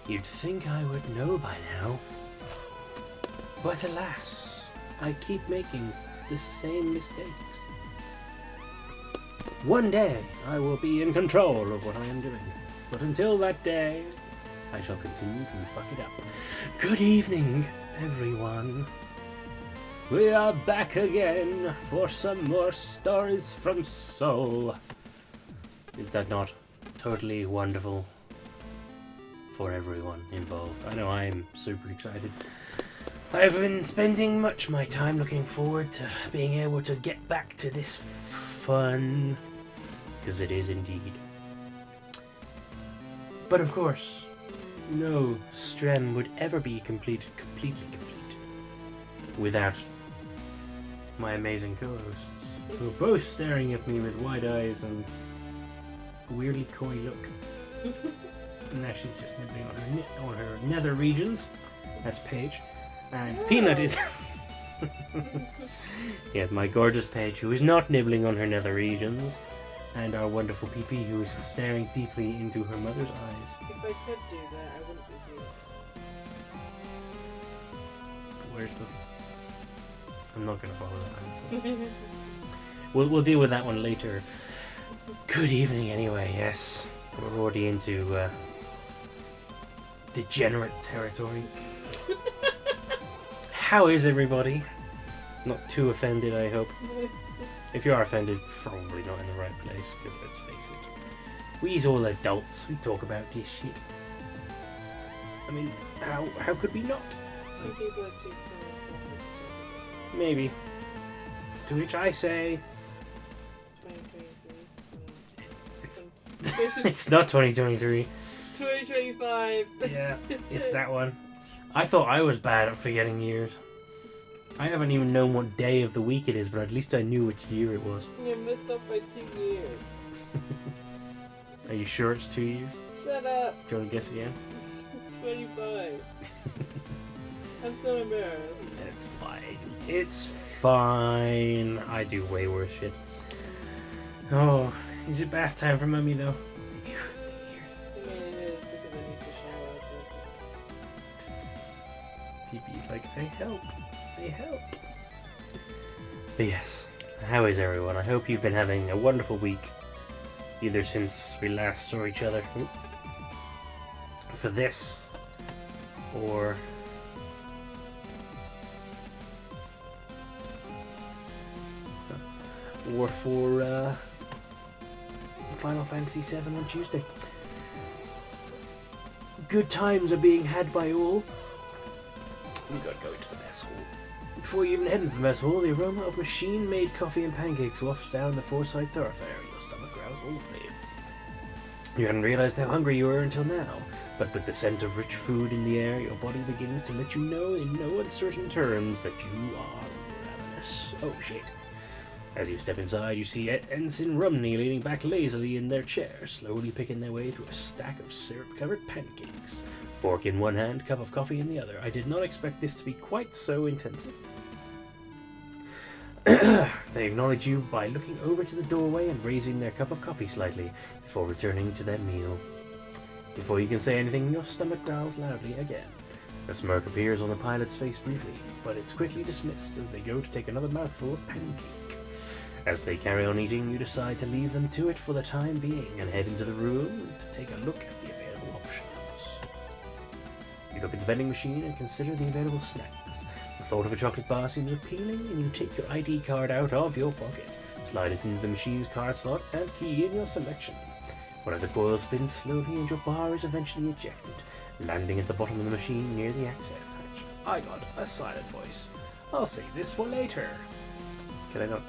You'd think I would know by now. But alas, I keep making the same mistakes. One day, I will be in control of what I am doing. But until that day, I shall continue to fuck it up. Good evening, everyone. We are back again for some more stories from Seoul. Is that not totally wonderful for everyone involved? I know I'm super excited. I've been spending much of my time looking forward to being able to get back to this fun, because it is indeed. But of course, no Strem would ever be completely complete without my amazing co-hosts, who are both staring at me with wide eyes and a weirdly coy look. And now she's just nibbling on her nether regions. That's Paige. And Peanut is... Yes, my gorgeous Paige, who is not nibbling on her nether regions. And our wonderful PP, who is staring deeply into her mother's eyes. If I could do that, I wouldn't be here. Where's the... I'm not going to follow that. We'll deal with that one later. Good evening anyway, yes. We're already into degenerate territory. How is everybody? Not too offended, I hope. If you are offended, probably not in the right place, because let's face it. We's all adults, we talk about this shit. I mean, how could we not? Some people are too cool. Maybe. To which I say... 2023. It's not 2023. 2025. Yeah, it's that one. I thought I was bad at forgetting years. I haven't even known what day of the week it is, but at least I knew which year it was. You messed up by 2 years. Are you sure it's 2 years? Shut up. Do you want to guess again? 25. I'm so embarrassed. It's fine. It's fine. I do way worse shit. Oh, is it bath time for Mummy though? I mean, it is because I need to shower. TP's like, I help. But yes, how is everyone? I hope you've been having a wonderful week. Either since we last saw each other for this, or for Final Fantasy VII on Tuesday. Good times are being had by all. We gotta go into the mess hall. Before you even head into the mess hall, the aroma of machine-made coffee and pancakes wafts down the Forsyth thoroughfare. Your stomach growls audibly. You hadn't realized how hungry you were until now, but with the scent of rich food in the air, your body begins to let you know in no uncertain terms that you are ravenous. Oh shit. As you step inside, you see Ensign Rumney leaning back lazily in their chair, slowly picking their way through a stack of syrup-covered pancakes. Fork in one hand, cup of coffee in the other. I did not expect this to be quite so intensive. They acknowledge you by looking over to the doorway and raising their cup of coffee slightly, before returning to their meal. Before you can say anything, your stomach growls loudly again. A smirk appears on the pilot's face briefly, but it's quickly dismissed as they go to take another mouthful of pancake. As they carry on eating, you decide to leave them to it for the time being and head into the room to take a look at the available options. You look at the vending machine and consider the available snacks. The thought of a chocolate bar seems appealing, and you take your ID card out of your pocket, slide it into the machine's card slot, and key in your selection. One of the coils spins slowly and your bar is eventually ejected, landing at the bottom of the machine near the access hatch. I got a silent voice. I'll save this for later. Can I not?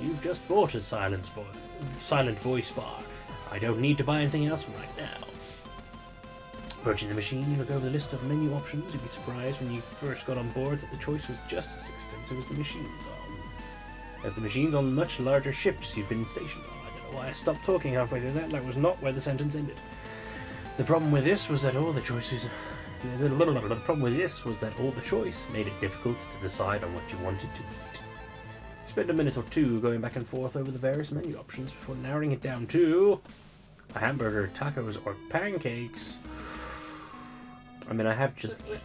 You've just bought a silent voice bar. I don't need to buy anything else right now. Approaching the machine, you look over the list of menu options. You'd be surprised when you first got on board that the choice was just as extensive as the machines on much larger ships you've been stationed on. I don't know why I stopped talking halfway through that. That was not where the sentence ended. The problem with this was that all the choice made it difficult to decide on what you wanted to eat. Spend a minute or two going back and forth over the various menu options before narrowing it down to a hamburger, tacos, or pancakes. I mean, I have just Which one is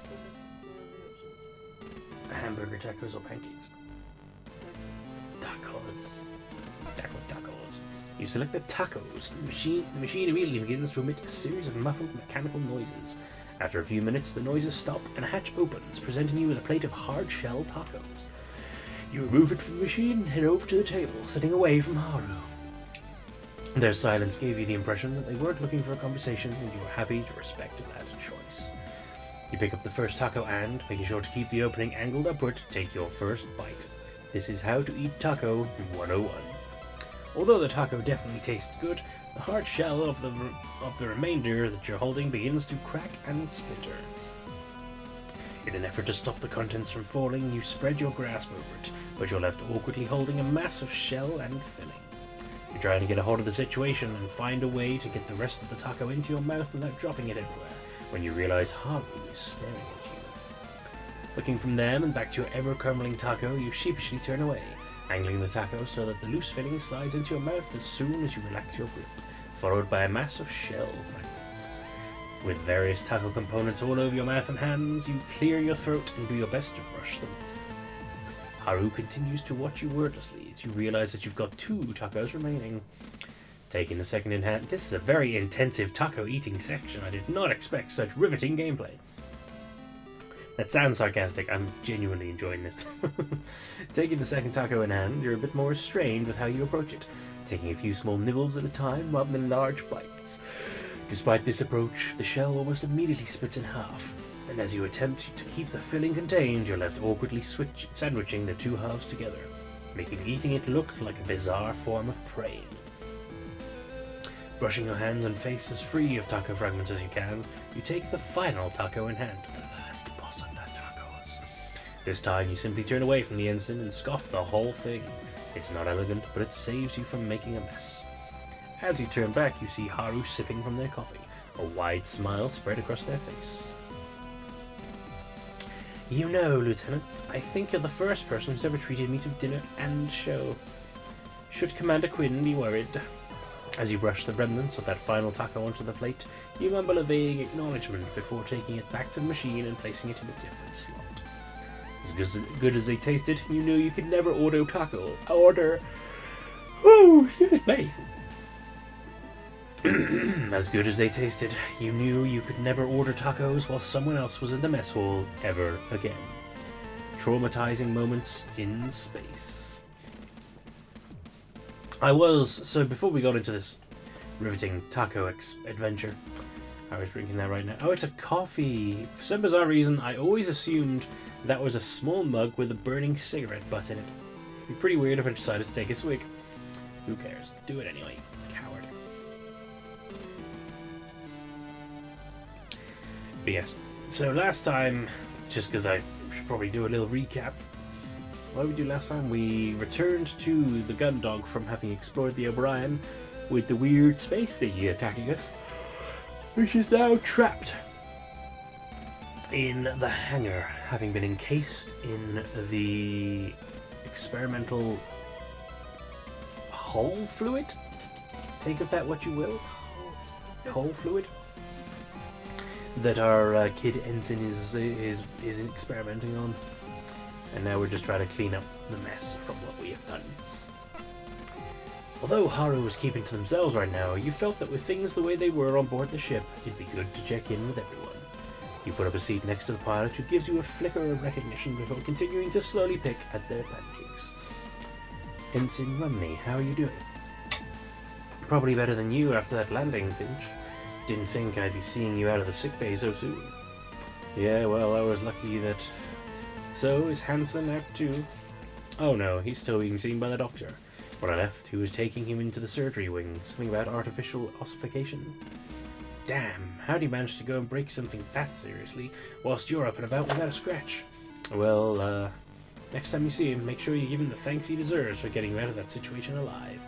hamburger tacos or pancakes. Tacos. Tacos. You select the tacos. The machine immediately begins to emit a series of muffled mechanical noises. After a few minutes, the noises stop and a hatch opens, presenting you with a plate of hard-shell tacos. You remove it from the machine and head over to the table, sitting away from Haru. Their silence gave you the impression that they weren't looking for a conversation, and you were happy to respect that choice. You pick up the first taco and, making sure to keep the opening angled upward, take your first bite. This is how to eat taco 101. Although the taco definitely tastes good, the hard shell of the remainder that you're holding begins to crack and splinter. In an effort to stop the contents from falling, you spread your grasp over it, but you're left awkwardly holding a massive shell and filling. You're trying to get a hold of the situation and find a way to get the rest of the taco into your mouth without dropping it everywhere, when you realize Haru is staring at you. Looking from them and back to your ever-crumbling taco, you sheepishly turn away, angling the taco so that the loose filling slides into your mouth as soon as you relax your grip, followed by a mass of shell fragments. With various taco components all over your mouth and hands, you clear your throat and do your best to brush them off. Haru continues to watch you wordlessly as you realize that you've got 2 tacos remaining. Taking the second in hand, this is a very intensive taco eating section. I did not expect such riveting gameplay. That sounds sarcastic, I'm genuinely enjoying this. Taking the second taco in hand, you're a bit more restrained with how you approach it, taking a few small nibbles at a time rather than large bites. Despite this approach, the shell almost immediately splits in half, and as you attempt to keep the filling contained, you're left awkwardly sandwiching the 2 halves together, making eating it look like a bizarre form of praying. Brushing your hands and face as free of taco fragments as you can, you take the final taco in hand, the last boss of the tacos. This time you simply turn away from the ensign and scoff the whole thing. It's not elegant, but it saves you from making a mess. As you turn back, you see Haru sipping from their coffee, a wide smile spread across their face. You know, Lieutenant, I think you're the first person who's ever treated me to dinner and show. Should Commander Quinn be worried? As you brush the remnants of that final taco onto the plate, you mumble a vague acknowledgement before taking it back to the machine and placing it in a different slot. As good as they tasted, you knew you could never order taco. As good as they tasted, you knew you could never order tacos while someone else was in the mess hall ever again. Traumatizing moments in space. So before we got into this riveting taco adventure, I was drinking that right now. Oh, it's a coffee. For some bizarre reason, I always assumed that was a small mug with a burning cigarette butt in it. It'd be pretty weird if I decided to take a swig. Who cares? Do it anyway, coward. But yes, so last time, just because I should probably do a little recap. What did we do last time? We returned to the Gundog from having explored the O'Brien with the weird space thingy attacking us, which is now trapped in the hangar, having been encased in the experimental hull fluid? Take of that what you will. Hull fluid? That our kid Ensign is experimenting on. And now we're just trying to clean up the mess from what we have done. Although Haru was keeping to themselves right now, you felt that with things the way they were on board the ship, it'd be good to check in with everyone. You put up a seat next to the pilot, who gives you a flicker of recognition before continuing to slowly pick at their pancakes. Ensign Rumney, how are you doing? Probably better than you after that landing, Finch. Didn't think I'd be seeing you out of the sickbay so soon. Yeah, well, I was lucky that... So, is Hansen out too? Oh no, he's still being seen by the doctor. When I left, he was taking him into the surgery wing, something about artificial ossification. Damn, how'd he manage to go and break something that seriously, whilst you're up and about without a scratch? Well, next time you see him, make sure you give him the thanks he deserves for getting him out of that situation alive.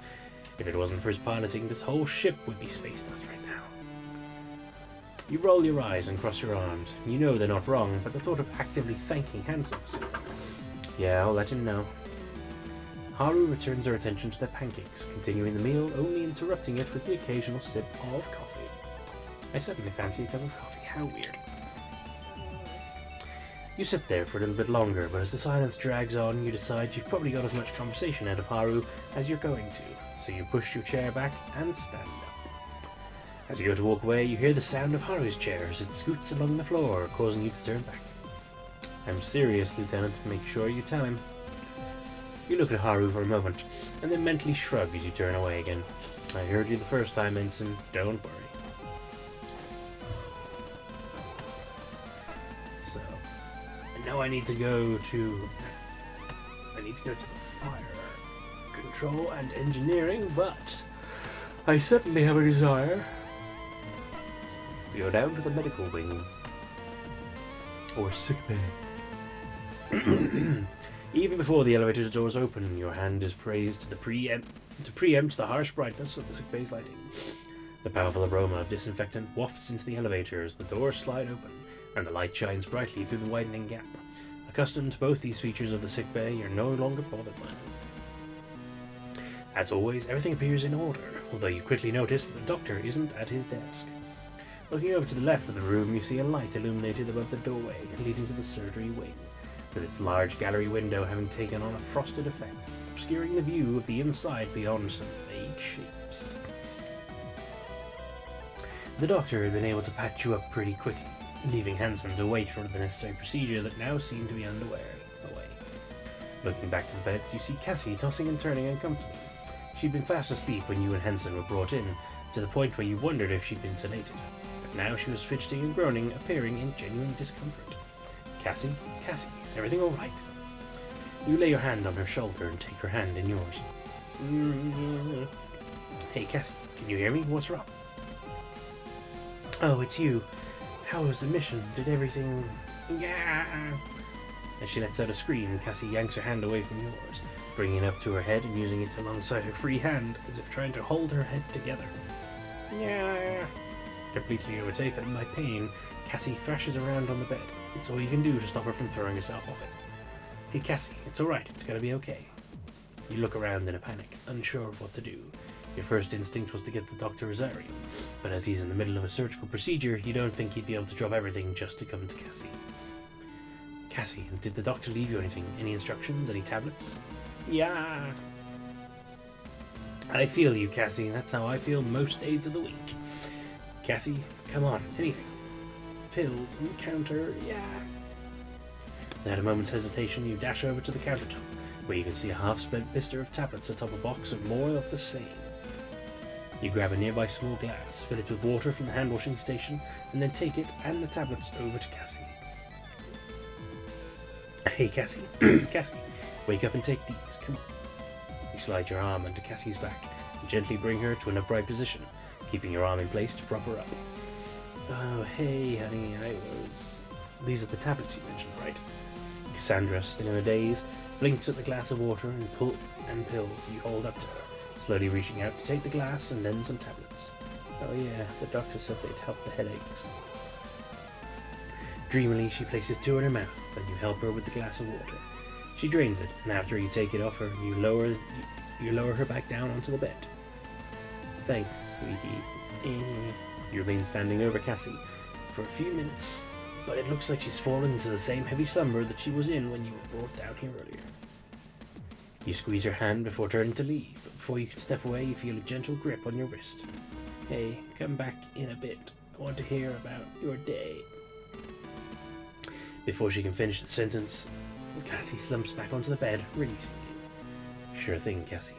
If it wasn't for his piloting, this whole ship would be space dust right now. You roll your eyes and cross your arms. You know they're not wrong, but the thought of actively thanking Hansen for something. Yeah, I'll let him know. Haru returns her attention to their pancakes, continuing the meal, only interrupting it with the occasional sip of coffee. I suddenly fancy a cup of coffee, how weird. You sit there for a little bit longer, but as the silence drags on, you decide you've probably got as much conversation out of Haru as you're going to, so you push your chair back and stand up. As you go to walk away, you hear the sound of Haru's chair as it scoots along the floor, causing you to turn back. I'm serious, Lieutenant. Make sure you tell him. You look at Haru for a moment, and then mentally shrug as you turn away again. I heard you the first time, Ensign. Don't worry. So, I know I need to go to the fire control and engineering, but I certainly have a desire to go down to the medical wing or sickbay. Even before the elevator's doors open, your hand is praised to preempt the harsh brightness of the sickbay's lighting. The powerful aroma of disinfectant wafts into the elevator as the doors slide open, and the light shines brightly through the widening gap. Accustomed to both these features of the sickbay, you're no longer bothered by them. As always, everything appears in order, although you quickly notice that the doctor isn't at his desk. Looking over to the left of the room, you see a light illuminated above the doorway leading to the surgery wing, with its large gallery window having taken on a frosted effect, obscuring the view of the inside beyond some vague shapes. The doctor had been able to patch you up pretty quickly, leaving Hansen to wait for the necessary procedure that now seemed to be underway. Looking back to the beds, you see Cassie tossing and turning uncomfortably. She'd been fast asleep when you and Hansen were brought in, to the point where you wondered if she'd been sedated. But now she was fidgeting and groaning, appearing in genuine discomfort. Cassie, is everything all right? You lay your hand on her shoulder and take her hand in yours. Hey, Cassie, can you hear me? What's wrong? Oh, it's you. How was the mission? Did everything... Yeah. As she lets out a scream, Cassie yanks her hand away from yours, bringing it up to her head and using it alongside her free hand, as if trying to hold her head together. Yeah. Completely overtaken by pain, Cassie thrashes around on the bed. It's all you can do to stop her from throwing herself off it. Hey, Cassie, it's alright. It's gonna be okay. You look around in a panic, unsure of what to do. Your first instinct was to get the Dr. Rosario, but as he's in the middle of a surgical procedure, you don't think he'd be able to drop everything just to come to Cassie. Cassie, did the doctor leave you anything? Any instructions? Any tablets? Yeah. I feel you, Cassie. That's how I feel most days of the week. Cassie, come on, anything. Pills, counter, yeah. Without a moment's hesitation, you dash over to the countertop, where you can see a half-spent blister of tablets atop a box of more of the same. You grab a nearby small glass, fill it with water from the hand-washing station, and then take it and the tablets over to Cassie. Hey, Cassie. Cassie, wake up and take these. Come on. You slide your arm under Cassie's back and gently bring her to an upright position, keeping your arm in place to prop her up. Oh, hey, honey, These are the tablets you mentioned, right? Cassandra, still in a daze, blinks at the glass of water and pills you hold up to her, slowly reaching out to take the glass and then some tablets. Oh yeah, the doctor said they'd help the headaches. Dreamily, she places two in her mouth, and you help her with the glass of water. She drains it, and after you take it off her, you lower her back down onto the bed. Thanks, sweetie. You remain standing over Cassie for a few minutes, but it looks like she's fallen into the same heavy slumber that she was in when you were brought down here earlier. You squeeze her hand before turning to leave, but before you can step away, you feel a gentle grip on your wrist. Hey, come back in a bit. I want to hear about your day. Before she can finish the sentence, Cassie slumps back onto the bed, releasing you. Sure thing, Cassie.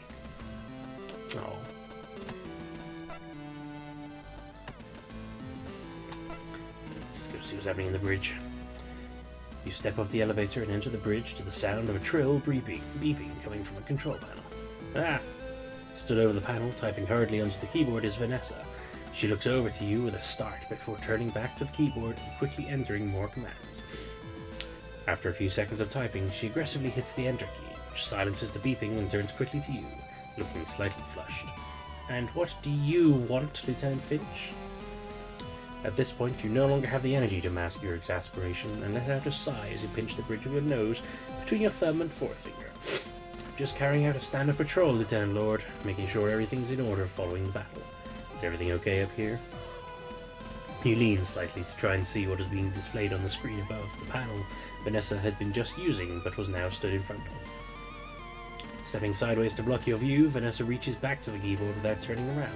Oh. Let's go see what's happening in the bridge. You step up the elevator and enter the bridge to the sound of a trill beeping coming from a control panel. Ah! Stood over the panel, typing hurriedly onto the keyboard, is Vanessa. She looks over to you with a start before turning back to the keyboard and quickly entering more commands. After a few seconds of typing, she aggressively hits the enter key, which silences the beeping and turns quickly to you, looking slightly flushed. And what do you want, Lieutenant Finch? At this point, you no longer have the energy to mask your exasperation and let out a sigh as you pinch the bridge of your nose between your thumb and forefinger. Just carrying out a standard patrol, Lieutenant Lord, making sure everything's in order following the battle. Is everything okay up here? You lean slightly to try and see what is being displayed on the screen above the panel Vanessa had been just using but was now stood in front of. Stepping sideways to block your view, Vanessa reaches back to the keyboard without turning around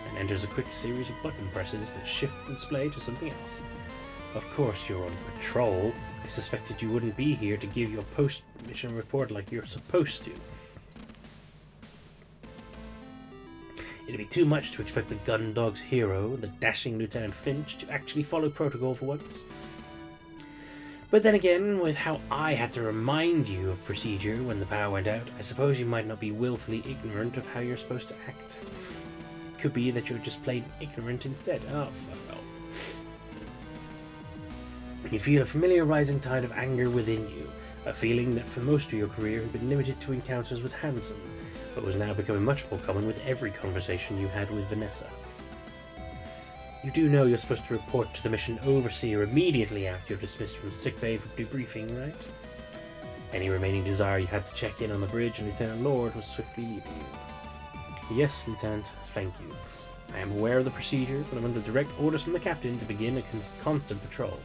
and enters a quick series of button presses that shift the display to something else. Of course you're on patrol. I suspected you wouldn't be here to give your post-mission report like you're supposed to. It'd be too much to expect the Gundog's hero, the dashing Lieutenant Finch, to actually follow protocol for once. But then again, with how I had to remind you of procedure when the power went out, I suppose you might not be willfully ignorant of how you're supposed to act. Could be that you're just plain ignorant instead. Oh, fuck off. You feel a familiar rising tide of anger within you, a feeling that for most of your career had been limited to encounters with Hansen, but was now becoming much more common with every conversation you had with Vanessa. You do know you're supposed to report to the mission overseer immediately after you're dismissed from sickbay for debriefing, right? Any remaining desire you had to check in on the bridge, and Lieutenant Lord was swiftly leaving you. Yes, Lieutenant, thank you. I am aware of the procedure, but I'm under direct orders from the captain to begin a constant patrol.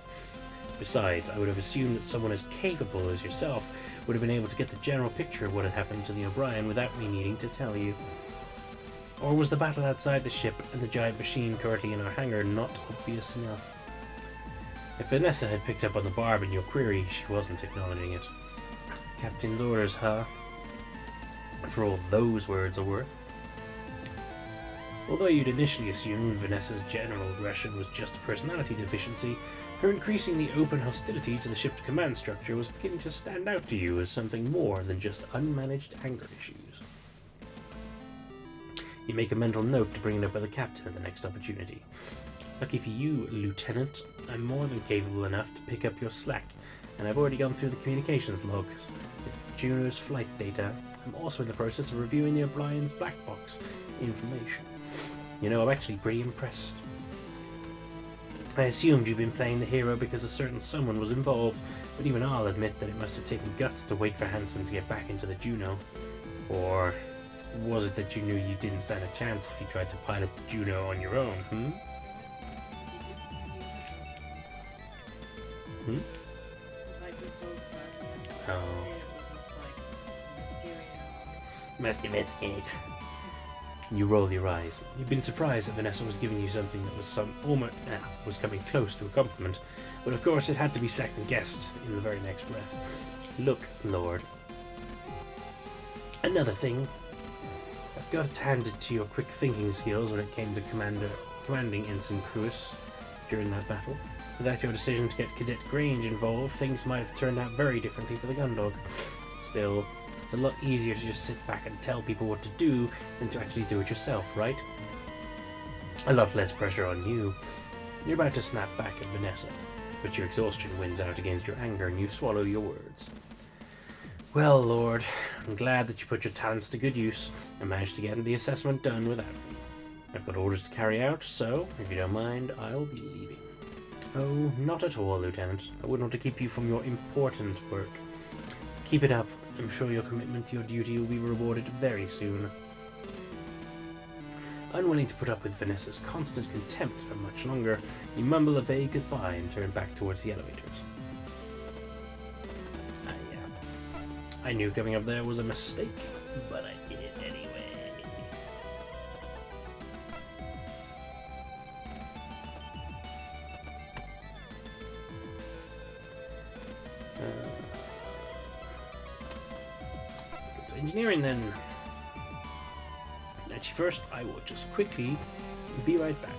Besides, I would have assumed that someone as capable as yourself would have been able to get the general picture of what had happened to the O'Brien without me needing to tell you. Or was the battle outside the ship and the giant machine currently in our hangar not obvious enough? If Vanessa had picked up on the barb in your query, she wasn't acknowledging it. Captain's orders, huh? For all those words are worth. Although you'd initially assumed Vanessa's general aggression was just a personality deficiency, her increasingly open hostility to the ship's command structure was beginning to stand out to you as something more than just unmanaged anger issues. You make a mental note to bring it up with the captain at the next opportunity. Lucky for you, Lieutenant, I'm more than capable enough to pick up your slack, and I've already gone through the communications logs with Juno's flight data. I'm also in the process of reviewing the O'Brien's black box information. You know, I'm actually pretty impressed. I assumed you'd been playing the hero because a certain someone was involved, but even I'll admit that it must have taken guts to wait for Hansen to get back into the Juno. Or was it that you knew you didn't stand a chance if you tried to pilot the Juno on your own, It's like this dog's back. Oh. And it was just like, Investigate. You roll your eyes. You've been surprised that Vanessa was giving you something that was coming close to a compliment, but of course it had to be second-guessed in the very next breath. Look, Lord. Another thing. I've got to hand it to your quick thinking skills when it came to commanding Ensign Cruis during that battle. Without your decision to get Cadet Grange involved, things might have turned out very differently for the Gundog. Still, it's a lot easier to just sit back and tell people what to do than to actually do it yourself, right? A lot less pressure on you. You're about to snap back at Vanessa, but your exhaustion wins out against your anger and you swallow your words. Well, Lord, I'm glad that you put your talents to good use and managed to get the assessment done without me. I've got orders to carry out, so, if you don't mind, I'll be leaving. Oh, not at all, Lieutenant. I wouldn't want to keep you from your important work. Keep it up. I'm sure your commitment to your duty will be rewarded very soon. Unwilling to put up with Vanessa's constant contempt for much longer, you mumble a vague goodbye and turn back towards the elevators. I knew coming up there was a mistake, but I did it anyway. Go to engineering then. Actually, first I will just quickly be right back.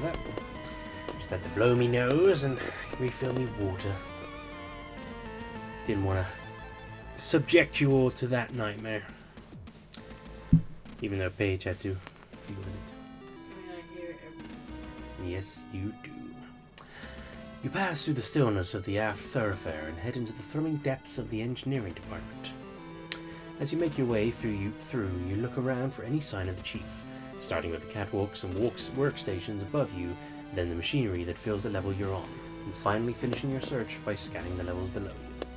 about that. Just had to blow me nose and refill me water. Didn't want to subject you all to that nightmare. Even though Paige had to deal with it. I mean, I hear everything. Yes, you do. You pass through the stillness of the aft thoroughfare and head into the thrilling depths of the engineering department. As you make your way through, you look around for any sign of the chief, starting with the catwalks and workstations above you, then the machinery that fills the level you're on, and finally finishing your search by scanning the levels below you.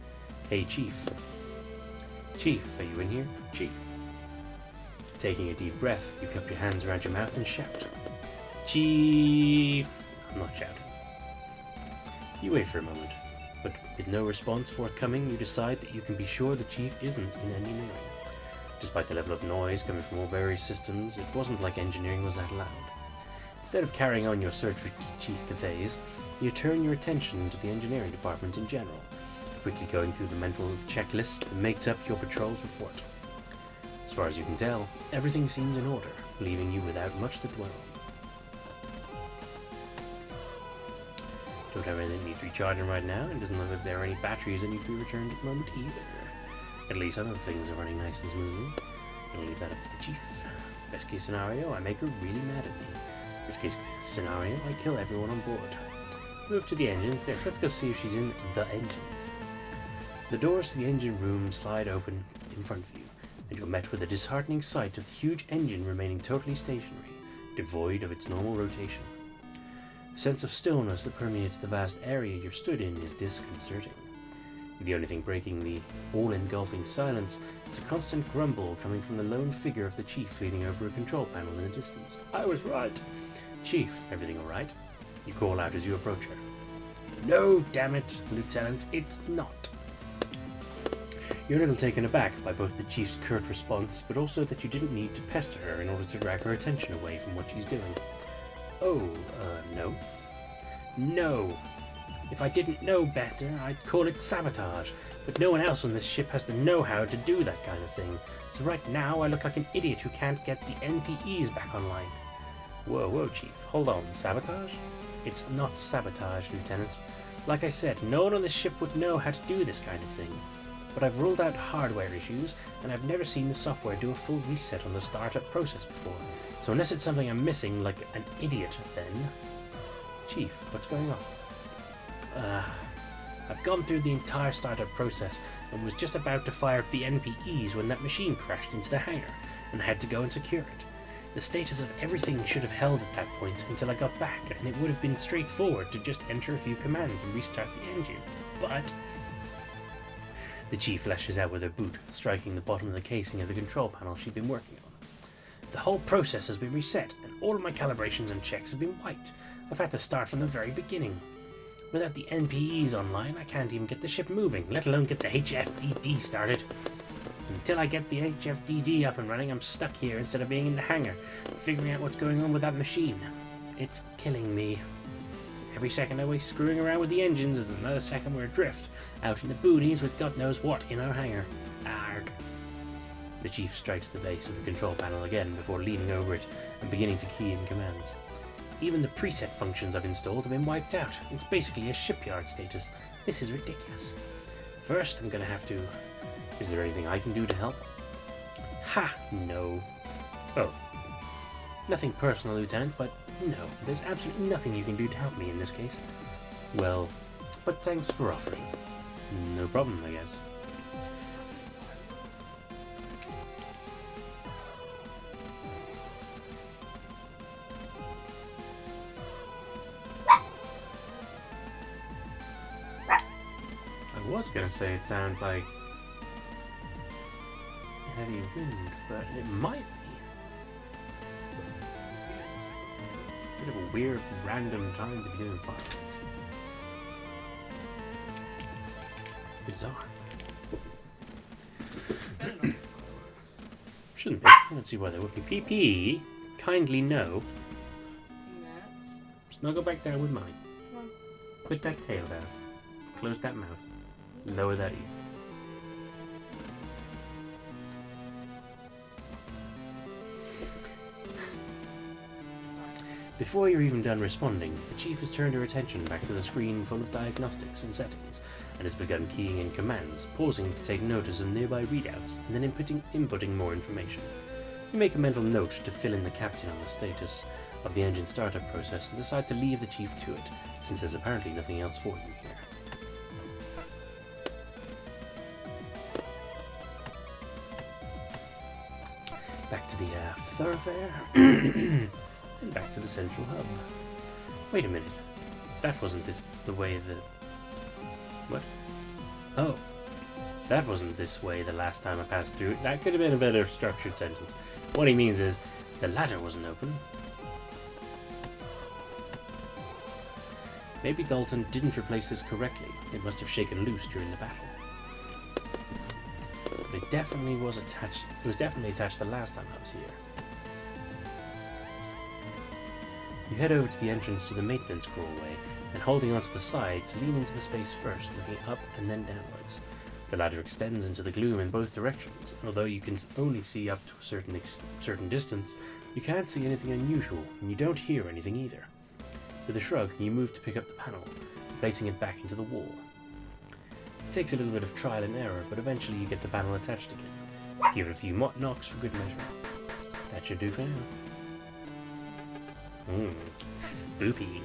Hey, Chief. Chief, are you in here? Chief. Taking a deep breath, you cup your hands around your mouth and shout. Chief! I'm not shouting. You wait for a moment, but with no response forthcoming, you decide that you can be sure the chief isn't in engineering. Despite the level of noise coming from all various systems, it wasn't like engineering was that loud. Instead of carrying on your search for Chief Cathays, you turn your attention to the engineering department in general, quickly going through the mental checklist that makes up your patrol's report. As far as you can tell, everything seems in order, leaving you without much to dwell on. Don't have anything that needs recharging right now, and doesn't look like there are any batteries that need to be returned at the moment either. At least other things are running nice and smoothly. I'll leave that up to the chief. Best case scenario, I make her really mad at me. Worst case scenario, I kill everyone on board. Move to the engines. Let's go see if she's in the engines. The doors to the engine room slide open in front of you, and you're met with a disheartening sight of the huge engine remaining totally stationary, devoid of its normal rotation. The sense of stillness that permeates the vast area you're stood in is disconcerting. The only thing breaking the all-engulfing silence is a constant grumble coming from the lone figure of the chief leaning over a control panel in the distance. I was right. Chief, everything all right? You call out as you approach her. No, damn it, Lieutenant, it's not. You're a little taken aback by both the chief's curt response, but also that you didn't need to pester her in order to drag her attention away from what she's doing. Oh, no. No. If I didn't know better, I'd call it sabotage, but no one else on this ship has the know-how to do that kind of thing, so right now I look like an idiot who can't get the NPEs back online. Whoa, Chief, hold on, sabotage? It's not sabotage, Lieutenant. Like I said, no one on this ship would know how to do this kind of thing, but I've ruled out hardware issues, and I've never seen the software do a full reset on the startup process before. So unless it's something I'm missing, like an idiot, then... Chief, what's going on? I've gone through the entire startup process and was just about to fire up the NPEs when that machine crashed into the hangar, and I had to go and secure it. The status of everything should have held at that point until I got back, and it would have been straightforward to just enter a few commands and restart the engine. But... The chief lashes out with her boot, striking the bottom of the casing of the control panel she'd been working on. The whole process has been reset, and all of my calibrations and checks have been wiped. I've had to start from the very beginning. Without the NPEs online, I can't even get the ship moving, let alone get the HFDD started. Until I get the HFDD up and running, I'm stuck here instead of being in the hangar, figuring out what's going on with that machine. It's killing me. Every second I waste screwing around with the engines is another second we're adrift, out in the boonies with God knows what in our hangar. Arg. The chief strikes the base of the control panel again before leaning over it and beginning to key in commands. Even the preset functions I've installed have been wiped out. It's basically a shipyard status. This is ridiculous. First, I'm gonna have to... Is there anything I can do to help? Ha! No. Oh. Nothing personal, Lieutenant, but no. There's absolutely nothing you can do to help me in this case. Well, but thanks for offering. No problem, I guess. I was gonna say it sounds like heavy wind, but it might be. Bit of a weird, random time to be doing fireworks. Bizarre. Shouldn't be. I don't see why there would be. PP, kindly no. Gnats. Snuggle back there with mine. Come on. Put that tail down. Close that mouth. Lower that ear. Before you're even done responding, the chief has turned her attention back to the screen full of diagnostics and settings, and has begun keying in commands, pausing to take notice of nearby readouts, and then inputting more information. You make a mental note to fill in the captain on the status of the engine startup process and decide to leave the chief to it, since there's apparently nothing else for you here. Back to the thoroughfare, and back to the central hub. Wait a minute, that wasn't the way that... What? Oh, that wasn't this way the last time I passed through. That could have been a better structured sentence. What he means is, the ladder wasn't open. Maybe Dalton didn't replace this correctly. It must have shaken loose during the battle. But it definitely was attached. It was definitely attached the last time I was here. You head over to the entrance to the maintenance crawlway, and holding onto the sides, lean into the space first, looking up and then downwards. The ladder extends into the gloom in both directions, and although you can only see up to a certain distance, you can't see anything unusual, and you don't hear anything either. With a shrug, you move to pick up the panel, placing it back into the wall. It takes a little bit of trial and error, but eventually you get the panel attached again. Give it a few knocks for good measure. That should do for now. Spoopy.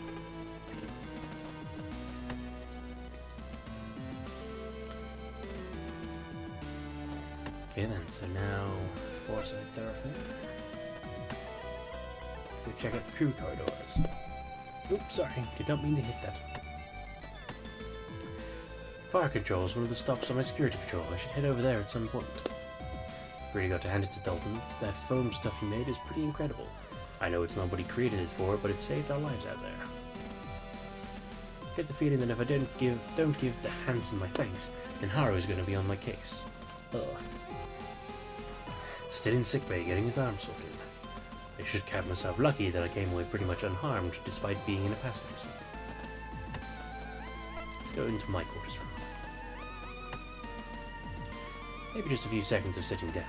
Okay then, so now Foresight Thoroughfare. Go check out the crew corridors. Oops, sorry, did not mean to hit that. Fire control is one of the stops on my security patrol. I should head over there at some point. Really got to hand it to Dalton. That foam stuff he made is pretty incredible. I know it's not what he created it for, but it saved our lives out there. I get the feeling that if I don't give the Hanson my thanks, then Haru is going to be on my case. Ugh. Still in sickbay, getting his arm sorted. I should count myself lucky that I came away pretty much unharmed, despite being in a passenger seat. Let's go into my quarters for a moment. Maybe just a few seconds of sitting down.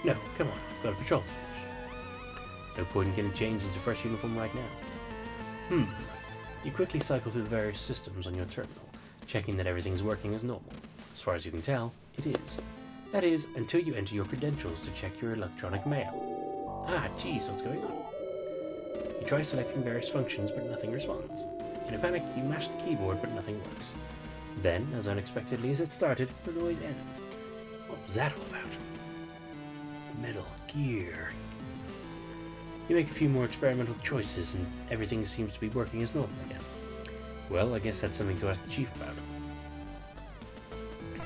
No, come on, I've got a patrol to finish. No point in getting changed into fresh uniform right now. You quickly cycle through the various systems on your terminal, checking that everything's working as normal. As far as you can tell, it is. That is, until you enter your credentials to check your electronic mail. Ah, geez, what's going on? You try selecting various functions, but nothing responds. In a panic, you mash the keyboard, but nothing works. Then, as unexpectedly as it started, the noise ends. What was that all about? Metal Gear. You make a few more experimental choices, and everything seems to be working as normal again. Well, I guess that's something to ask the chief about.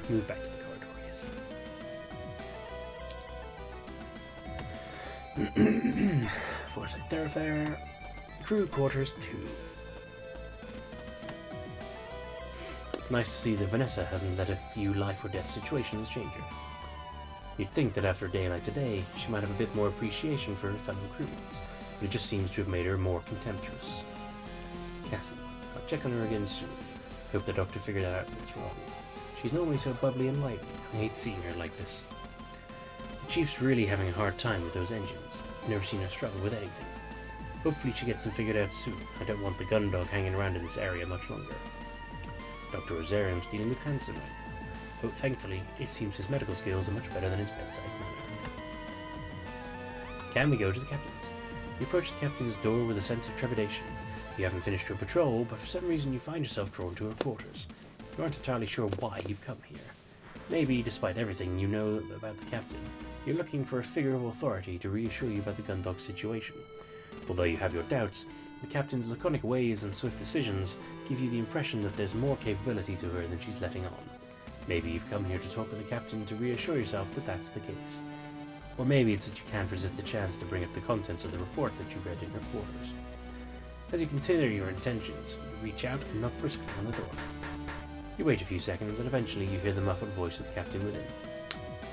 Move back to the corridor, yes. Foresight Thoroughfare. Crew Quarters 2. It's nice to see that Vanessa hasn't let a few life or death situations change her. You'd think that after a day like today, she might have a bit more appreciation for her fellow crewmates, but it just seems to have made her more contemptuous. Cassie, I'll check on her again soon. Hope the doctor figured out what's wrong. She's normally so bubbly and lively. I hate seeing her like this. The Chief's really having a hard time with those engines. I've never seen her struggle with anything. Hopefully she gets them figured out soon. I don't want the gun dog hanging around in this area much longer. Dr. Rosarium's dealing with Hanson right now. But thankfully, it seems his medical skills are much better than his bedside manner. Can we go to the captain's? You approach the captain's door with a sense of trepidation. You haven't finished your patrol, but for some reason you find yourself drawn to her quarters. You aren't entirely sure why you've come here. Maybe, despite everything you know about the captain, you're looking for a figure of authority to reassure you about the Gundog situation. Although you have your doubts, the captain's laconic ways and swift decisions give you the impression that there's more capability to her than she's letting on. Maybe you've come here to talk with the captain to reassure yourself that that's the case. Or maybe it's that you can't resist the chance to bring up the contents of the report that you read in her quarters. As you consider your intentions, you reach out and knock briskly on the door. You wait a few seconds and eventually you hear the muffled voice of the captain within.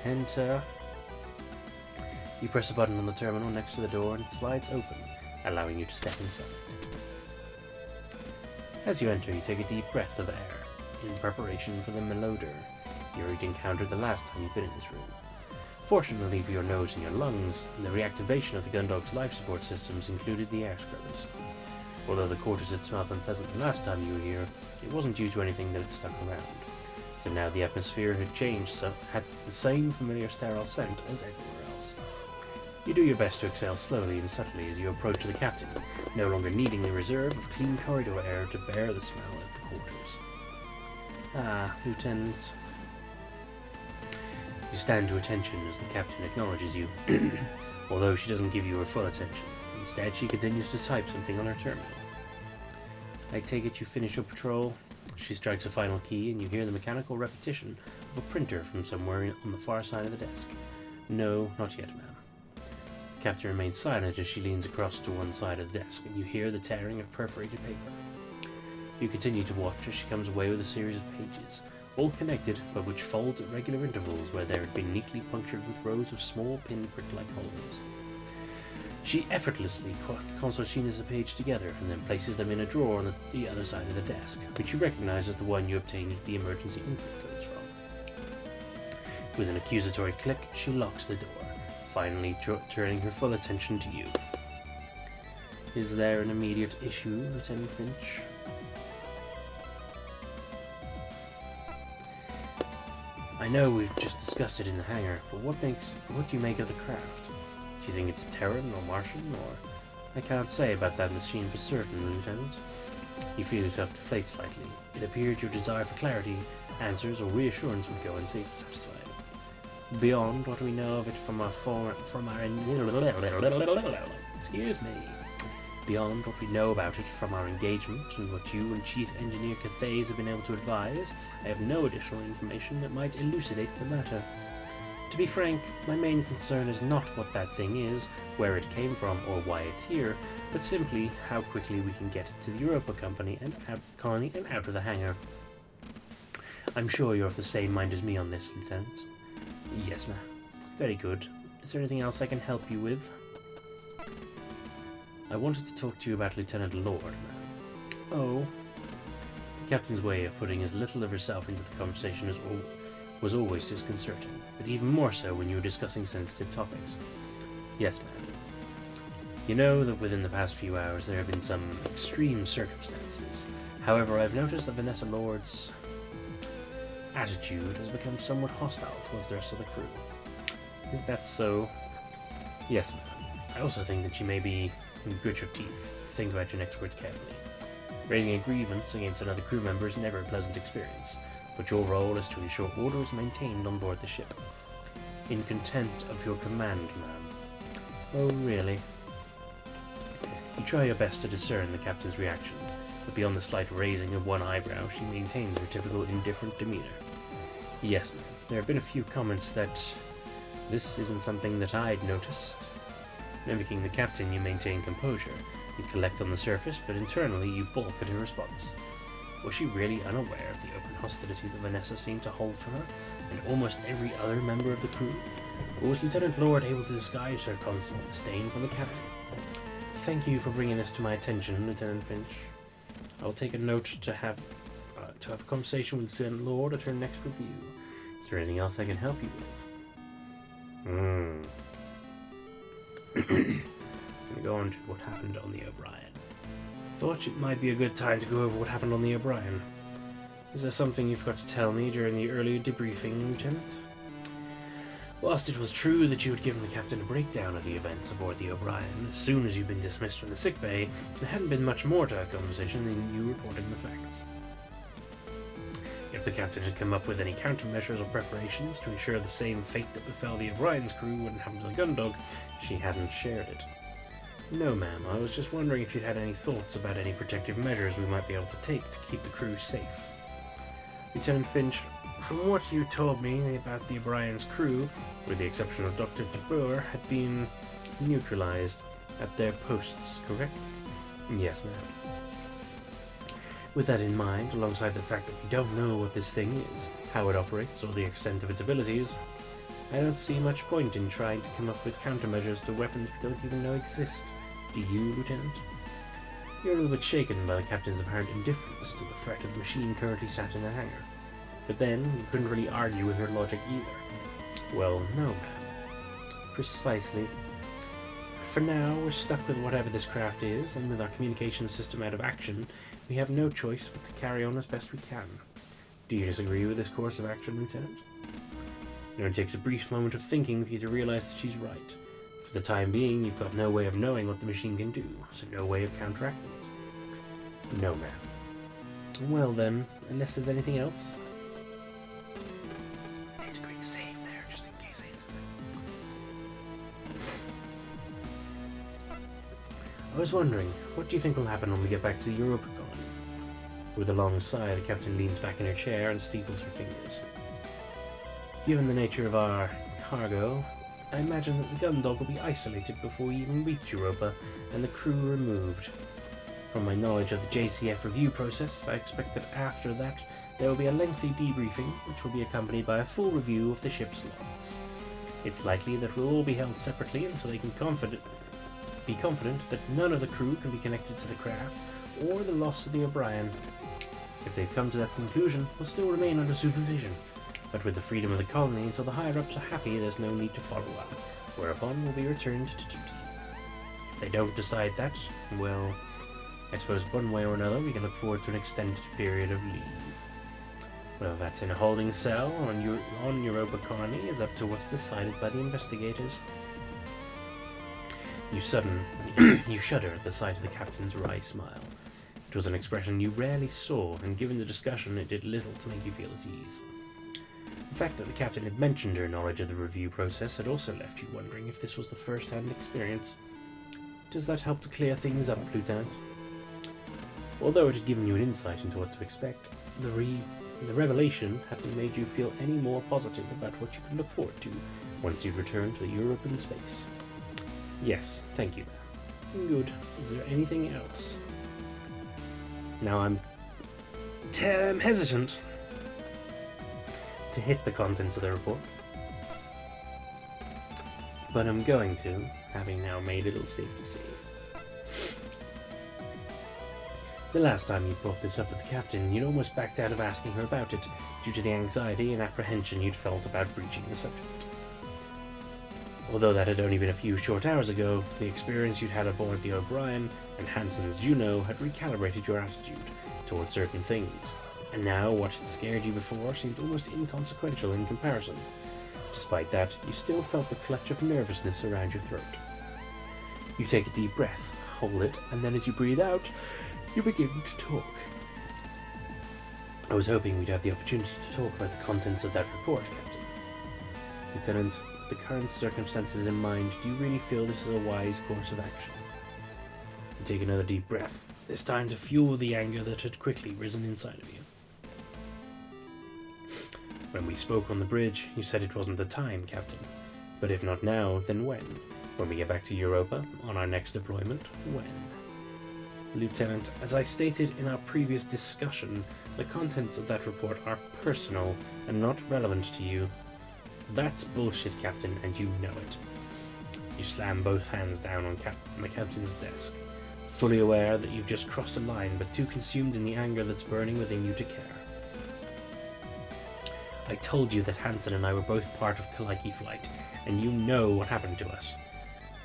Enter. You press a button on the terminal next to the door and it slides open, allowing you to step inside. As you enter, you take a deep breath of air, in preparation for the malodor you encountered the last time you've been in this room. Fortunately for your nose and your lungs, the reactivation of the Gundog's life support systems included the air scrubbers. Although the quarters had smelt unpleasant the last time you were here, it wasn't due to anything that had stuck around. So now the atmosphere had changed, so had the same familiar sterile scent as everywhere else. You do your best to exhale slowly and subtly as you approach the captain, no longer needing the reserve of clean corridor air to bear the smell of the quarters. Ah, Lieutenant. You stand to attention as the captain acknowledges you, although she doesn't give you her full attention. Instead, she continues to type something on her terminal. I take it you finish your patrol? She strikes a final key and you hear the mechanical repetition of a printer from somewhere on the far side of the desk. No, not yet, ma'am. The captain remains silent as she leans across to one side of the desk and you hear the tearing of perforated paper. You continue to watch as she comes away with a series of pages, all connected, but which fold at regular intervals where there had been neatly punctured with rows of small pin-prick-like holes. She effortlessly concertinas a page together and then places them in a drawer on the other side of the desk, which you recognize as the one you obtained the emergency input codes from. With an accusatory click, she locks the door, finally turning her full attention to you. Is there an immediate issue, Lieutenant Finch? I know we've just discussed it in the hangar, but what do you make of the craft? Do you think it's Terran or Martian, or... I can't say about that machine for certain, Lieutenant. You feel yourself deflate slightly. It appeared your desire for clarity, answers, or reassurance would go unsatisfied. Beyond what we know of it from our Beyond what we know about it from our engagement and what you and Chief Engineer Cathays have been able to advise, I have no additional information that might elucidate the matter. To be frank, my main concern is not what that thing is, where it came from, or why it's here, but simply how quickly we can get it to the Europa colony and out of the hangar. I'm sure you're of the same mind as me on this, Lieutenant. Yes, ma'am. Very good. Is there anything else I can help you with? I wanted to talk to you about Lieutenant Lord, ma'am. Oh. The captain's way of putting as little of herself into the conversation was always disconcerting, but even more so when you were discussing sensitive topics. Yes, ma'am. You know that within the past few hours there have been some extreme circumstances. However, I've noticed that Vanessa Lord's attitude has become somewhat hostile towards the rest of the crew. Is that so? Yes, ma'am. I also think that you may be... Grit your teeth. Think about your next words carefully. Raising a grievance against another crew member is never a pleasant experience, but your role is to ensure order is maintained on board the ship. In contempt of your command, ma'am. Oh, really? You try your best to discern the captain's reaction, but beyond the slight raising of one eyebrow, she maintains her typical indifferent demeanor. Yes, ma'am. There have been a few comments that this isn't something that I'd noticed. Mimicking the captain, you maintain composure. You collect on the surface, but internally you balk at her response. Was she really unaware of the open hostility that Vanessa seemed to hold for her, and almost every other member of the crew? Or was Lieutenant Lord able to disguise her constant disdain from the captain? Thank you for bringing this to my attention, Lieutenant Finch. I will take a note to have a conversation with Lieutenant Lord at her next review. Is there anything else I can help you with? I'm going to go on to what happened on the O'Brien. Thought it might be a good time to go over what happened on the O'Brien. Is there something you forgot to tell me during the earlier debriefing, Lieutenant? Whilst it was true that you had given the captain a breakdown of the events aboard the O'Brien as soon as you'd been dismissed from the sickbay, there hadn't been much more to that conversation than you reporting the facts. If the captain had come up with any countermeasures or preparations to ensure the same fate that befell the O'Brien's crew wouldn't happen to the Gundog, she hadn't shared it. No, ma'am, I was just wondering if you'd had any thoughts about any protective measures we might be able to take to keep the crew safe. Lieutenant Finch, from what you told me about the O'Brien's crew, with the exception of Dr. DeBoer, had been neutralized at their posts, correct? Yes, ma'am. With that in mind, alongside the fact that we don't know what this thing is, how it operates, or the extent of its abilities, I don't see much point in trying to come up with countermeasures to weapons we don't even know exist. Do you, Lieutenant? You're a little bit shaken by the captain's apparent indifference to the threat of the machine currently sat in the hangar. But then, you couldn't really argue with her logic either. Well, no, ma'am. Precisely. For now, we're stuck with whatever this craft is, and with our communication system out of action, we have no choice but to carry on as best we can. Do you disagree with this course of action, Lieutenant? It only takes a brief moment of thinking for you to realize that she's right. For the time being, you've got no way of knowing what the machine can do, so no way of counteracting it. No, ma'am. Well then, unless there's anything else. I need a quick save there, just in case I hit something. I was wondering, what do you think will happen when we get back to the Europa colony? With a long sigh, the captain leans back in her chair and steeples her fingers. Given the nature of our cargo, I imagine that the Gundog will be isolated before we even reach Europa, and the crew removed. From my knowledge of the JCF review process, I expect that after that there will be a lengthy debriefing, which will be accompanied by a full review of the ship's logs. It's likely that we'll all be held separately until they can be confident that none of the crew can be connected to the craft or the loss of the O'Brien. If they've come to that conclusion, we'll still remain under supervision, but with the freedom of the colony until the higher-ups are happy, there's no need to follow up, whereupon we'll be returned to duty. If they don't decide that, well, I suppose one way or another we can look forward to an extended period of leave. Whether that's in a holding cell on Europa colony is up to what's decided by the investigators. You shudder at the sight of the captain's wry smile. It was an expression you rarely saw, and given the discussion, it did little to make you feel at ease. The fact that the captain had mentioned her knowledge of the review process had also left you wondering if this was the first-hand experience. Does that help to clear things up, Lieutenant? Although it had given you an insight into what to expect, the revelation hadn't made you feel any more positive about what you could look forward to once you'd returned to Europe in space. Yes, thank you. Good. Is there anything else? Now I'm hesitant to hit the contents of the report, but I'm going to, having now made a little safety save. The last time you brought this up with the captain, you'd almost backed out of asking her about it, due to the anxiety and apprehension you'd felt about breaching the subject. Although that had only been a few short hours ago, the experience you'd had aboard the O'Brien and Hansen's Juno had recalibrated your attitude towards certain things, and now what had scared you before seemed almost inconsequential in comparison. Despite that, you still felt the clutch of nervousness around your throat. You take a deep breath, hold it, and then as you breathe out, you begin to talk. I was hoping we'd have the opportunity to talk about the contents of that report, Captain. Lieutenant, with the current circumstances in mind, do you really feel this is a wise course of action? You take another deep breath, this time to fuel the anger that had quickly risen inside of you. When we spoke on the bridge, you said it wasn't the time, Captain. But if not now, then when? When we get back to Europa, on our next deployment, when? Lieutenant, as I stated in our previous discussion, the contents of that report are personal and not relevant to you. That's bullshit, Captain, and you know it. You slam both hands down on the captain's desk, fully aware that you've just crossed a line, but too consumed in the anger that's burning within you to care. I told you that Hansen and I were both part of Kaliki Flight, and you know what happened to us.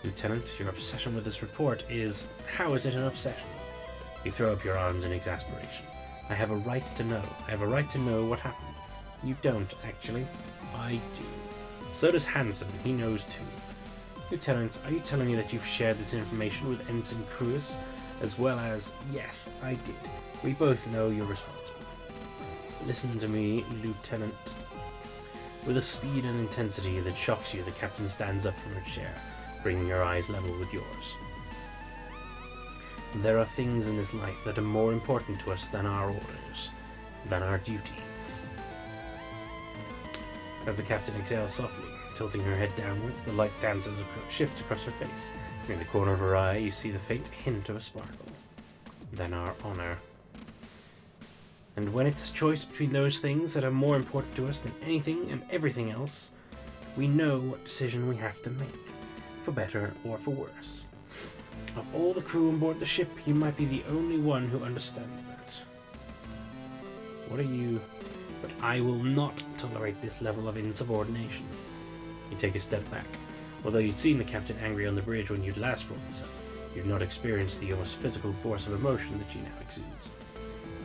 Lieutenant, your obsession with this report is... how is it an obsession? You throw up your arms in exasperation. I have a right to know. I have a right to know what happened. You don't, actually. I do. So does Hansen. He knows too. Lieutenant, are you telling me that you've shared this information with Ensign Cruz, as well as... Yes, I did. We both know you're responsible. Listen to me, Lieutenant. With a speed and intensity that shocks you, the captain stands up from her chair, bringing her eyes level with yours. There are things in this life that are more important to us than our orders, than our duty. As the captain exhales softly, tilting her head downwards, the light shifts across her face. In the corner of her eye, you see the faint hint of a sparkle. Then our honor. And when it's a choice between those things that are more important to us than anything and everything else, we know what decision we have to make, for better or for worse. Of all the crew on board the ship, you might be the only one who understands that. What are you... But I will not tolerate this level of insubordination. You take a step back, Although you'd seen the captain angry on the bridge when you'd last brought this up, you've not experienced the almost physical force of emotion that she now exudes.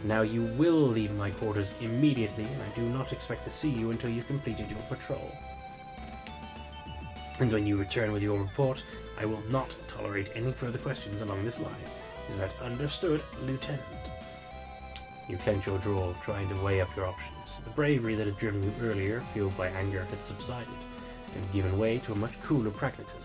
Now you will leave my quarters immediately, and I do not expect to see you until you've completed your patrol. And when you return with your report, I will not tolerate any further questions along this line. Is that understood, Lieutenant? You clench your jaw, trying to weigh up your options. The bravery that had driven you earlier, fueled by anger, had subsided, and given way to a much cooler pragmatism.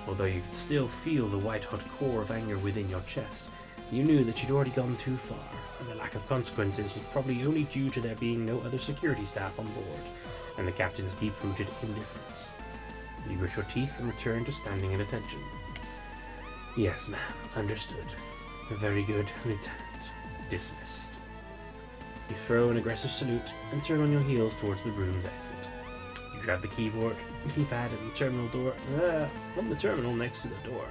Although you could still feel the white-hot core of anger within your chest, you knew that you'd already gone too far, and the lack of consequences was probably only due to there being no other security staff on board, and the captain's deep-rooted indifference. You grit your teeth and return to standing at attention. Yes, ma'am. Understood. Very good, Lieutenant. Dismissed. You throw an aggressive salute and turn on your heels towards the room's exit. You grab the keypad and the terminal door from the terminal next to the door,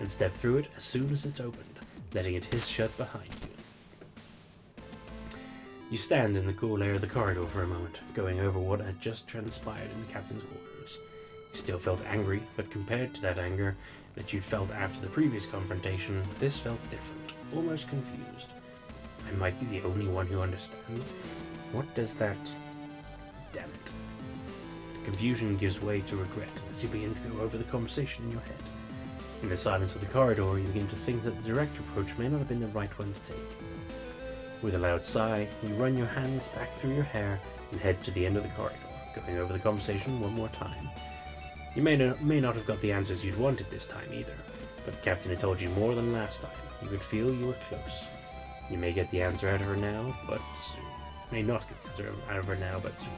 and step through it as soon as it's opened, letting it hiss shut behind you. You stand in the cool air of the corridor for a moment, going over what had just transpired in the captain's quarters. You still felt angry, but compared to that anger that you'd felt after the previous confrontation, this felt different, almost confused. I might be the only one who understands. What does that... Damn it. The confusion gives way to regret as you begin to go over the conversation in your head. In the silence of the corridor, you begin to think that the direct approach may not have been the right one to take. With a loud sigh, you run your hands back through your hair and head to the end of the corridor, going over the conversation one more time. You may not have got the answers you'd wanted this time either, but the captain had told you more than last time. You could feel you were close. You may get the answer out of her now, but soon. May not get the answer out of her now, but soon.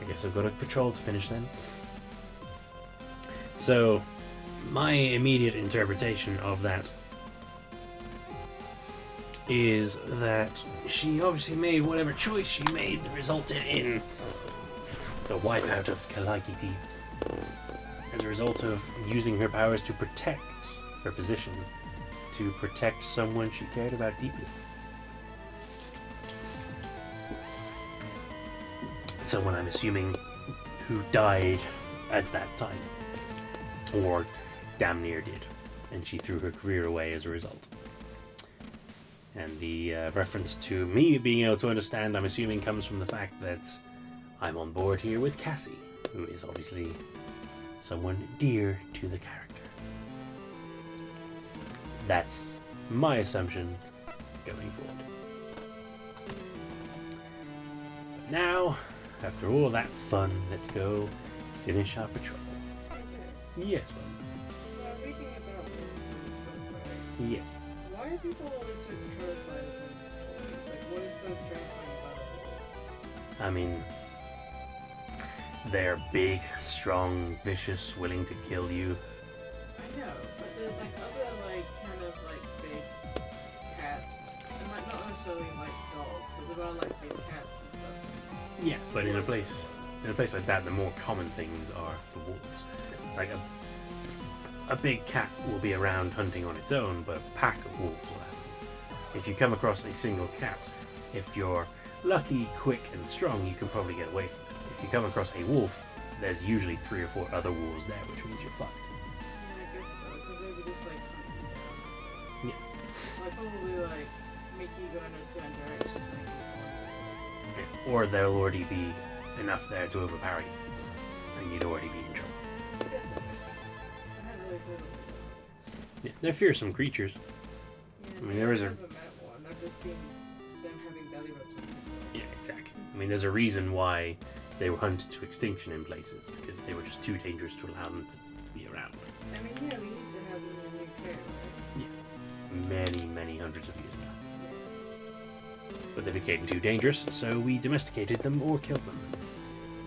I guess I've got a patrol to finish then. So, my immediate interpretation of that is that she obviously made whatever choice she made that resulted in the wipeout of Kalagi Deep. As a result of using her powers to protect her position, to protect someone she cared about deeply. Someone, I'm assuming, who died at that time. Or damn near did. And she threw her career away as a result. And the reference to me being able to understand, I'm assuming, comes from the fact that I'm on board here with Cassie, who is obviously someone dear to the character. That's my assumption going forward. But now, after all that fun, let's go finish our patrol. Okay. Yes, well, So reading about women's in this book, right? yeah. Why are people always so terrified of women's stories? Like, what is so terrifying about it? I mean, they're big, strong, vicious, willing to kill you. I know, but there's like other like kind of like big cats, and like not necessarily like dogs, but there are like big cats and stuff. Yeah, but in a place like that, the more common things are the wolves. Like a big cat will be around hunting on its own, but a pack of wolves will happen. If you come across a single cat, if you're lucky, quick, and strong, you can probably get away from it. If you come across a wolf, there's usually 3 or 4 other wolves there, which means you're fucked. Yeah, I guess so, because they would just like hunting you down. Yeah. Like probably like make you go in a certain direction, so you can Or there'll already be enough there to overpower you, and you'd already be in trouble. I guess that makes sense. I hadn't really thought of it. Yeah, they're fearsome creatures. Yeah, I mean, there is a- I've never met one. I've just seen them having belly rubs on people. Yeah, exactly. I mean, there's a reason why they were hunted to extinction in places, because they were just too dangerous to allow them to be around. I mean, yeah, we used to have them in the UK, right? Many, many hundreds of years ago. Yeah. But they became too dangerous, so we domesticated them or killed them.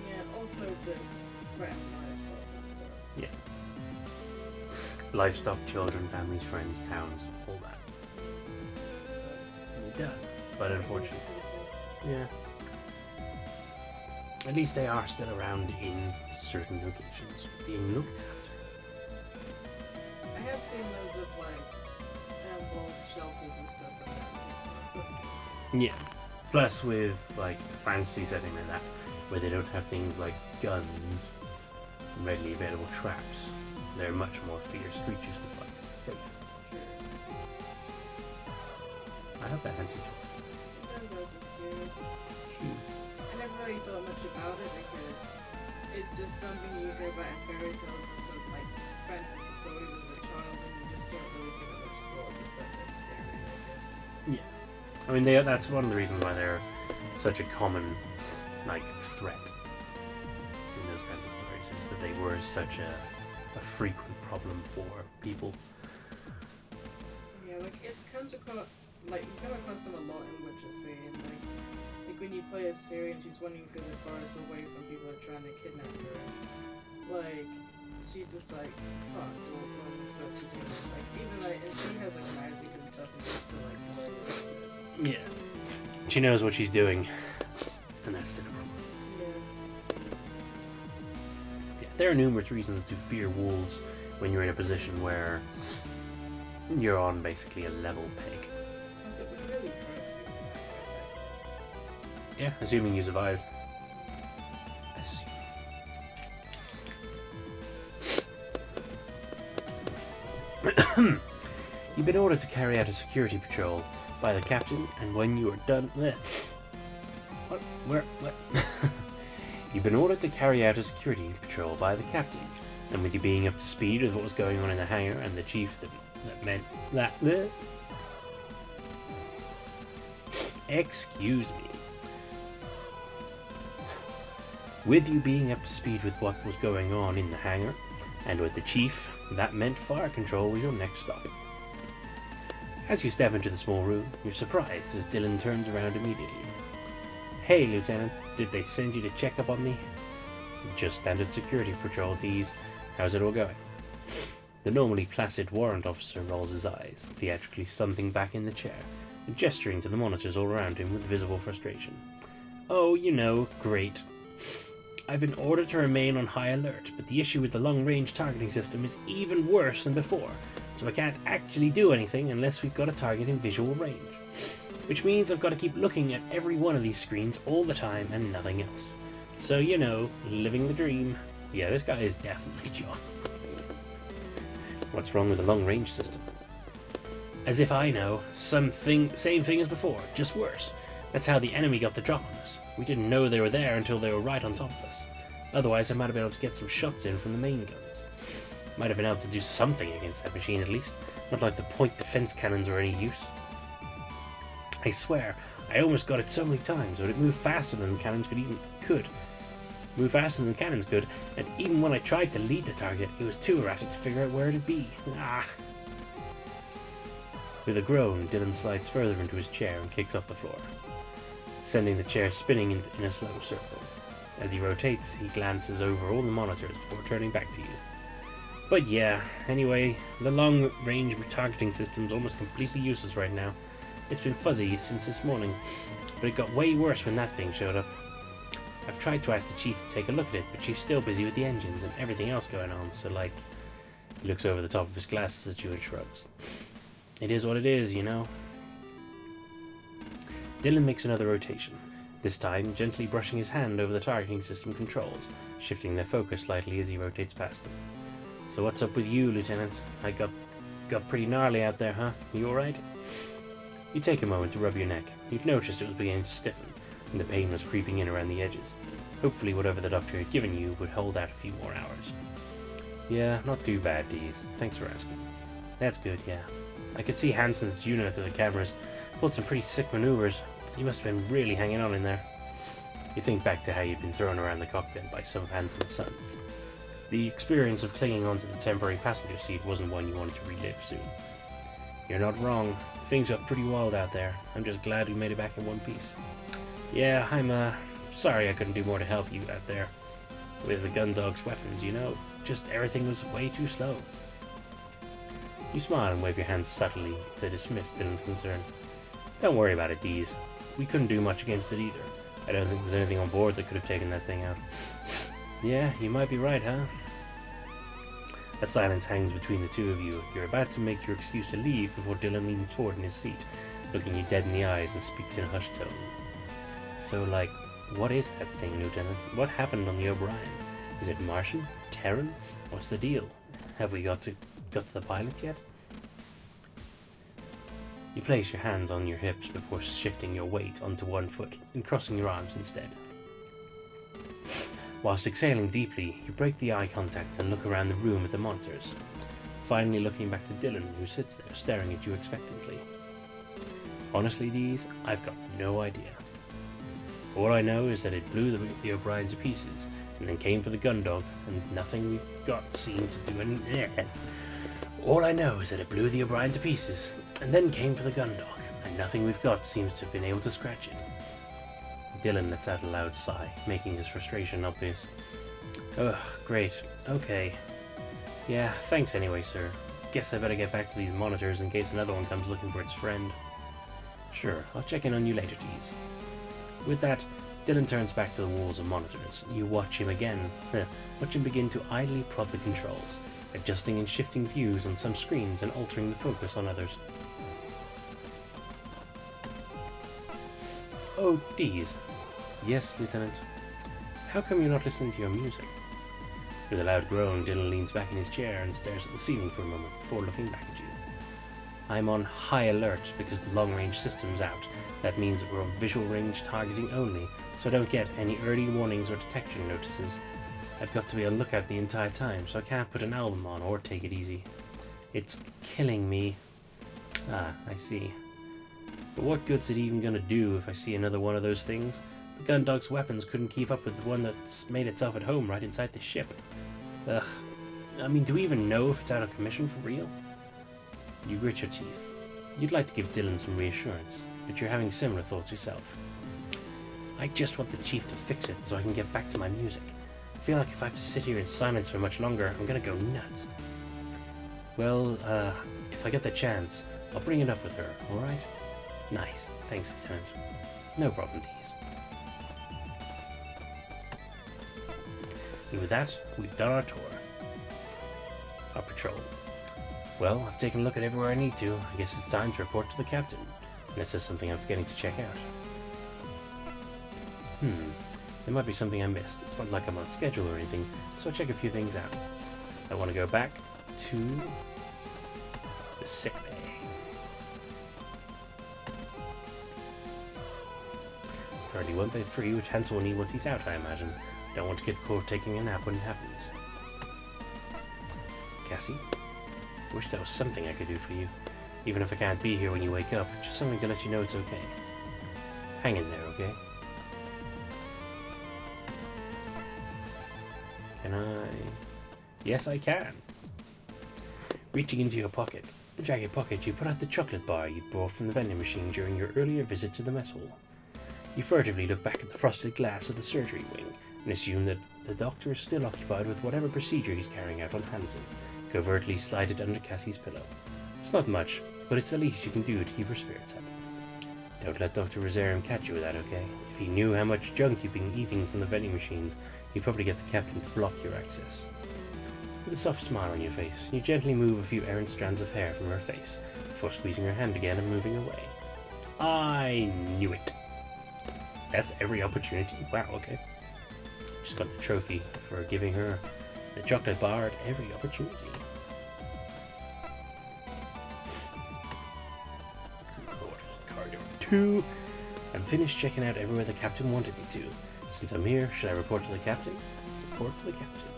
Yeah, also just friend livestock and stuff. Livestock, children, families, friends, towns, all that. So, It does. But unfortunately, yeah. At least they are still around in certain locations, being looked at. I have seen those of like animal shelters and stuff like that. So it's Yeah. Plus, with like a fantasy setting like that, where they don't have things like guns and readily available traps. They're much more fierce creatures to face. I hope that answers your question. I was just curious. Cute. I never really thought much about it because it's just something you hear about in fairy tales and some like fantasy stories as a child, and you just don't really give it much thought. Just like it's scary, I guess. Yeah. I mean, that's one of the reasons why they're such a common, like, threat in those kinds of stories, is that they were such a frequent problem for people. Yeah, like it comes across, like you come across them a lot in Witcher 3, and like when you play as Ciri and she's wandering through the forest away from people who are trying to kidnap her, like she's just like, fuck, what's one supposed to do? Like even like, and she has like magic and stuff, and she's still like play. Yeah. She knows what she's doing, and that's still a problem. Yeah, there are numerous reasons to fear wolves when you're in a position where you're on basically a level peg. Has it been really cursed? Yeah, assuming you survive. You've been ordered to carry out a security patrol by the captain, and when you are done... What? Where? What? You've been ordered to carry out a security patrol by the captain, and with you being up to speed with what was going on in the hangar and the chief that meant that... Excuse me. With you being up to speed with what was going on in the hangar, and with the chief, that meant fire control was your next stop. As you step into the small room, you're surprised as Dylan turns around immediately. Hey, Lieutenant, did they send you to check up on me? Just standard security patrol, D's. How's it all going? The normally placid warrant officer rolls his eyes, theatrically slumping back in the chair, and gesturing to the monitors all around him with visible frustration. Oh, you know, great. I've been ordered to remain on high alert, but the issue with the long-range targeting system is even worse than before, so I can't actually do anything unless we've got a target in visual range. Which means I've got to keep looking at every one of these screens all the time and nothing else. So, you know, living the dream. Yeah, this guy is definitely John. What's wrong with the long-range system? As if I know. Same thing as before, just worse. That's how the enemy got the drop on us. We didn't know they were there until they were right on top of us. Otherwise, I might have been able to get some shots in from the main guns. Might have been able to do something against that machine at least. Not like the point defense cannons were any use. I swear, I almost got it so many times, but it moved faster than the cannons could. Move faster than the cannons could, and even when I tried to lead the target, it was too erratic to figure out where it'd be. Ah! With a groan, Dylan slides further into his chair and kicks off the floor, sending the chair spinning in a slow circle. As he rotates, he glances over all the monitors before turning back to you. But yeah, anyway, the long-range targeting system's almost completely useless right now. It's been fuzzy since this morning, but it got way worse when that thing showed up. I've tried to ask the chief to take a look at it, but she's still busy with the engines and everything else going on, so like... He looks over the top of his glasses at you and shrugs. It is what it is, you know? Dylan makes another rotation, this time gently brushing his hand over the targeting system controls, shifting their focus slightly as he rotates past them. So what's up with you, Lieutenant? I got pretty gnarly out there, huh? You alright? You take a moment to rub your neck. You'd noticed it was beginning to stiffen, and the pain was creeping in around the edges. Hopefully whatever the doctor had given you would hold out a few more hours. Yeah, not too bad, Dees. Thanks for asking. That's good, yeah. I could see Hansen's Juno through the cameras. Pulled some pretty sick maneuvers. You must have been really hanging on in there. You think back to how you'd been thrown around the cockpit by some of Hansen's sons. The experience of clinging onto the temporary passenger seat wasn't one you wanted to relive soon. You're not wrong. Things got pretty wild out there. I'm just glad we made it back in one piece. Yeah, I'm sorry I couldn't do more to help you out there. With the Gundog's weapons, you know. Just everything was way too slow. You smile and wave your hands subtly to dismiss Dylan's concern. Don't worry about it, Dees. We couldn't do much against it either. I don't think there's anything on board that could have taken that thing out. Yeah, you might be right, huh? A silence hangs between the two of you. You're about to make your excuse to leave before Dylan leans forward in his seat, looking you dead in the eyes and speaks in a hushed tone. So, like, what is that thing, Lieutenant? What happened on the O'Brien? Is it Martian? Terran? What's the deal? Have we got to the pilot yet? You place your hands on your hips before shifting your weight onto one foot and crossing your arms instead. Whilst exhaling deeply, you break the eye contact and look around the room at the monitors, finally looking back to Dylan, who sits there staring at you expectantly. Honestly, Dees, I've got no idea. All I know is that it blew the O'Brien to pieces, and then came for the Gundog, and nothing we've got seemed to do any... All I know is that it blew the O'Brien to pieces, and then came for the Gundog, and nothing we've got seems to have been able to scratch it. Dylan lets out a loud sigh, making his frustration obvious. Ugh, great. Okay. Yeah, thanks anyway, sir. Guess I better get back to these monitors in case another one comes looking for its friend. Sure, I'll check in on you later, Tease. With that, Dylan turns back to the walls of monitors. You watch him again. Watch him begin to idly prod the controls, adjusting and shifting views on some screens and altering the focus on others. Oh, Dees. Yes, Lieutenant. How come you're not listening to your music? With a loud groan, Dylan leans back in his chair and stares at the ceiling for a moment before looking back at you. I'm on high alert because the long-range system's out. That means we're on visual range targeting only, so I don't get any early warnings or detection notices. I've got to be on lookout the entire time, so I can't put an album on or take it easy. It's killing me. Ah, I see. But what good's it even gonna do if I see another one of those things? The Gundog's weapons couldn't keep up with the one that's made itself at home right inside the ship. Ugh. I mean, do we even know if it's out of commission for real? You grit your teeth. You'd like to give Dylan some reassurance, but you're having similar thoughts yourself. I just want the Chief to fix it so I can get back to my music. I feel like if I have to sit here in silence for much longer, I'm gonna go nuts. Well, if I get the chance, I'll bring it up with her, alright? Nice. Thanks, Lieutenant. No problem, Dees. And with that, we've done our tour. Our patrol. Well, I've taken a look at everywhere I need to. I guess it's time to report to the captain. Unless there's something I'm forgetting to check out. There might be something I missed. It's not like I'm on schedule or anything, so I'll check a few things out. I want to go back to the sick bay. It's currently 1 bed free, which Hansel will need once he's out, I imagine. I don't want to get caught taking a nap when it happens. Cassie? I wish there was something I could do for you. Even if I can't be here when you wake up, just something to let you know it's okay. Hang in there, okay? Can I? Yes, I can. Reaching into your jacket pocket, you put out the chocolate bar you brought from the vending machine during your earlier visit to the mess hall. You furtively look back at the frosted glass of the surgery wing and assume that the doctor is still occupied with whatever procedure he's carrying out on Hansen. Covertly slide it under Cassie's pillow. It's not much, but it's the least you can do to keep her spirits up. Don't let Dr. Rosarum catch you with that, okay? If he knew how much junk you've been eating from the vending machines, he'd probably get the captain to block your access. With a soft smile on your face, you gently move a few errant strands of hair from her face, before squeezing her hand again and moving away. I knew it. That's every opportunity. Wow, okay. Just got the trophy for giving her the chocolate bar at every opportunity. Corridor 2. I'm finished checking out everywhere the captain wanted me to. Since I'm here, should I report to the captain? Report to the captain.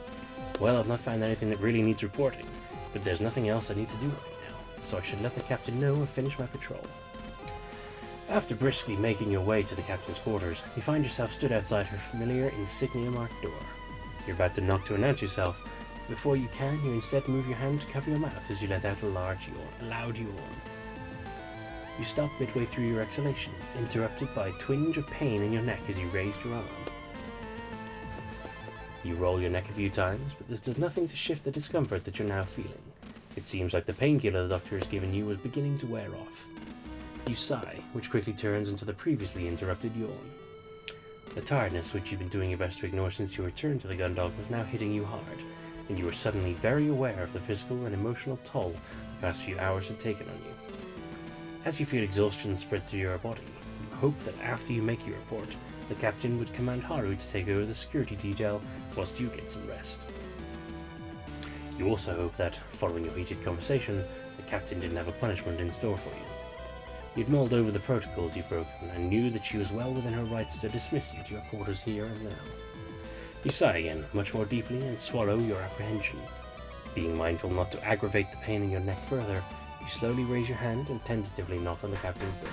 Well, I've not found anything that really needs reporting, but there's nothing else I need to do right now, so I should let the captain know and finish my patrol. After briskly making your way to the captain's quarters, you find yourself stood outside her familiar insignia-marked door. You're about to knock to announce yourself. Before you can, you instead move your hand to cover your mouth as you let out a loud yawn. You stop midway through your exhalation, interrupted by a twinge of pain in your neck as you raised your arm. You roll your neck a few times, but this does nothing to shift the discomfort that you're now feeling. It seems like the painkiller the doctor has given you was beginning to wear off. You sigh, which quickly turns into the previously interrupted yawn. The tiredness, which you've been doing your best to ignore since your return to the Gundog, was now hitting you hard, and you were suddenly very aware of the physical and emotional toll the past few hours had taken on you. As you feel exhaustion spread through your body, you hope that after you make your report, the captain would command Haru to take over the security detail whilst you get some rest. You also hope that, following your heated conversation, the captain didn't have a punishment in store for you. You'd mulled over the protocols you'd broken and knew that she was well within her rights to dismiss you to your quarters here and now. You sigh again, much more deeply, and swallow your apprehension. Being mindful not to aggravate the pain in your neck further, you slowly raise your hand and tentatively knock on the captain's door.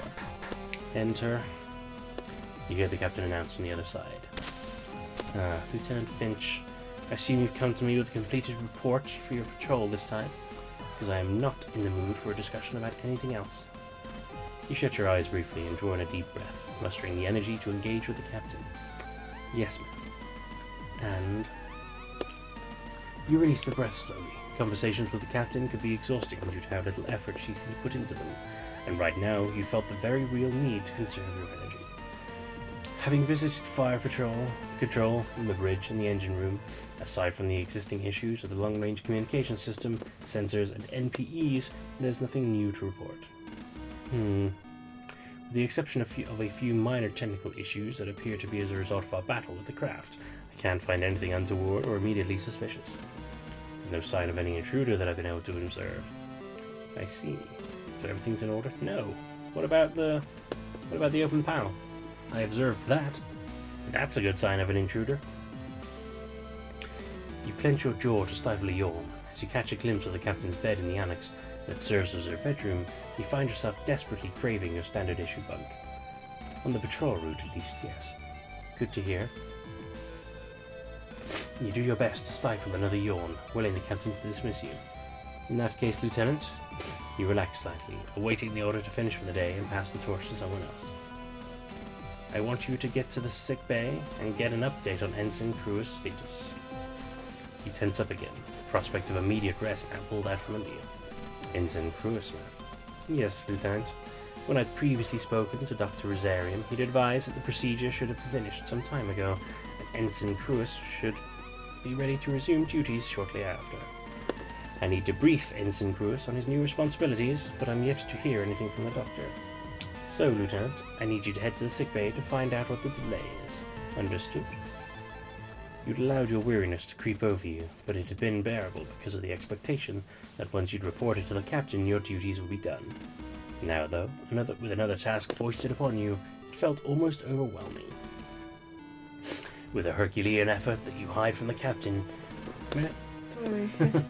Enter. You hear the captain announce on the other side. Lieutenant Finch, I assume you've come to me with a completed report for your patrol this time, because I am not in the mood for a discussion about anything else. You shut your eyes briefly and draw in a deep breath, mustering the energy to engage with the captain. Yes, ma'am. And you release the breath slowly. Conversations with the captain could be exhausting due to how little effort she seems to put into them, and right now you felt the very real need to conserve your energy. Having visited fire control, the bridge, and the engine room, aside from the existing issues of the long-range communication system, sensors, and NPEs, there's nothing new to report. With the exception of a few minor technical issues that appear to be as a result of our battle with the craft, I can't find anything untoward or immediately suspicious. There's no sign of any intruder that I've been able to observe. I see. So everything's in order? No. What about the open panel? I observed that. That's a good sign of an intruder. You clench your jaw to stifle a yawn. As you catch a glimpse of the captain's bed in the annex that serves as her bedroom, you find yourself desperately craving your standard issue bunk. On the patrol route, at least, yes. Good to hear. You do your best to stifle another yawn, willing the captain to dismiss you. In that case, Lieutenant, you relax slightly, awaiting the order to finish for the day and pass the torch to someone else. I want you to get to the sick bay and get an update on Ensign Cruis' status. You tense up again, the prospect of immediate rest now pulled out from under you. Ensign Cruis, ma'am. Yes, Lieutenant. When I'd previously spoken to Dr. Rosarium, he'd advised that the procedure should have finished some time ago, and Ensign Cruis should be ready to resume duties shortly after. I need to brief Ensign Cruis on his new responsibilities, but I'm yet to hear anything from the doctor. So, Lieutenant, I need you to head to the sickbay to find out what the delay is. Understood? You'd allowed your weariness to creep over you, but it had been bearable because of the expectation that once you'd reported to the captain, your duties would be done. Now, though, with another task foisted upon you, it felt almost overwhelming. With a Herculean effort that you hide from the captain... Sorry. What am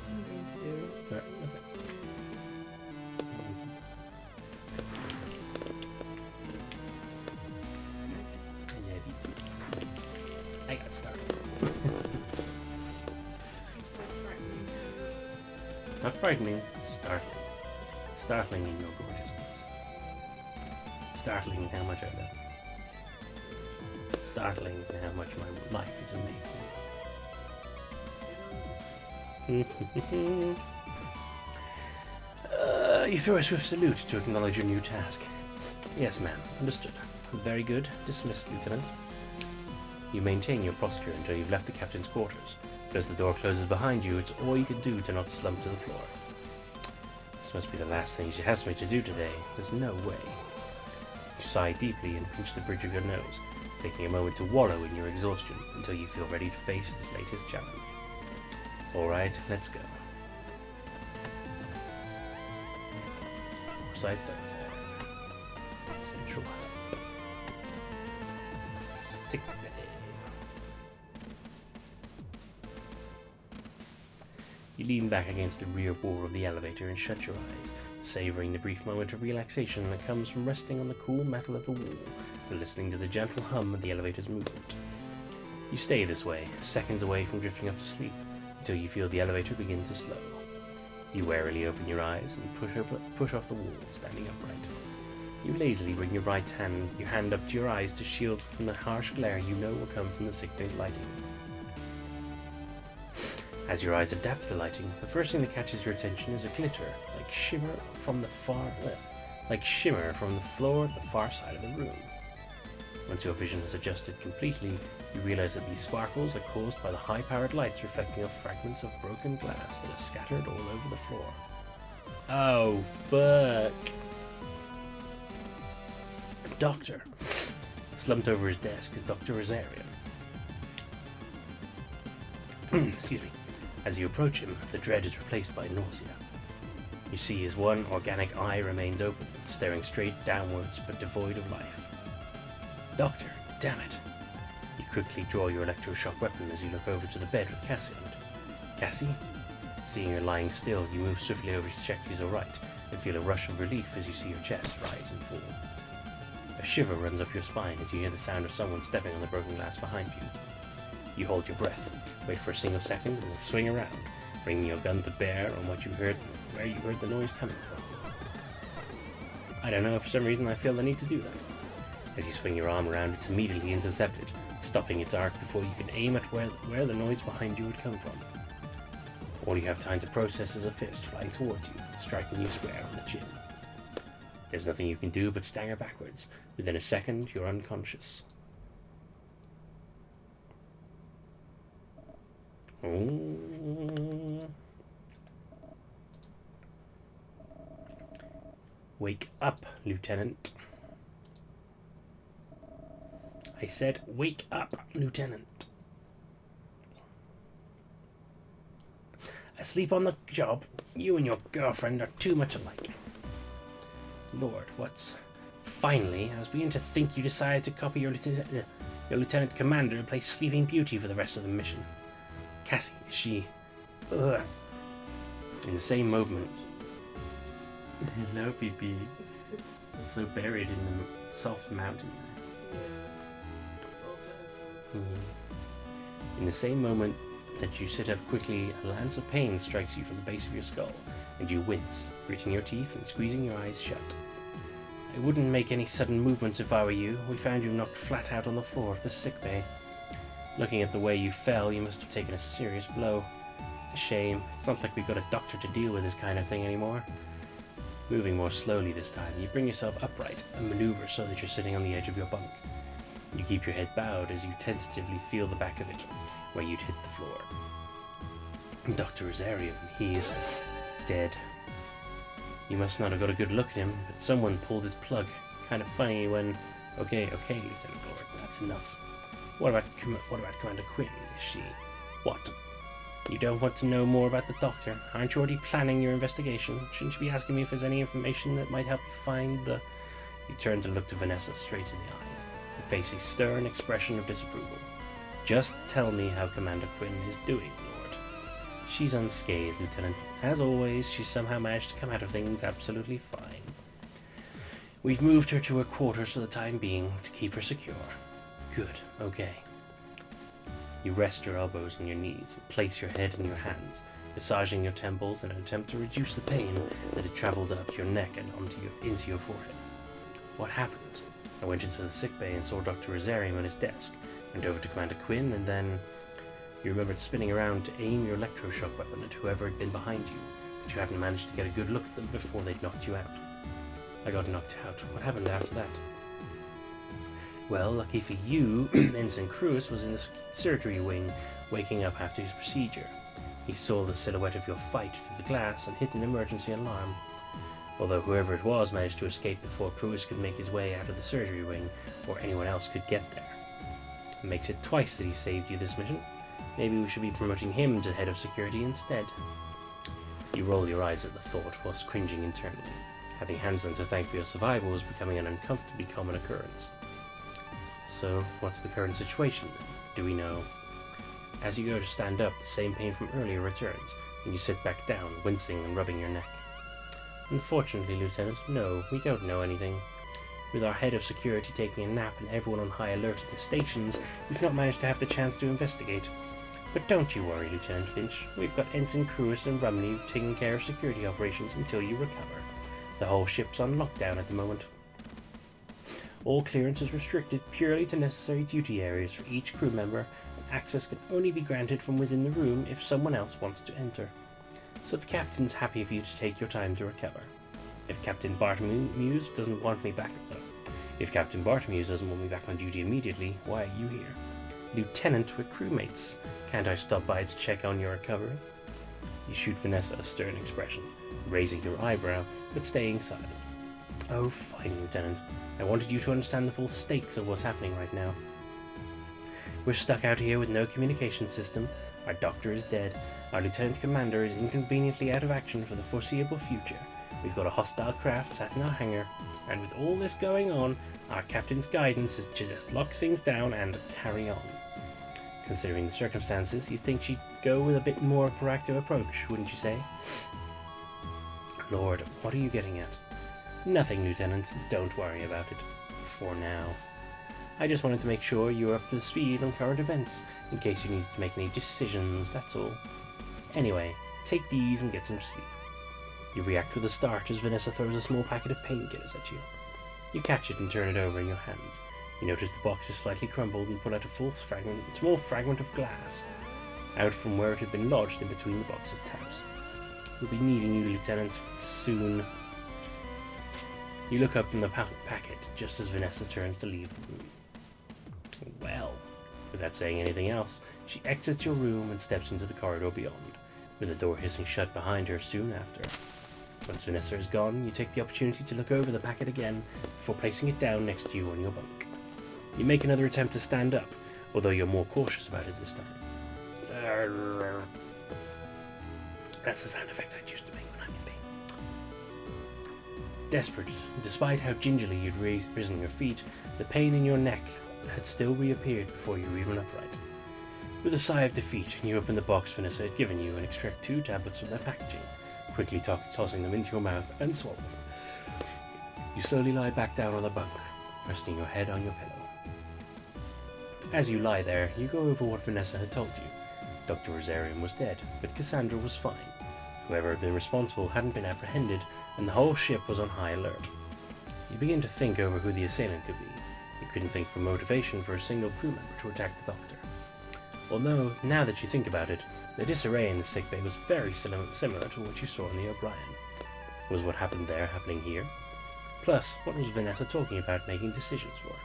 I going to do? Sorry, I got started. I'm so frightened. Not frightening, startling. Startling in your gorgeousness. Startling in how much I love. Startling in how much my life is amazing. You throw a swift salute to acknowledge your new task. Yes, ma'am. Understood. Very good. Dismissed, Lieutenant. You maintain your posture until you've left the captain's quarters, but as the door closes behind you, it's all you can do to not slump to the floor. This must be the last thing she has me to do today. There's no way. You sigh deeply and pinch the bridge of your nose, taking a moment to wallow in your exhaustion until you feel ready to face this latest challenge. Alright, let's go. Forsyth Thoroughfare. Central Hub. Sick bay. You lean back against the rear wall of the elevator and shut your eyes, savoring the brief moment of relaxation that comes from resting on the cool metal of the wall and listening to the gentle hum of the elevator's movement. You stay this way, seconds away from drifting off to sleep, until you feel the elevator begin to slow. You warily open your eyes and push off the wall, standing upright. You lazily bring your hand up to your eyes to shield from the harsh glare you know will come from the sickbay's lighting. As your eyes adapt to the lighting, the first thing that catches your attention is a glitter, like shimmer from the floor at the far side of the room. Once your vision has adjusted completely, you realize that these sparkles are caused by the high-powered lights reflecting off fragments of broken glass that are scattered all over the floor. Oh, fuck. Doctor. Slumped over his desk is Dr. Rosarium. Excuse me. As you approach him, the dread is replaced by nausea. You see his one organic eye remains open, staring straight downwards but devoid of life. Doctor, damn it! You quickly draw your electroshock weapon as you look over to the bed with Cassie on it. Cassie? Seeing her lying still, you move swiftly over to check she's alright, and feel a rush of relief as you see her chest rise and fall. A shiver runs up your spine as you hear the sound of someone stepping on the broken glass behind you. You hold your breath, wait for a single second, and then swing around, bringing your gun to bear on what you heard, where you heard the noise coming from. I don't know, for some reason I feel the need to do that. As you swing your arm around, it's immediately intercepted, stopping its arc before you can aim at where the noise behind you would come from. All you have time to process is a fist flying towards you, striking you square on the chin. There's nothing you can do but stagger backwards. Within a second, you're unconscious. Wake up, Lieutenant. I said, wake up, Lieutenant. Asleep on the job, you and your girlfriend are too much alike. Lord, what's... Finally, I was beginning to think you decided to copy your Lieutenant Commander and play Sleeping Beauty for the rest of the mission. Cassie, is she... Ugh. In the same moment... Hello, PP. So buried in the soft mountain. In the same moment that you sit up quickly, a lance of pain strikes you from the base of your skull, and you wince, gritting your teeth and squeezing your eyes shut. I wouldn't make any sudden movements if I were you. We found you knocked flat out on the floor of the sickbay. Looking at the way you fell, you must have taken a serious blow. A shame. It's not like we've got a doctor to deal with this kind of thing anymore. Moving more slowly this time, you bring yourself upright and maneuver so that you're sitting on the edge of your bunk. You keep your head bowed as you tentatively feel the back of it, where you'd hit the floor. Dr. Rosarium, he's dead. You must not have got a good look at him, but someone pulled his plug. Kind of funny when... Okay, Lieutenant Lord, that's enough. What about Commander Quinn? Is she... What? You don't want to know more about the doctor? Aren't you already planning your investigation? Shouldn't you be asking me if there's any information that might help you find the... You turn to look to Vanessa straight in the eye, and face a stern expression of disapproval. Just tell me how Commander Quinn is doing, Lord. She's unscathed, Lieutenant. As always, she's somehow managed to come out of things absolutely fine. We've moved her to her quarters for the time being to keep her secure. Good, okay. You rest your elbows on your knees and place your head in your hands, massaging your temples in an attempt to reduce the pain that had traveled up your neck and into your forehead. What happened? I went into the sickbay and saw Dr. Rosarium at his desk, went over to Commander Quinn, and then you remembered spinning around to aim your electroshock weapon at whoever had been behind you, but you hadn't managed to get a good look at them before they'd knocked you out. I got knocked out. What happened after that? Well, lucky for you, Ensign Cruz was in the surgery wing, waking up after his procedure. He saw the silhouette of your fight through the glass and hit an emergency alarm. Although whoever it was managed to escape before Cruz could make his way out of the surgery wing, or anyone else could get there. It makes it twice that he saved you this mission. Maybe we should be promoting him to head of security instead. You roll your eyes at the thought whilst cringing internally. Having Hansen to thank for your survival was becoming an uncomfortably common occurrence. So, what's the current situation then? Do we know? As you go to stand up, the same pain from earlier returns, and you sit back down, wincing and rubbing your neck. Unfortunately, Lieutenant, no, we don't know anything. With our head of security taking a nap and everyone on high alert at the stations, we've not managed to have the chance to investigate. But don't you worry, Lieutenant Finch. We've got Ensign Cruz and Rumney taking care of security operations until you recover. The whole ship's on lockdown at the moment. All clearance is restricted purely to necessary duty areas for each crew member, and access can only be granted from within the room if someone else wants to enter. So the captain's happy for you to take your time to recover. If Captain Bartolmews doesn't want me back on duty immediately, why are you here? Lieutenant, we're crewmates. Can't I stop by to check on your recovery? You shoot Vanessa a stern expression, raising your eyebrow, but staying silent. Oh, fine, Lieutenant. I wanted you to understand the full stakes of what's happening right now. We're stuck out here with no communication system, Our doctor is dead. Our lieutenant commander is inconveniently out of action for the foreseeable future. We've got a hostile craft sat in our hangar, and with all this going on, our captain's guidance is to just lock things down and carry on. Considering the circumstances, you'd think she'd go with a bit more proactive approach, wouldn't you say? Lord, what are you getting at? Nothing, Lieutenant. Don't worry about it. For now. I just wanted to make sure you were up to speed on current events, in case you needed to make any decisions, that's all. Anyway, take these and get some sleep. You react with a start as Vanessa throws a small packet of painkillers at you. You catch it and turn it over in your hands. You notice the box is slightly crumbled and pull out a small fragment of glass, out from where it had been lodged in between the box's tabs. We'll be needing you, Lieutenant, soon. You look up from the packet just as Vanessa turns to leave the room. Well, without saying anything else, she exits your room and steps into the corridor beyond, with the door hissing shut behind her soon after. Once Vanessa is gone, you take the opportunity to look over the packet again before placing it down next to you on your bunk. You make another attempt to stand up, although you're more cautious about it this time. That's the sound effect I used to make when I'm in pain. Desperate, despite how gingerly you'd risen your feet, the pain in your neck had still reappeared before you were even upright. With a sigh of defeat, you open the box Vanessa had given you and extract 2 tablets from their packaging, quickly tossing them into your mouth and swallow them. You slowly lie back down on the bunk, resting your head on your pillow. As you lie there, you go over what Vanessa had told you. Dr. Rosarium was dead, but Cassandra was fine. Whoever had been responsible hadn't been apprehended, and the whole ship was on high alert. You begin to think over who the assailant could be. You couldn't think for motivation for a single crew member to attack the doctor. Although, now that you think about it, the disarray in the sickbay was very similar to what you saw in the O'Brien. Was what happened there happening here? Plus, what was Vanessa talking about making decisions for?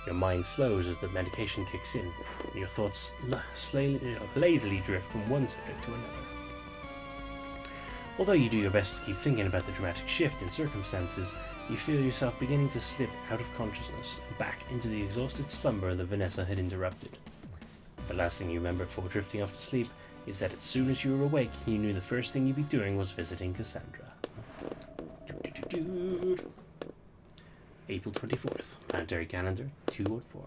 Your mind slows as the medication kicks in, and your thoughts lazily drift from one subject to another. Although you do your best to keep thinking about the dramatic shift in circumstances, you feel yourself beginning to slip out of consciousness and back into the exhausted slumber that Vanessa had interrupted. The last thing you remember before drifting off to sleep is that as soon as you were awake, you knew the first thing you'd be doing was visiting Cassandra. April 24th, Planetary Calendar 204.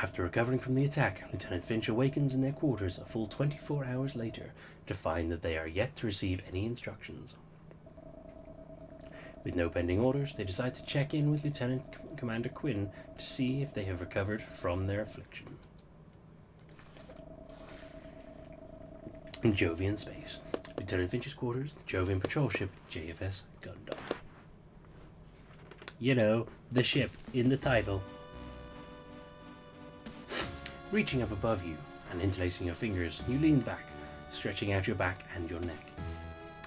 After recovering from the attack, Lieutenant Finch awakens in their quarters a full 24 hours later to find that they are yet to receive any instructions. With no pending orders, they decide to check in with Lieutenant Commander Quinn to see if they have recovered from their affliction. In Jovian space, Lieutenant Finch's quarters, the Jovian patrol ship JFS Gundam. You know, the ship in the title. Reaching up above you and interlacing your fingers, you lean back, stretching out your back and your neck.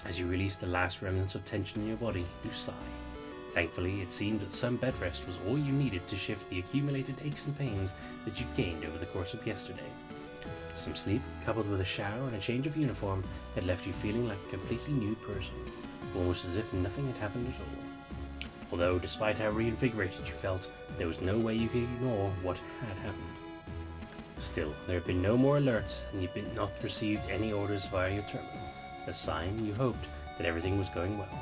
As you release the last remnants of tension in your body, you sigh. Thankfully, it seemed that some bed rest was all you needed to shift the accumulated aches and pains that you gained over the course of yesterday. Some sleep, coupled with a shower and a change of uniform, had left you feeling like a completely new person, almost as if nothing had happened at all. Although, despite how reinvigorated you felt, there was no way you could ignore what had happened. Still, there had been no more alerts, and you'd not received any orders via your terminal, a sign you hoped that everything was going well.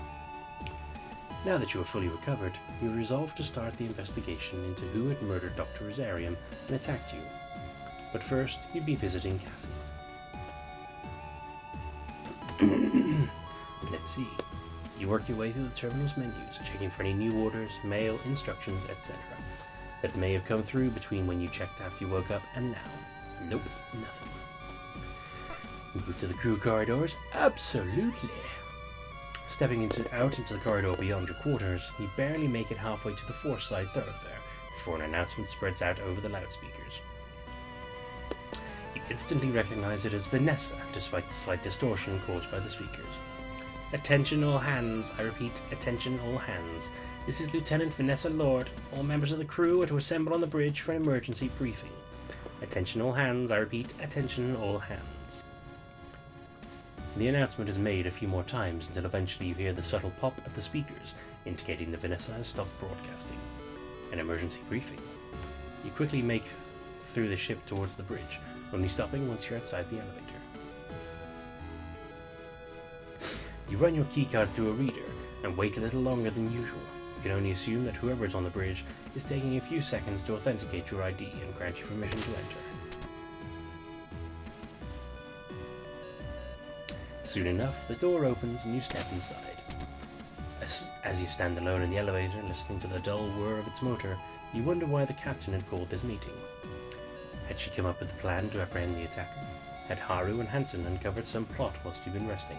Now that you were fully recovered, you resolved to start the investigation into who had murdered Dr. Rosarium and attacked you. But first, you'd be visiting Cassie. Let's see. You work your way through the terminal's menus, checking for any new orders, mail, instructions, etc. that may have come through between when you checked after you woke up and now. Nope, nothing. Move to the crew corridors? Absolutely. Stepping out into the corridor beyond your quarters, you barely make it halfway to the Foresight thoroughfare before an announcement spreads out over the loudspeakers. You instantly recognize it as Vanessa, despite the slight distortion caused by the speakers. Attention all hands, I repeat, attention all hands. This is Lieutenant Vanessa Lord. All members of the crew are to assemble on the bridge for an emergency briefing. Attention all hands, I repeat, attention all hands. The announcement is made a few more times until eventually you hear the subtle pop of the speakers, indicating that Vanessa has stopped broadcasting. An emergency briefing. You quickly make through the ship towards the bridge, only stopping once you're outside the elevator. You run your keycard through a reader and wait a little longer than usual. You can only assume that whoever is on the bridge is taking a few seconds to authenticate your ID and grant you permission to enter. Soon enough, the door opens and you step inside. As you stand alone in the elevator, listening to the dull whir of its motor, you wonder why the captain had called this meeting. Had she come up with a plan to apprehend the attacker? Had Haru and Hansen uncovered some plot whilst you've been resting?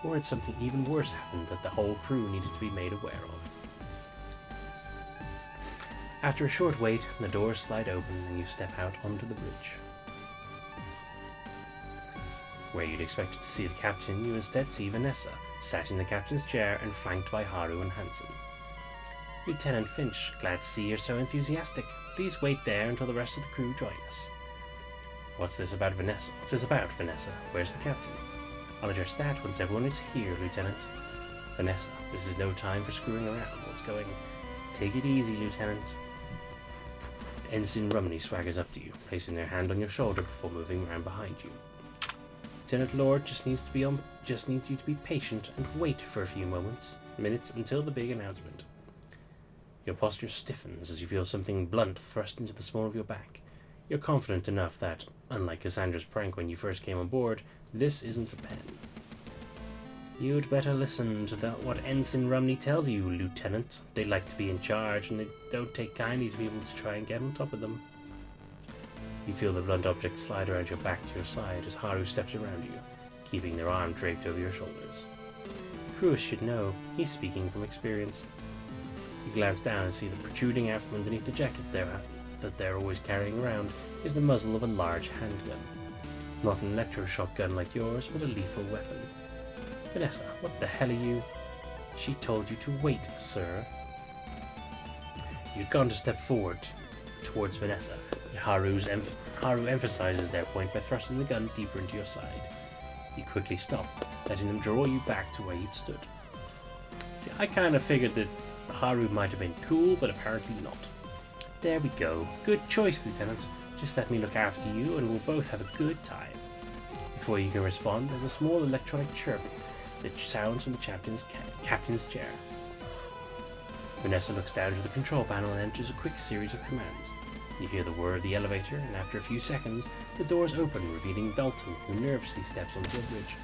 Or had something even worse happened that the whole crew needed to be made aware of? After a short wait, the doors slide open and you step out onto the bridge. Where you'd expected to see the captain, you instead see Vanessa, sat in the captain's chair and flanked by Haru and Hansen. Lieutenant Finch, glad to see you're so enthusiastic. Please wait there until the rest of the crew join us. What's this about, Vanessa? Where's the captain? I'll address that once everyone is here, Lieutenant. Vanessa, this is no time for screwing around. What's going? Take it easy, Lieutenant. Ensign Rumney swaggers up to you, placing their hand on your shoulder before moving around behind you. Lieutenant Lord just needs you to be patient and wait for a few minutes until the big announcement. Your posture stiffens as you feel something blunt thrust into the small of your back. You're confident enough that, unlike Cassandra's prank when you first came on board, this isn't a pen. You'd better listen to what Ensign Rumney tells you, Lieutenant. They like to be in charge, and they don't take kindly to people to try and get on top of them. You feel the blunt object slide around your back to your side as Haru steps around you, keeping their arm draped over your shoulders. Crewis should know. He's speaking from experience. You glance down and see the protruding out from underneath the jacket that they're always carrying around is the muzzle of a large handgun. Not an electroshock gun like yours, but a lethal weapon. Vanessa, what the hell are you? She told you to wait, sir. You'd gone to step forward towards Vanessa. Haru emphasizes their point by thrusting the gun deeper into your side. You quickly stop, letting them draw you back to where you'd stood. See, I kind of figured that Haru might have been cool, but apparently not. There we go. Good choice, Lieutenant. Just let me look after you, and we'll both have a good time. Before you can respond, there's a small electronic chirp that sounds from the captain's chair. Vanessa looks down to the control panel and enters a quick series of commands. You hear the whir of the elevator, and after a few seconds, the doors open, revealing Dalton, who nervously steps onto the bridge.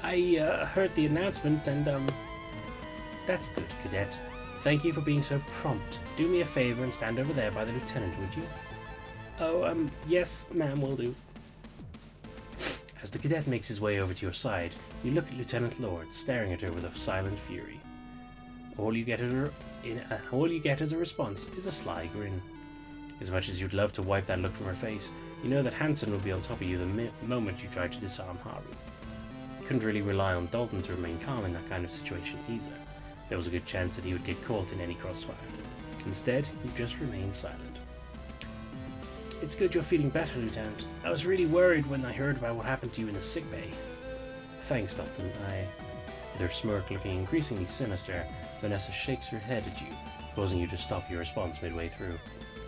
I heard the announcement, and, That's good, Cadet. Thank you for being so prompt. Do me a favor and stand over there by the lieutenant, would you? Oh, yes, ma'am, will do. As the cadet makes his way over to your side, you look at Lieutenant Lord, staring at her with a silent fury. All you get as a response is a sly grin. As much as you'd love to wipe that look from her face, you know that Hansen will be on top of you the moment you try to disarm Haru. You couldn't really rely on Dalton to remain calm in that kind of situation either. There was a good chance that he would get caught in any crossfire. Instead, you just remained silent. It's good you're feeling better, Lieutenant. I was really worried when I heard about what happened to you in the sickbay. Thanks, Dalton. With her smirk looking increasingly sinister, Vanessa shakes her head at you, causing you to stop your response midway through.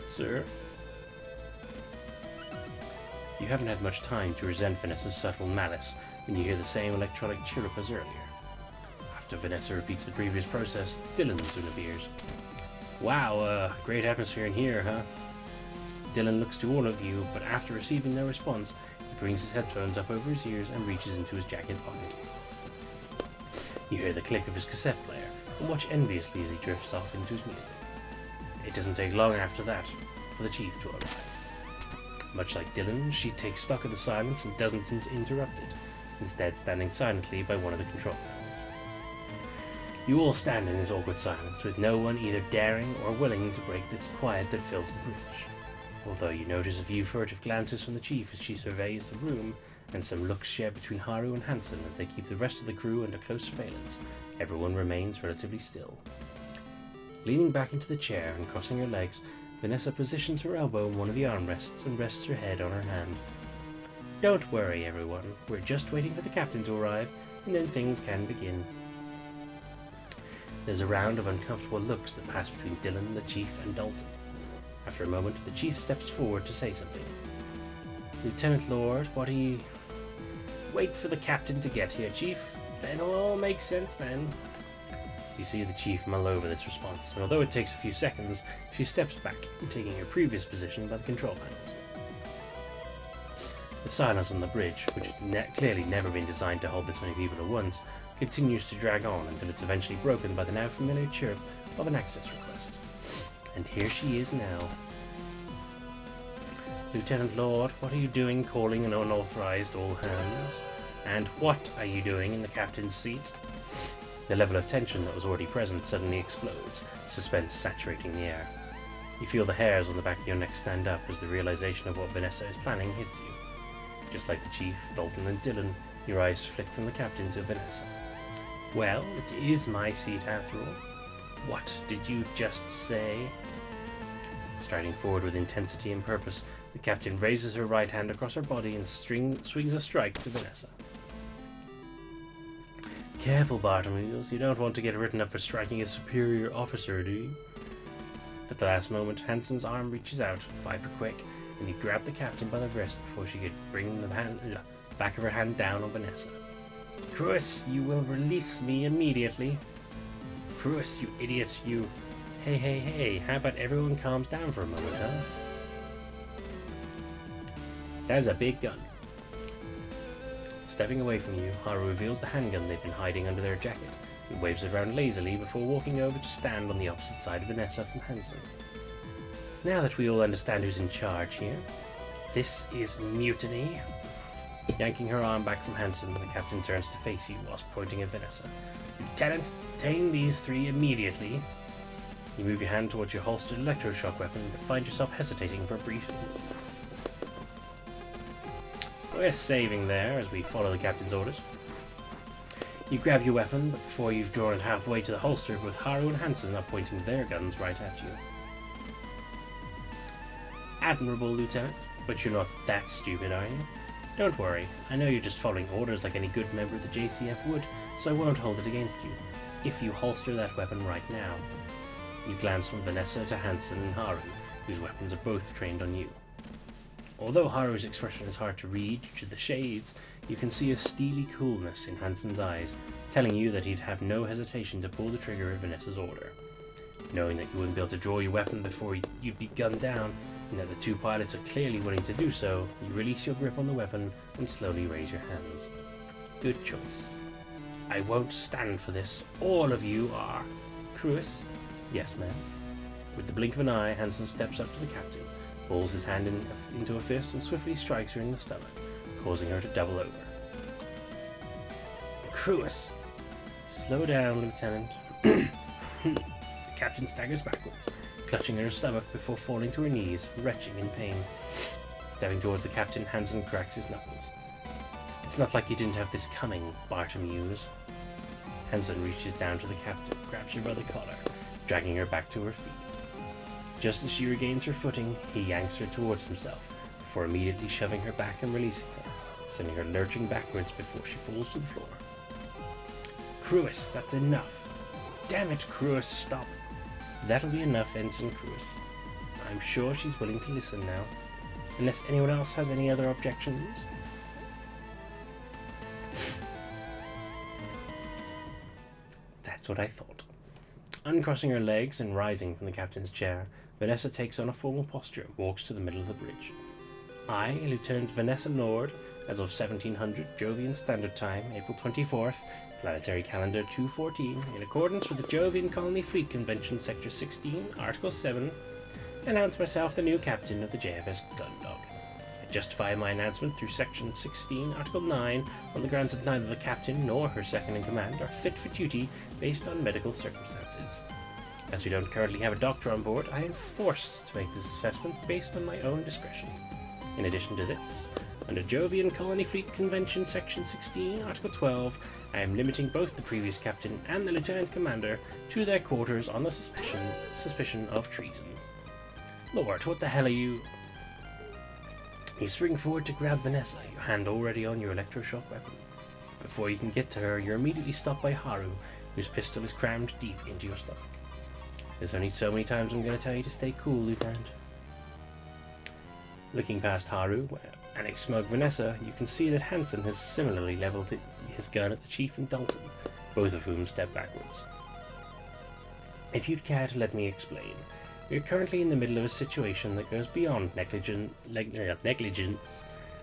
Sir? You haven't had much time to resent Vanessa's subtle malice when you hear the same electronic chirrup as earlier. After Vanessa repeats the previous process, Dylan soon appears. Wow, great atmosphere in here, huh? Dylan looks to all of you, but after receiving no response, he brings his headphones up over his ears and reaches into his jacket pocket. You hear the click of his cassette player, and watch enviously as he drifts off into his music. It doesn't take long after that for the chief to arrive. Much like Dylan, she takes stock of the silence and doesn't interrupt it, instead standing silently by one of the control panels. You all stand in this awkward silence, with no one either daring or willing to break this quiet that fills the bridge. Although you notice a few furtive glances from the chief as she surveys the room, and some looks shared between Haru and Hansen as they keep the rest of the crew under close surveillance, everyone remains relatively still. Leaning back into the chair and crossing her legs, Vanessa positions her elbow in one of the armrests and rests her head on her hand. Don't worry, everyone. We're just waiting for the captain to arrive, and then things can begin. There's a round of uncomfortable looks that pass between Dylan, the chief, and Dalton. After a moment, the chief steps forward to say something. Lieutenant Lord, what do you... Wait for the captain to get here, Chief. It'll all make sense then. You see the chief mull over this response, and although it takes a few seconds, she steps back, taking her previous position by the control panels. The silence on the bridge, which had clearly never been designed to hold this many people at once, continues to drag on until it's eventually broken by the now familiar chirp of an access request. And here she is now. Lieutenant Lord, what are you doing calling an unauthorized all hands? And what are you doing in the captain's seat? The level of tension that was already present suddenly explodes, suspense saturating the air. You feel the hairs on the back of your neck stand up as the realization of what Vanessa is planning hits you. Just like the chief, Dalton and Dylan, your eyes flick from the captain to Vanessa. Well, it is my seat after all. What did you just say? Striding forward with intensity and purpose, the captain raises her right hand across her body and swings a strike to Vanessa. Careful, Bartlemeus, you don't want to get written up for striking a superior officer, do you? At the last moment, Hansen's arm reaches out, viper quick, and he grabbed the captain by the wrist before she could bring the back of her hand down on Vanessa. Cruis, you will release me immediately. Cruis, you idiot, you... Hey, how about everyone calms down for a moment, huh? There's a big gun. Stepping away from you, Haru reveals the handgun they've been hiding under their jacket. He waves it around lazily before walking over to stand on the opposite side of Vanessa from Hansen. Now that we all understand who's in charge here, this is mutiny. Yanking her arm back from Hansen, the captain turns to face you whilst pointing at Vanessa. Lieutenant, detain these three immediately. You move your hand towards your holstered electroshock weapon, but find yourself hesitating for a brief instant. We're saving there as we follow the captain's orders. You grab your weapon, but before you've drawn it halfway to the holster, both Haru and Hansen are pointing their guns right at you. Admirable, Lieutenant, but you're not that stupid, are you? Don't worry, I know you're just following orders like any good member of the JCF would, so I won't hold it against you, if you holster that weapon right now. You glance from Vanessa to Hansen and Haru, whose weapons are both trained on you. Although Haru's expression is hard to read due to the shades, you can see a steely coolness in Hansen's eyes, telling you that he'd have no hesitation to pull the trigger at Vanessa's order. Knowing that you wouldn't be able to draw your weapon before you'd be gunned down, and that the two pilots are clearly willing to do so, you release your grip on the weapon and slowly raise your hands. Good choice. I won't stand for this. All of you are. Cruis? Yes, ma'am. With the blink of an eye, Hansen steps up to the captain, pulls his hand into a fist and swiftly strikes her in the stomach, causing her to double over. Cruis! Slow down, Lieutenant. The captain staggers backwards, clutching at her stomach before falling to her knees, retching in pain. Stepping towards the captain, Hansen cracks his knuckles. It's not like you didn't have this coming, Bartlemeus. Hansen reaches down to the captain, grabs her by the collar, dragging her back to her feet. Just as she regains her footing, he yanks her towards himself, before immediately shoving her back and releasing her, sending her lurching backwards before she falls to the floor. Cruis, that's enough. Damn it, Cruis, stop. That'll be enough, Ensign Cruis. I'm sure she's willing to listen now, unless anyone else has any other objections. That's what I thought. Uncrossing her legs and rising from the captain's chair, Vanessa takes on a formal posture and walks to the middle of the bridge. I, Lieutenant Vanessa Lord, as of 1700 Jovian Standard Time, April 24th, Planetary Calendar 214, in accordance with the Jovian Colony Fleet Convention, Sector 16, Article 7, announce myself the new captain of the JFS Gundog. I justify my announcement through Section 16, Article 9, on the grounds that neither the captain nor her second-in-command are fit for duty based on medical circumstances. As we don't currently have a doctor on board, I am forced to make this assessment based on my own discretion. In addition to this, under Jovian Colony Fleet Convention Section 16, Article 12, I am limiting both the previous captain and the lieutenant commander to their quarters on the suspicion of treason. Lord, what the hell are you... You spring forward to grab Vanessa, your hand already on your electroshock weapon. Before you can get to her, you're immediately stopped by Haru, whose pistol is crammed deep into your stomach. There's only so many times I'm going to tell you to stay cool, Lieutenant. Looking past Haru and ex-smug Vanessa, you can see that Hansen has similarly leveled his gun at the Chief and Dalton, both of whom step backwards. If you'd care to let me explain, we are currently in the middle of a situation that goes beyond negligence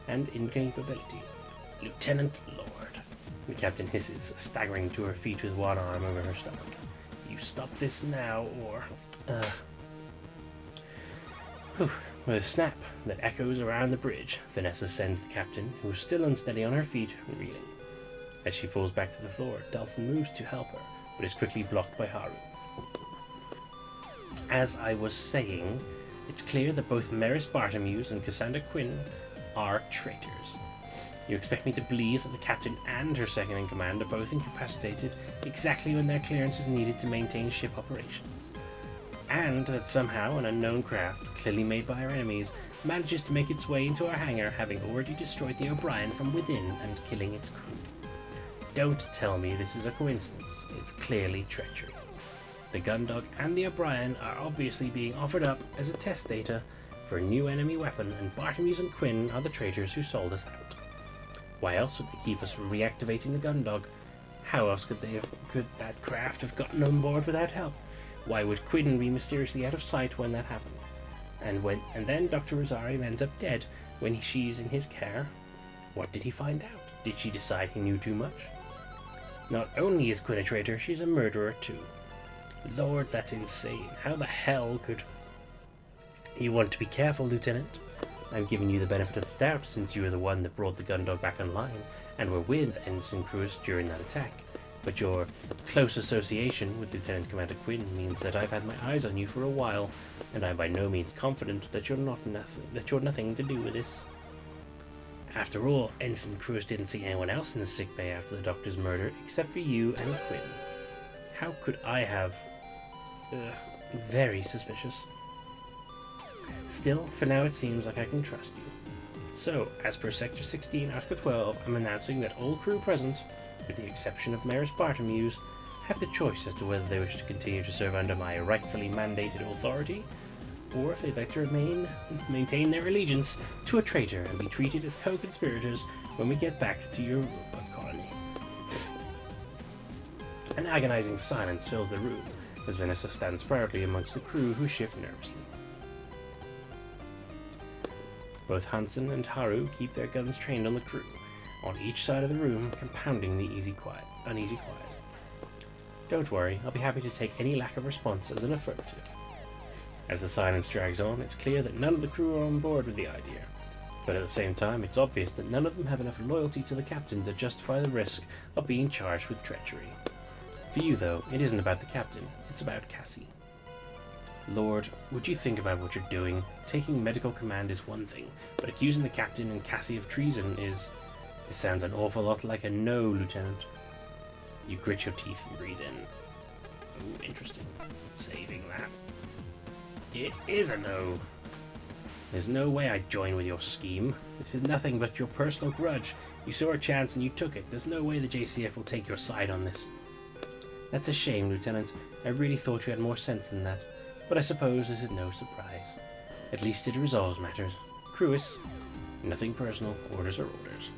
and incapability. Lieutenant Lord, the captain hisses, staggering to her feet with one arm over her stomach. You stop this now, or... With a snap that echoes around the bridge, Vanessa sends the captain, who is still unsteady on her feet, reeling. As she falls back to the floor, Dalton moves to help her, but is quickly blocked by Haru. As I was saying, it's clear that both Maris Bartomuse and Cassandra Quinn are traitors. You expect me to believe that the captain and her second-in-command are both incapacitated exactly when their clearance is needed to maintain ship operations, and that somehow an unknown craft, clearly made by our enemies, manages to make its way into our hangar, having already destroyed the O'Brien from within and killing its crew. Don't tell me this is a coincidence. It's clearly treachery. The Gundog and the O'Brien are obviously being offered up as a test data for a new enemy weapon, and Bartomuse and Quinn are the traitors who sold us out. Why else would they keep us from reactivating the Gundog? How else could that craft have gotten on board without help? Why would Quinn be mysteriously out of sight when that happened? And then Dr. Rosario ends up dead when she's in his care. What did he find out? Did she decide he knew too much? Not only is Quinn a traitor, she's a murderer too. Lord, that's insane. How the hell could... You want to be careful, Lieutenant. I'm giving you the benefit of the doubt, since you were the one that brought the Gundog back online and were with Ensign Cruz during that attack. But your close association with Lieutenant Commander Quinn means that I've had my eyes on you for a while, and I'm by no means confident that you're nothing to do with this. After all, Ensign Cruz didn't see anyone else in the sickbay after the doctor's murder, except for you and Quinn. How could I have... very suspicious. Still, for now it seems like I can trust you. So, as per Sector 16, Article 12, I'm announcing that all crew present, with the exception of Maris Bartomuse, have the choice as to whether they wish to continue to serve under my rightfully mandated authority, or if they'd like to maintain their allegiance to a traitor and be treated as co-conspirators when we get back to your colony. An agonizing silence fills the room as Vanessa stands proudly amongst the crew, who shift nervously. Both Hansen and Haru keep their guns trained on the crew, on each side of the room, compounding the uneasy quiet. Don't worry, I'll be happy to take any lack of response as an affirmative. As the silence drags on, it's clear that none of the crew are on board with the idea, but at the same time it's obvious that none of them have enough loyalty to the captain to justify the risk of being charged with treachery. For you, though, it isn't about the captain, it's about Cassie. Lord, would you think about what you're doing? Taking medical command is one thing, but accusing the captain and Cassie of treason is... This sounds an awful lot like a no, Lieutenant. You grit your teeth and breathe in. Ooh, interesting. Saving that. It is a no. There's no way I'd join with your scheme. This is nothing but your personal grudge. You saw a chance and you took it. There's no way the JCF will take your side on this. That's a shame, Lieutenant. I really thought you had more sense than that. But I suppose this is no surprise. At least it resolves matters. Cruis, nothing personal, orders are orders.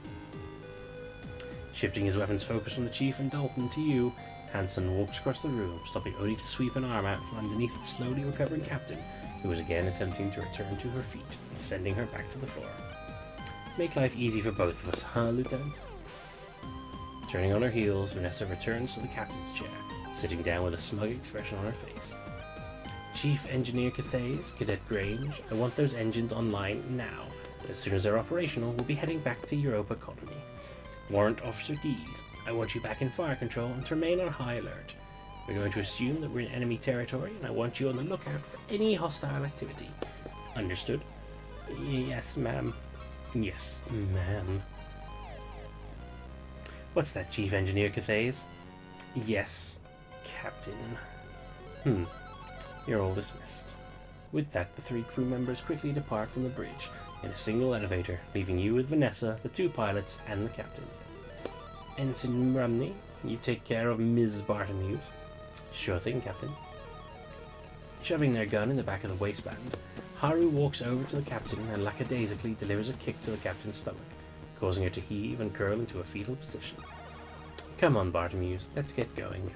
Shifting his weapon's focus from the Chief and Dalton to you, Hansen walks across the room, stopping only to sweep an arm out from underneath the slowly recovering captain, who is again attempting to return to her feet and sending her back to the floor. Make life easy for both of us, huh, Lieutenant? Turning on her heels, Vanessa returns to the captain's chair, sitting down with a smug expression on her face. Chief Engineer Cathays, Cadet Grange, I want those engines online now, but as soon as they're operational, we'll be heading back to Europa Colony. Warrant Officer Dees, I want you back in fire control and to remain on high alert. We're going to assume that we're in enemy territory, and I want you on the lookout for any hostile activity. Understood? Yes, ma'am. Yes, ma'am. What's that, Chief Engineer Cathays? Yes, Captain. You're all dismissed. With that, the three crew members quickly depart from the bridge in a single elevator, leaving you with Vanessa, the two pilots, and the captain. Ensign Rumney, you take care of Ms. Bartomuse. Sure thing, Captain. Shoving their gun in the back of the waistband, Haru walks over to the captain and lackadaisically delivers a kick to the captain's stomach, causing her to heave and curl into a fetal position. Come on, Bartlemews, let's get going.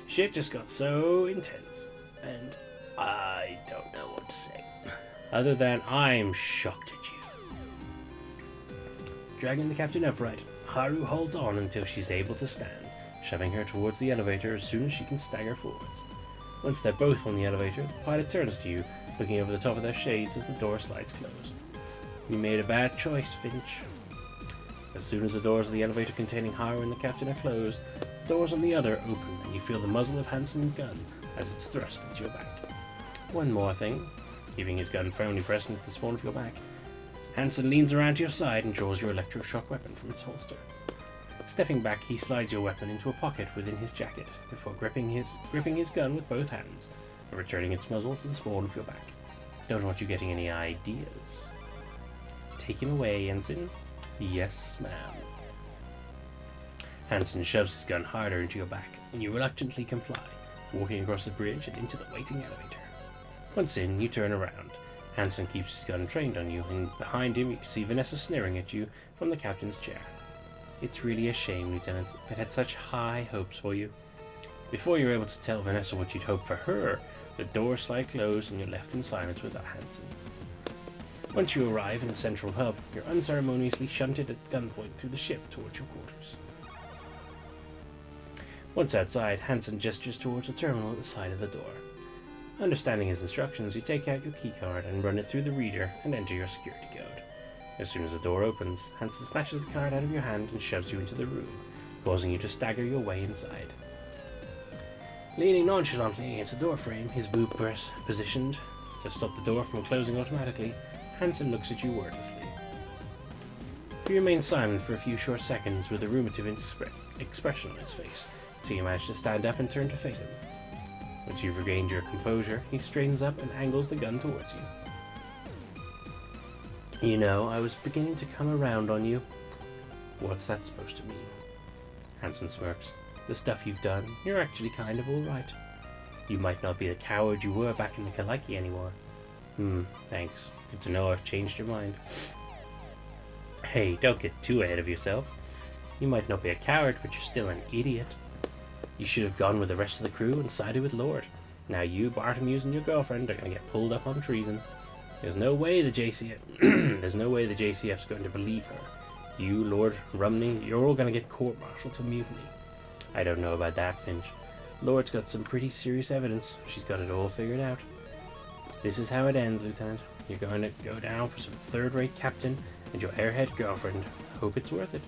Shit just got so intense, and I don't know what to say, other than I'm shocked at you. Dragging the captain upright, Haru holds on until she's able to stand, shoving her towards the elevator as soon as she can stagger forwards. Once they're both on the elevator, the pilot turns to you, looking over the top of their shades as the door slides closed. You made a bad choice, Finch. As soon as the doors of the elevator containing Haru and the captain are closed, the doors on the other open and you feel the muzzle of Hansen's gun as it's thrust into your back. One more thing. Keeping his gun firmly pressed into the small of your back, Hansen leans around to your side and draws your electroshock weapon from its holster. Stepping back, he slides your weapon into a pocket within his jacket before gripping his gun with both hands and returning its muzzle to the small of your back. Don't want you getting any ideas. Take him away, Ensign. Yes, ma'am. Hansen shoves his gun harder into your back, and you reluctantly comply, walking across the bridge and into the waiting elevator. Once in, you turn around. Hansen keeps his gun trained on you, and behind him you can see Vanessa sneering at you from the captain's chair. It's really a shame, Lieutenant. I had such high hopes for you. Before you're able to tell Vanessa what you'd hoped for her, the doors slide closed and you're left in silence without Hansen. Once you arrive in the central hub, you're unceremoniously shunted at gunpoint through the ship towards your quarters. Once outside, Hansen gestures towards a terminal at the side of the door. Understanding his instructions, you take out your keycard and run it through the reader and enter your security code. As soon as the door opens, Hansen snatches the card out of your hand and shoves you into the room, causing you to stagger your way inside. Leaning nonchalantly against the door frame, his boot press positioned to stop the door from closing automatically, Hansen looks at you wordlessly. He remains silent for a few short seconds with a ruminative expression on his face, until you manage to stand up and turn to face him. Once you've regained your composure, he straightens up and angles the gun towards you. You know, I was beginning to come around on you. What's that supposed to mean? Hansen smirks. The stuff you've done, you're actually kind of alright. You might not be the coward you were back in the Kaliki anymore. Thanks. Good to know I've changed your mind. Hey, don't get too ahead of yourself. You might not be a coward, but you're still an idiot. You should have gone with the rest of the crew and sided with Lord. Now you, Bartlemews, and your girlfriend are going to get pulled up on treason. There's no way the JCF's going to believe her. You, Lord Rumney, you're all going to get court-martialed for mutiny. I don't know about that, Finch. Lord's got some pretty serious evidence. She's got it all figured out. This is how it ends, Lieutenant. You're going to go down for some third-rate captain and your airhead girlfriend. Hope it's worth it.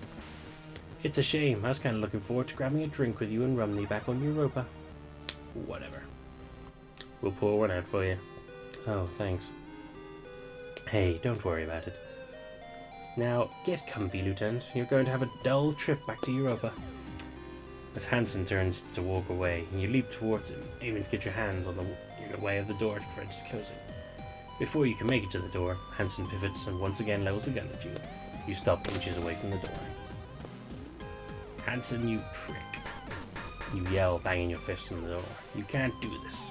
It's a shame. I was kind of looking forward to grabbing a drink with you and Rumney back on Europa. Whatever. We'll pour one out for you. Oh, thanks. Hey, don't worry about it. Now, get comfy, Lieutenant. You're going to have a dull trip back to Europa. As Hansen turns to walk away, you leap towards him, aiming to get your hands in the way of the door to prevent it closing. Before you can make it to the door, Hansen pivots and once again levels the gun at you. You stop inches away from the door. Hansen, you prick. You yell, banging your fist on the door. You can't do this.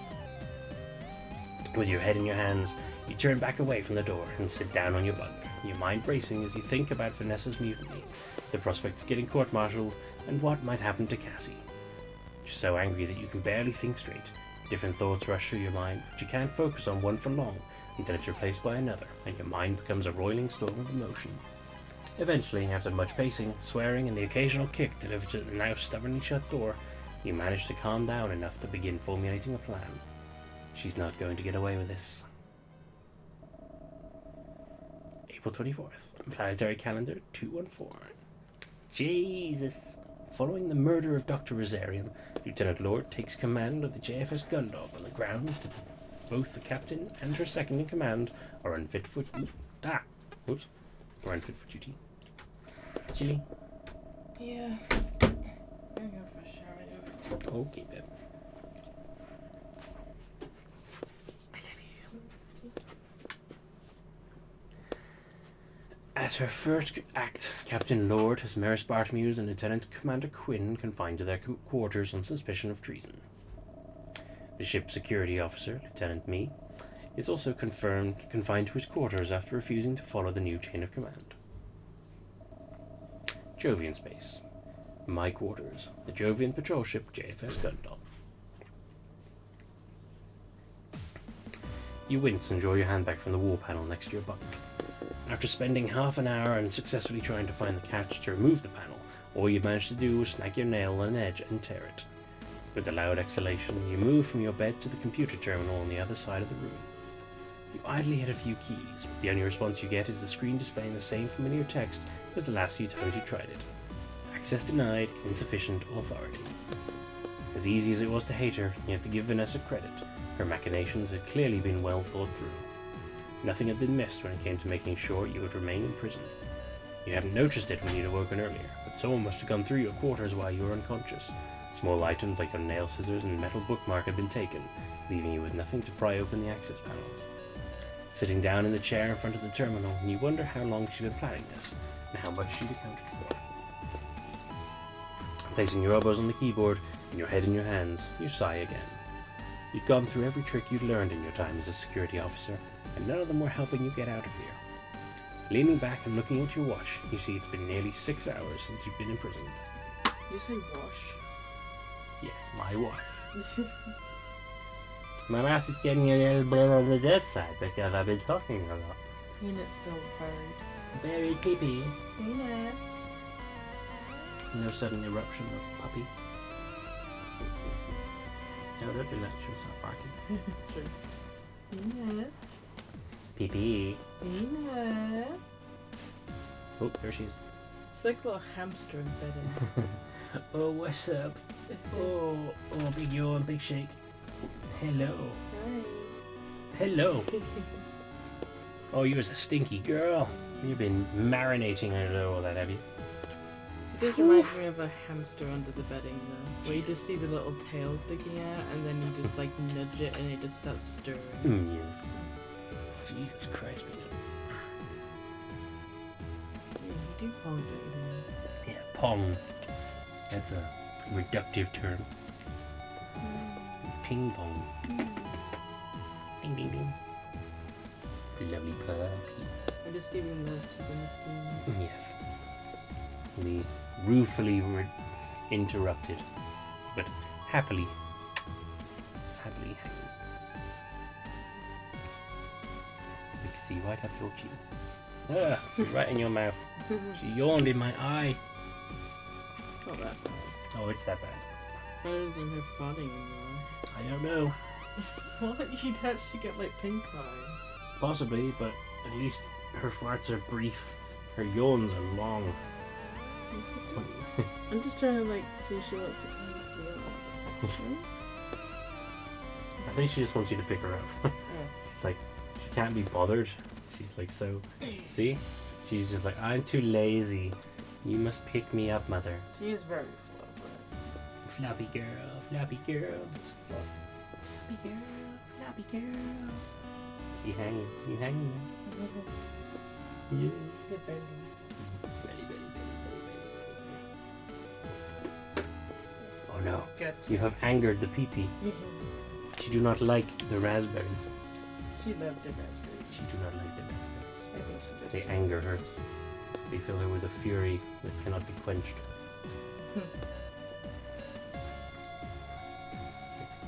With your head in your hands, you turn back away from the door and sit down on your bunk, your mind racing as you think about Vanessa's mutiny, the prospect of getting court-martialed, and what might happen to Cassie. You're so angry that you can barely think straight. Different thoughts rush through your mind, but you can't focus on one for long until it's replaced by another, and your mind becomes a roiling storm of emotion. Eventually, after much pacing, swearing, and the occasional kick delivered to the now stubbornly shut door, you manage to calm down enough to begin formulating a plan. She's not going to get away with this. April 24th, Planetary Calendar 214. Jesus! Following the murder of Dr. Rosarium, Lieutenant Lord takes command of the JFS Gundog on the grounds that both the captain and her second in command are unfit for duty. Chili? Yeah. I'm gonna go for a shower, dude. Okay, then. I love you. At her first act, Captain Lord has Maris Bartlemews and Lieutenant Commander Quinn confined to their quarters on suspicion of treason. The ship's security officer, Lieutenant Me, is also confined to his quarters after refusing to follow the new chain of command. Jovian Space. My quarters. The Jovian patrol ship JFS Gundog. You wince and draw your hand back from the wall panel next to your bunk. After spending half an hour unsuccessfully trying to find the catch to remove the panel, all you manage to do is snag your nail on an edge and tear it. With a loud exhalation, you move from your bed to the computer terminal on the other side of the room. You idly hit a few keys, but the only response you get is the screen displaying the same familiar text as the last few times you tried it. Access denied, insufficient authority. As easy as it was to hate her, you have to give Vanessa credit. Her machinations had clearly been well thought through. Nothing had been missed when it came to making sure you would remain in prison. You hadn't noticed it when you'd awoken earlier, but someone must have gone through your quarters while you were unconscious. Small items like your nail scissors and metal bookmark had been taken, leaving you with nothing to pry open the access panels. Sitting down in the chair in front of the terminal, you wonder how long she'd been planning this, and how much she'd accounted for. Placing your elbows on the keyboard and your head in your hands, you sigh again. You'd gone through every trick you'd learned in your time as a security officer, and none of them were helping you get out of here. Leaning back and looking at your watch, you see it's been nearly 6 hours since you've been imprisoned. You say wash? Yes, my watch. My mouth is getting a little bit on the dead side because I've been talking a lot. Peanut's still buried. Buried pee-pee. Peanut. No sudden eruption of puppy. No, don't do that. She'll start barking. True. Peanut. Pee-pee. Peanut. Oh, there she is. It's like a little hamster embedded. Oh, what's up? Oh, big yawn, big shake. Hello. Hi. Hello. Oh, you're a stinky girl. You've been marinating under all that, have you? It does remind me of a hamster under the bedding though, where you just see the little tail sticking out and then you just like nudge it and it just starts stirring. Yes. Jesus Christ, man. Yeah, you do pong, don't you? Yeah, pong. That's a reductive term. Ping pong. Ding ding ding. Lovely puppy. I'm just even the spoon. Yes. We ruefully interrupted, but happily hanging. We can see right up your chin. See right in your mouth. She yawned in my eye. Not that bad. Oh, it's that bad. Better than her farting in your eye. I don't know. What? You'd actually get like pink eye. Possibly, but at least her farts are brief. Her yawns are long. I'm just trying to like see if she wants to come into the other section. I think she just wants you to pick her up. Oh. It's like, she can't be bothered. She's like, so, see? She's just like, I'm too lazy. You must pick me up, mother. She is very floppy. Floppy girl, floppy girl. Floppy girl, floppy girl. You hanging, you hanging. Yeah. Hey, baby. Oh no, Good. you have angered the pee-pee. She do not like the raspberries. She loved the raspberries. She do not like the raspberries. I think she does. They anger her. They fill her with a fury that cannot be quenched.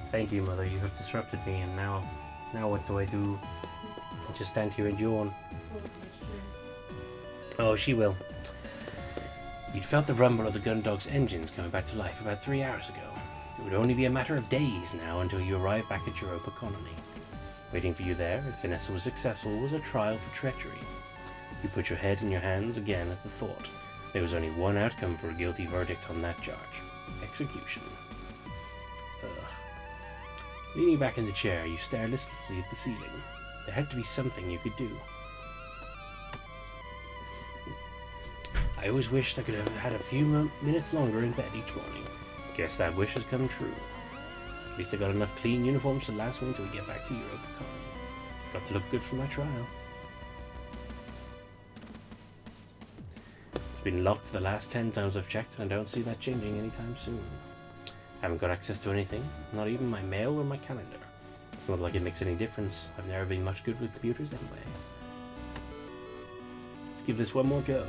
Thank you, Mother. You have disrupted me, and now what do I do? I just stand here and yawn. Oh, she will. You'd felt the rumble of the Gundog's engines coming back to life about 3 hours ago. It would only be a matter of days now until you arrived back at Europa Colony. Waiting for you there, if Vanessa was successful, was a trial for treachery. You put your head in your hands again at the thought. There was only one outcome for a guilty verdict on that charge. Execution. Ugh. Leaning back in the chair, you stare listlessly at the ceiling. There had to be something you could do. I always wished I could have had a few minutes longer in bed each morning. Guess that wish has come true. At least I got enough clean uniforms to last me until we get back to Europa Colony. Got to look good for my trial. It's been locked the last 10 times I've checked, and I don't see that changing anytime soon. Haven't got access to anything, not even my mail or my calendar. It's not like it makes any difference. I've never been much good with computers anyway. Let's give this one more go.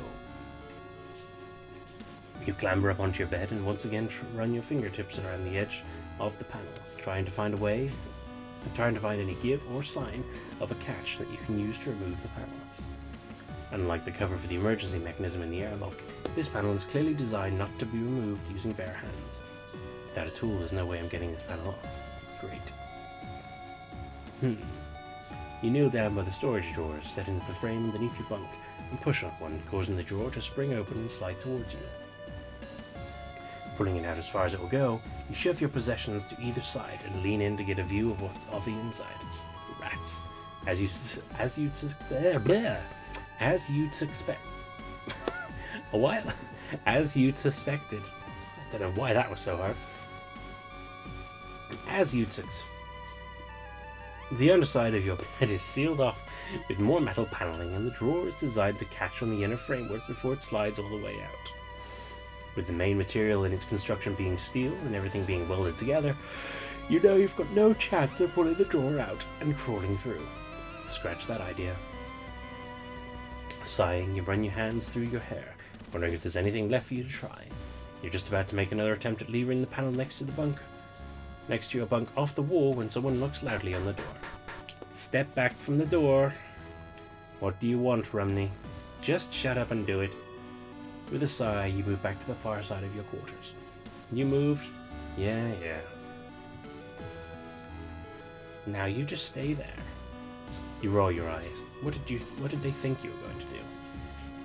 You clamber up onto your bed and once again run your fingertips around the edge of the panel, trying to find any give or sign of a catch that you can use to remove the panel. Unlike the cover for the emergency mechanism in the airlock, this panel is clearly designed not to be removed using bare hands. Without a tool, there's no way I'm getting this panel off. Great. You kneel down by the storage drawers set into the frame underneath your bunk and push on one, causing the drawer to spring open and slide towards you. Pulling it out as far as it will go, you shove your possessions to either side and lean in to get a view of what's of the inside. Rats. As you'd suspected. I don't know why that was so hard. The underside of your bed is sealed off with more metal paneling, and the drawer is designed to catch on the inner framework before it slides all the way out. With the main material in its construction being steel and everything being welded together, you know you've got no chance of pulling the drawer out and crawling through. Scratch that idea. Sighing, you run your hands through your hair, wondering if there's anything left for you to try. You're just about to make another attempt at levering the panel next to your bunk off the wall when someone knocks loudly on the door. Step back from the door. What do you want, Rumney? Just shut up and do it. With a sigh, you move back to the far side of your quarters. You moved? Yeah. Now you just stay there. You roll your eyes. What did they think you were going to do?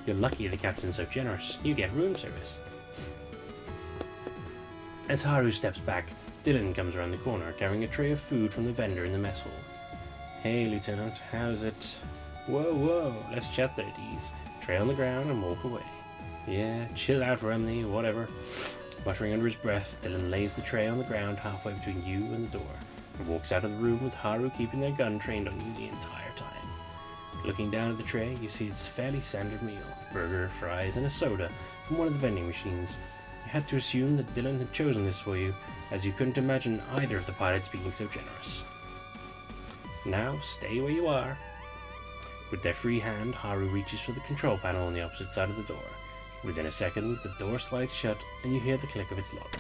You're lucky the captain's so generous. You get room service. As Haru steps back, Dylan comes around the corner carrying a tray of food from the vendor in the mess hall. Hey, Lieutenant, how's it? Whoa, let's chat there, Dees. Tray on the ground and walk away. Yeah, chill out, Rumney, whatever. Muttering under his breath, Dylan lays the tray on the ground halfway between you and the door, and walks out of the room with Haru keeping their gun trained on you the entire time. Looking down at the tray, you see it's a fairly standard meal. Burger, fries, and a soda from one of the vending machines. You had to assume that Dylan had chosen this for you, as you couldn't imagine either of the pilots being so generous. Now, stay where you are. With their free hand, Haru reaches for the control panel on the opposite side of the door. Within a second, the door slides shut and you hear the click of its lock.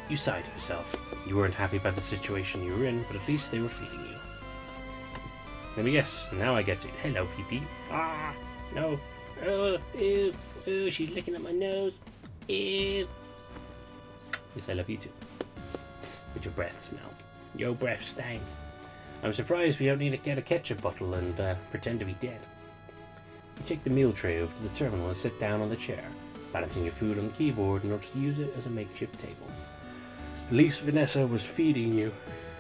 You sigh to yourself. You weren't happy about the situation you were in, but at least they were feeding you. Let me guess, now I get it. Hello, Pee-Pee. Ah, no. Oh, ew, she's licking at my nose. Ew. Yes, I love you too. But your breath smells. Your breath stank. I'm surprised we don't need to get a ketchup bottle and pretend to be dead. You take the meal tray over to the terminal and sit down on the chair, balancing your food on the keyboard in order to use it as a makeshift table. At least Vanessa was feeding you.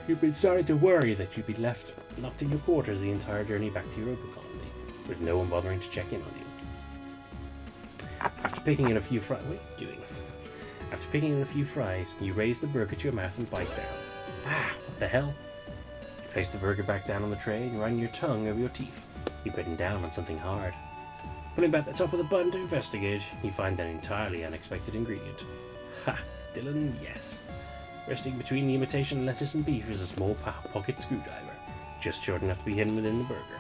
You've been starting to worry that you'd be left locked in your quarters the entire journey back to Europa Colony, with no one bothering to check in on you. After picking in a few fries, you raise the burger to your mouth and bite down. Ah, what the hell? You place the burger back down on the tray and run your tongue over your teeth. You're biting down on something hard. Pulling back the top of the bun to investigate, you find an entirely unexpected ingredient. Ha! Dylan, yes. Resting between the imitation lettuce and beef is a small pocket screwdriver, just short enough to be hidden within the burger.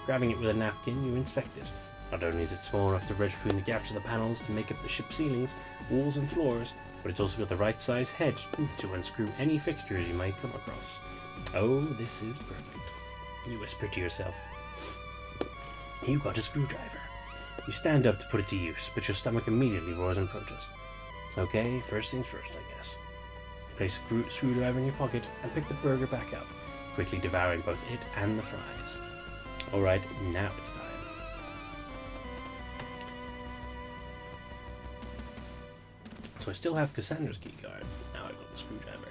Grabbing it with a napkin, you inspect it. Not only is it small enough to bridge between the gaps of the panels to make up the ship's ceilings, walls and floors, but it's also got the right size head to unscrew any fixtures you might come across. Oh, this is perfect. You whisper to yourself. You got a screwdriver. You stand up to put it to use, but your stomach immediately roars in protest. Okay, first things first, I guess. Place the screwdriver in your pocket and pick the burger back up, quickly devouring both it and the fries. Alright, now it's time. So I still have Cassandra's keycard. Now I've got the screwdriver.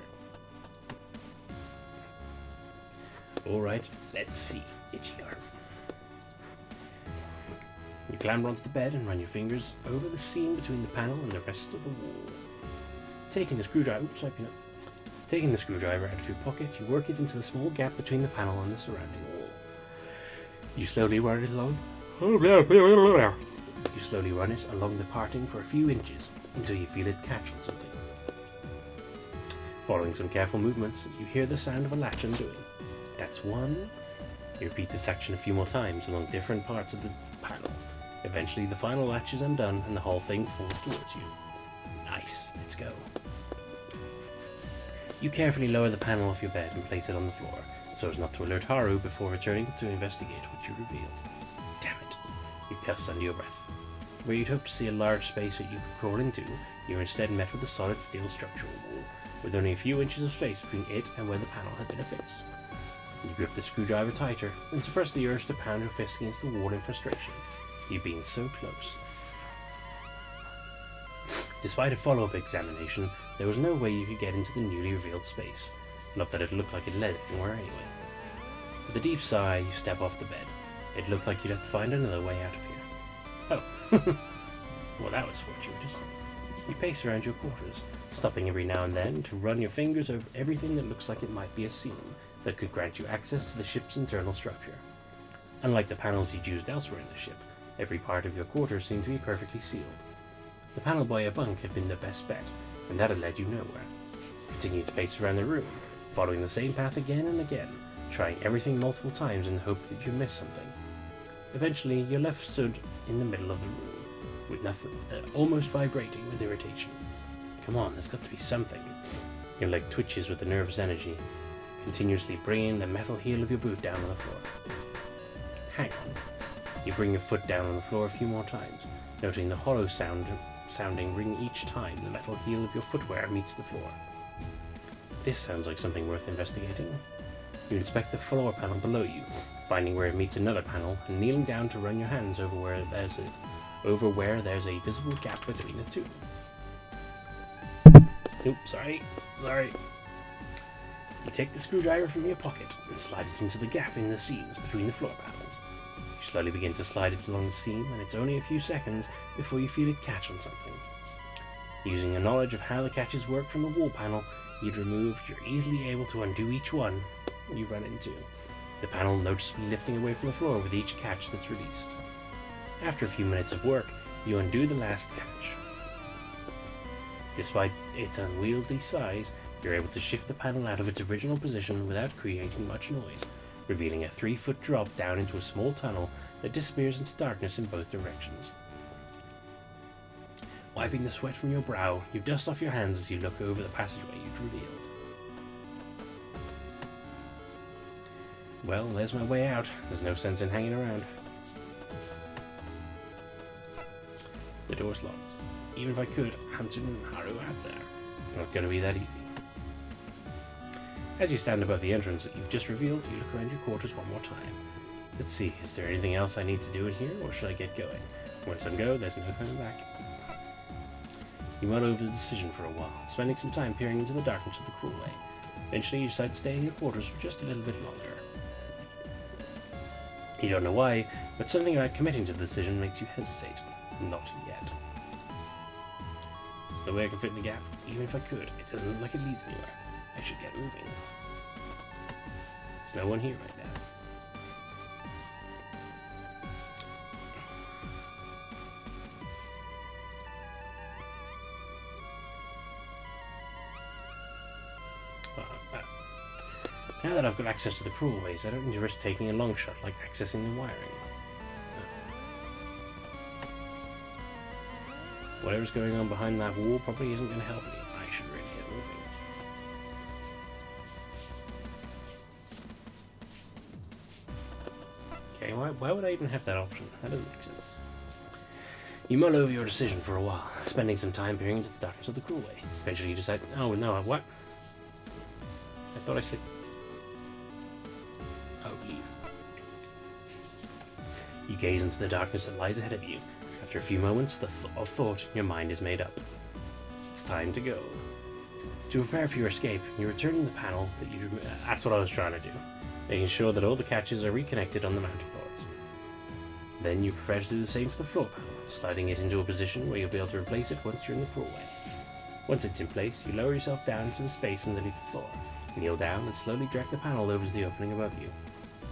Alright, let's see. Itchy arm. You clamber onto the bed and run your fingers over the seam between the panel and the rest of the wall. Taking the screwdriver out of your pocket, you work it into the small gap between the panel and the surrounding wall. You slowly run it along the parting for a few inches, until you feel it catch on something. Following some careful movements, you hear the sound of a latch undoing. That's one. You repeat this action a few more times along different parts of the panel. Eventually, the final latch is undone and the whole thing falls towards you. Nice, let's go. You carefully lower the panel off your bed and place it on the floor, so as not to alert Haru before returning to investigate what you revealed. Damn it, you cuss under your breath. Where you'd hoped to see a large space that you could crawl into, you're instead met with a solid steel structural wall, with only a few inches of space between it and where the panel had been affixed. You grip the screwdriver tighter and suppress the urge to pound your fist against the wall in frustration. You've been so close. Despite a follow-up examination, there was no way you could get into the newly revealed space. Not that it looked like it led anywhere anyway. With a deep sigh, you step off the bed. It looked like you'd have to find another way out of here. Oh. Well, that was fortuitous. You pace around your quarters, stopping every now and then to run your fingers over everything that looks like it might be a seam that could grant you access to the ship's internal structure. Unlike the panels you'd used elsewhere in the ship, every part of your quarters seemed to be perfectly sealed. The panel by your bunk had been the best bet, and that had led you nowhere. Continue to pace around the room, following the same path again and again, trying everything multiple times in the hope that you missed something. Eventually, you're left stood in the middle of the room, with nothing, almost vibrating with irritation. Come on, there's got to be something. Your leg twitches with the nervous energy, continuously bringing the metal heel of your boot down on the floor. Hang on. You bring your foot down on the floor a few more times, noting the hollow sounding ring each time the metal heel of your footwear meets the floor. This sounds like something worth investigating. You inspect the floor panel below you, finding where it meets another panel, and kneeling down to run your hands over where there's a visible gap between the two. Oops, sorry. You take the screwdriver from your pocket and slide it into the gap in the seams between the floor panels. You slowly begin to slide it along the seam, and it's only a few seconds before you feel it catch on something. Using a knowledge of how the catches work from the wall panel you're easily able to undo each one you run into, the panel noticeably lifting away from the floor with each catch that's released. After a few minutes of work, you undo the last catch. Despite its unwieldy size, you're able to shift the panel out of its original position without creating much noise, revealing a 3-foot drop down into a small tunnel that disappears into darkness in both directions. Wiping the sweat from your brow, you dust off your hands as you look over the passageway you'd revealed. Well, there's my way out. There's no sense in hanging around. The door's locked. Even if I could, Hansen and Haru out there. It's not going to be that easy. As you stand above the entrance that you've just revealed, you look around your quarters one more time. Let's see, is there anything else I need to do in here, or should I get going? Once I go, there's no coming back. You mull over the decision for a while, spending some time peering into the darkness of the cruelway. Eventually, you decide to stay in your quarters for just a little bit longer. You don't know why, but something about committing to the decision makes you hesitate. Not yet. There's no way I can fit in the gap. Even if I could, it doesn't look like it leads anywhere. I should get moving. There's no one here right now. Now that I've got access to the crawlways, I don't need to risk taking a long shot like accessing the wiring. Whatever's going on behind that wall probably isn't going to help me. I should really get moving. Okay, why would I even have that option? That doesn't make sense. You mull over your decision for a while, spending some time peering into the darkness of the crawlway. Eventually you decide, oh no, what? I thought I said... Oh, leave. You gaze into the darkness that lies ahead of you. After a few moments of thought, your mind is made up. It's time to go. To prepare for your escape, you return to the panel that you... That's what I was trying to do. Making sure that all the catches are reconnected on the mounting boards. Then you prepare to do the same for the floor panel, sliding it into a position where you'll be able to replace it once you're in the crawlway. Once it's in place, you lower yourself down into the space underneath the floor, kneel down and slowly drag the panel over to the opening above you.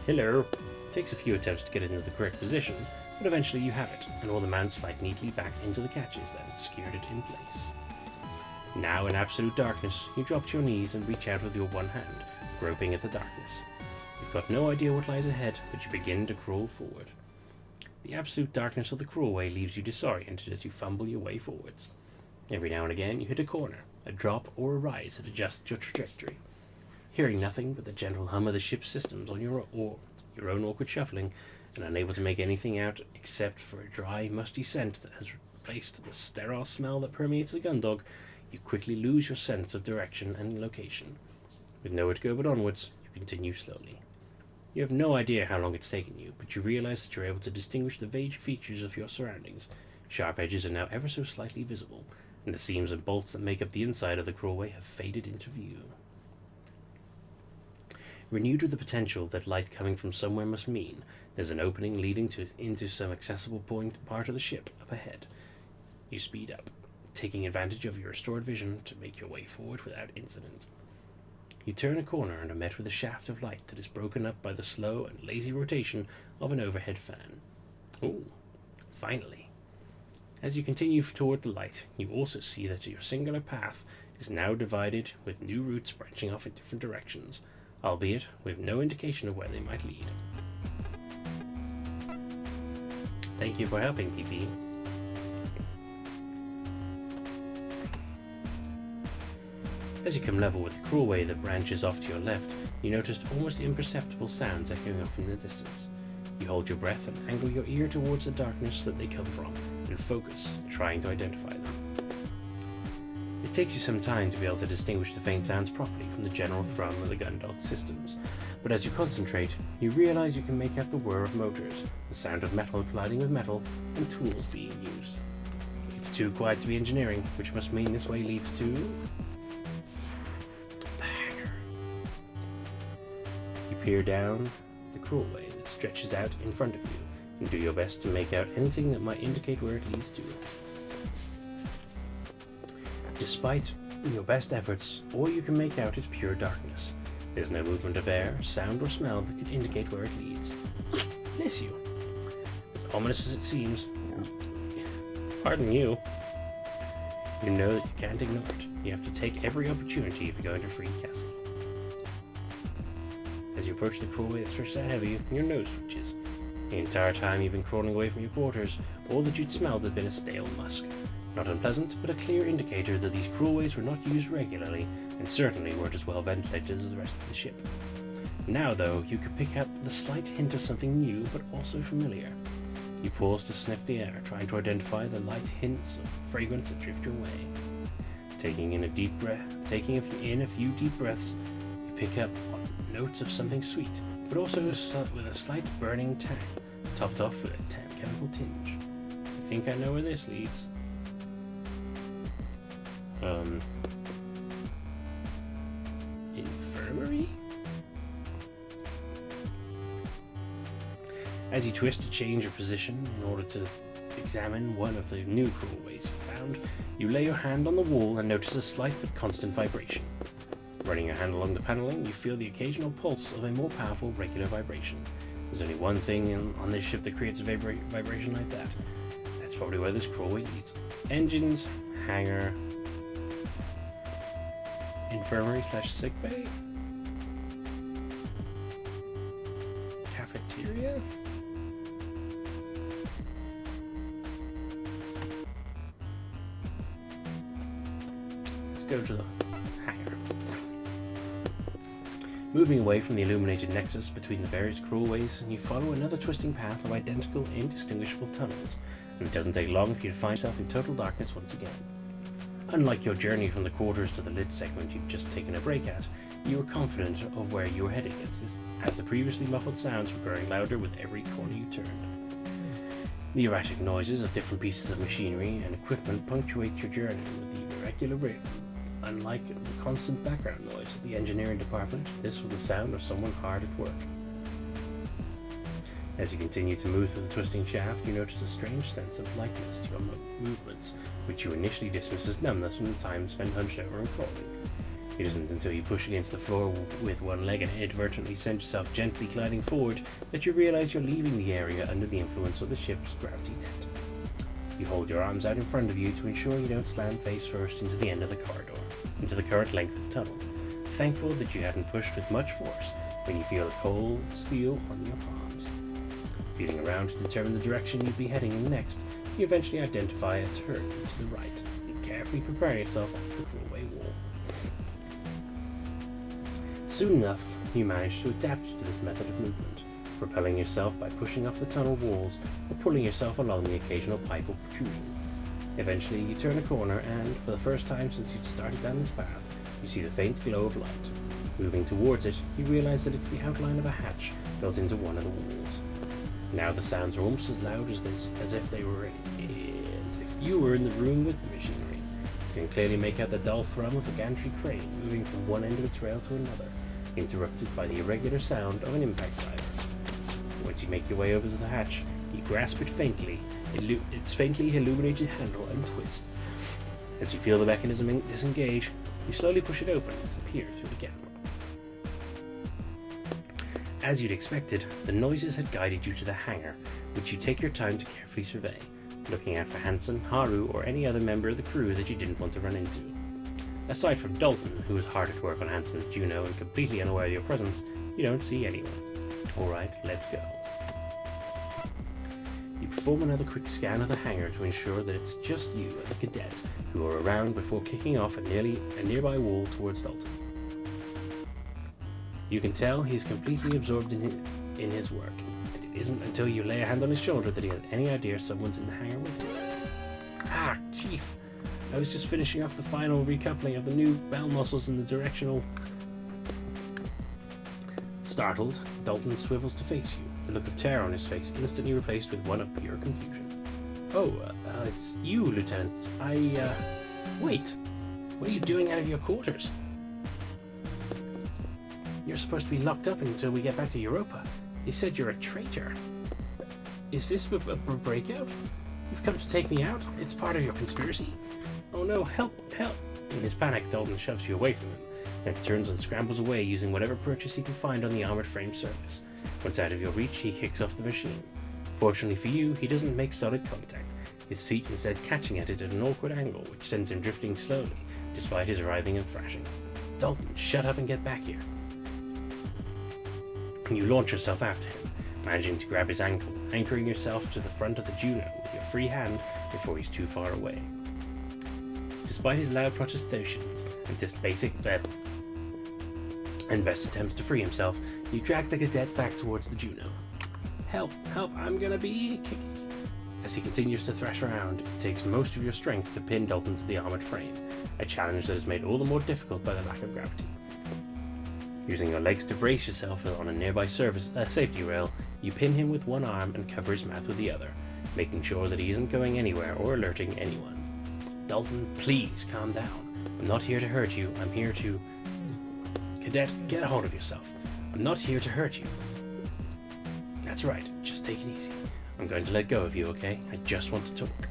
Hello! It takes a few attempts to get it into the correct position, But eventually you have it, and all the mounts slide neatly back into the catches that had secured it in place. Now in absolute darkness, you drop to your knees and reach out with your one hand, groping at the darkness. You've got no idea what lies ahead, but you begin to crawl forward. The absolute darkness of the crawlway leaves you disoriented as you fumble your way forwards. Every now and again you hit a corner, a drop, or a rise that adjusts your trajectory. Hearing nothing but the gentle hum of the ship's systems on your own awkward shuffling, and unable to make anything out except for a dry, musty scent that has replaced the sterile smell that permeates the Gundog, you quickly lose your sense of direction and location. With nowhere to go but onwards, you continue slowly. You have no idea how long it's taken you, but you realize that you're able to distinguish the vague features of your surroundings. Sharp edges are now ever so slightly visible, and the seams and bolts that make up the inside of the crawlway have faded into view. Renewed with the potential that light coming from somewhere must mean there's an opening leading into some accessible part of the ship up ahead. You speed up, taking advantage of your restored vision to make your way forward without incident. You turn a corner and are met with a shaft of light that is broken up by the slow and lazy rotation of an overhead fan. Ooh, finally. As you continue toward the light, you also see that your singular path is now divided with new routes branching off in different directions, albeit with no indication of where they might lead. Thank you for helping, PP. As you come level with the crawlway that branches off to your left, you noticed almost imperceptible sounds echoing off in the distance. You hold your breath and angle your ear towards the darkness that they come from, and focus, trying to identify them. It takes you some time to be able to distinguish the faint sounds properly from the general thrum of the Gundog systems, but as you concentrate, you realize you can make out the whir of motors, the sound of metal colliding with metal, and tools being used. It's too quiet to be engineering, which must mean this way leads to the hangar. You peer down the crawlway that stretches out in front of you, and do your best to make out anything that might indicate where it leads to. Despite your best efforts, all you can make out is pure darkness. There's no movement of air, sound, or smell that could indicate where it leads. Bless you. As ominous as it seems, pardon you, you know that you can't ignore it. You have to take every opportunity if you're going to free Cassie. As you approach the crawlway that stretches out ahead of you, your nose twitches. The entire time you've been crawling away from your quarters, all that you'd smelled had been a stale musk. Not unpleasant, but a clear indicator that these crawlways were not used regularly, and certainly weren't as well ventilated as the rest of the ship. Now, though, you could pick out the slight hint of something new, but also familiar. You pause to sniff the air, trying to identify the light hints of fragrance that drift your way. Taking in a few deep breaths, you pick up notes of something sweet, but also with a slight burning tang, topped off with a chemical tinge. I think I know where this leads. Infirmary? As you twist to change your position in order to examine one of the new crawlways you found, you lay your hand on the wall and notice a slight but constant vibration. Running your hand along the paneling, you feel the occasional pulse of a more powerful regular vibration. There's only one thing on this ship that creates a vibration like that. That's probably where this crawlway leads. Engines, hangar, infirmary / sickbay, cafeteria. Let's go to the hangar. Moving away from the illuminated nexus between the various crawlways, you follow another twisting path of identical, indistinguishable tunnels, and it doesn't take long for you to find yourself in total darkness once again. Unlike your journey from the quarters to the lit segment you've just taken a break at, you were confident of where you were heading as the previously muffled sounds were growing louder with every corner you turned. The erratic noises of different pieces of machinery and equipment punctuate your journey with the irregular rhythm. Unlike the constant background noise of the engineering department, this was the sound of someone hard at work. As you continue to move through the twisting shaft, you notice a strange sense of lightness to your movements, which you initially dismiss as numbness from the time spent hunched over and crawling. It isn't until you push against the floor with one leg and inadvertently send yourself gently gliding forward that you realize you're leaving the area under the influence of the ship's gravity net. You hold your arms out in front of you to ensure you don't slam face first into the end of the corridor, into the current length of tunnel, thankful that you hadn't pushed with much force when you feel the cold steel on your palms. Feeling around to determine the direction you'd be heading in next, you eventually identify a turn to the right and carefully prepare yourself off the crawlway wall. Soon enough, you manage to adapt to this method of movement, propelling yourself by pushing off the tunnel walls or pulling yourself along the occasional pipe or protrusion. Eventually, you turn a corner and, for the first time since you've started down this path, you see the faint glow of light. Moving towards it, you realize that it's the outline of a hatch built into one of the walls. Now the sounds are almost as loud as if you were in the room with the machinery. You can clearly make out the dull thrum of a gantry crane moving from one end of its rail to another, interrupted by the irregular sound of an impact driver. Once you make your way over to the hatch, you grasp it faintly, its faintly illuminated handle, and twist. As you feel the mechanism disengage, you slowly push it open and peer through the gap. As you'd expected, the noises had guided you to the hangar, which you take your time to carefully survey, looking out for Hansen, Haru, or any other member of the crew that you didn't want to run into. Aside from Dalton, who was hard at work on Hansen's Juno and completely unaware of your presence, you don't see anyone. Alright, let's go. You perform another quick scan of the hangar to ensure that it's just you and the cadet who are around before kicking off a nearby wall towards Dalton. You can tell he's completely absorbed in his work, and it isn't until you lay a hand on his shoulder that he has any idea someone's in the hangar with him. Ah, Chief, I was just finishing off the final recoupling of the new bell muscles in the directional... Startled, Dalton swivels to face you, the look of terror on his face instantly replaced with one of pure confusion. Oh, it's you, Lieutenant. Wait, what are you doing out of your quarters? You're supposed to be locked up until we get back to Europa. They said you're a traitor. Is this a breakout? You've come to take me out? It's part of your conspiracy? Oh no, help, help! In his panic, Dalton shoves you away from him, then turns and scrambles away using whatever purchase he can find on the armored frame surface. Once out of your reach, he kicks off the machine. Fortunately for you, he doesn't make solid contact, his feet instead catching at it at an awkward angle, which sends him drifting slowly, despite his writhing and thrashing. Dalton, shut up and get back here. You launch yourself after him, managing to grab his ankle, anchoring yourself to the front of the Juno with your free hand before he's too far away. Despite his loud protestations and best attempts to free himself, you drag the cadet back towards the Juno. Help, help, I'm gonna be... As he continues to thrash around, it takes most of your strength to pin Dalton to the armored frame, a challenge that is made all the more difficult by the lack of gravity. Using your legs to brace yourself on a nearby safety rail, you pin him with one arm and cover his mouth with the other, making sure that he isn't going anywhere or alerting anyone. Dalton, please calm down. I'm not here to hurt you, I'm here to... Cadet, get a hold of yourself. I'm not here to hurt you. That's right, just take it easy. I'm going to let go of you, okay? I just want to talk.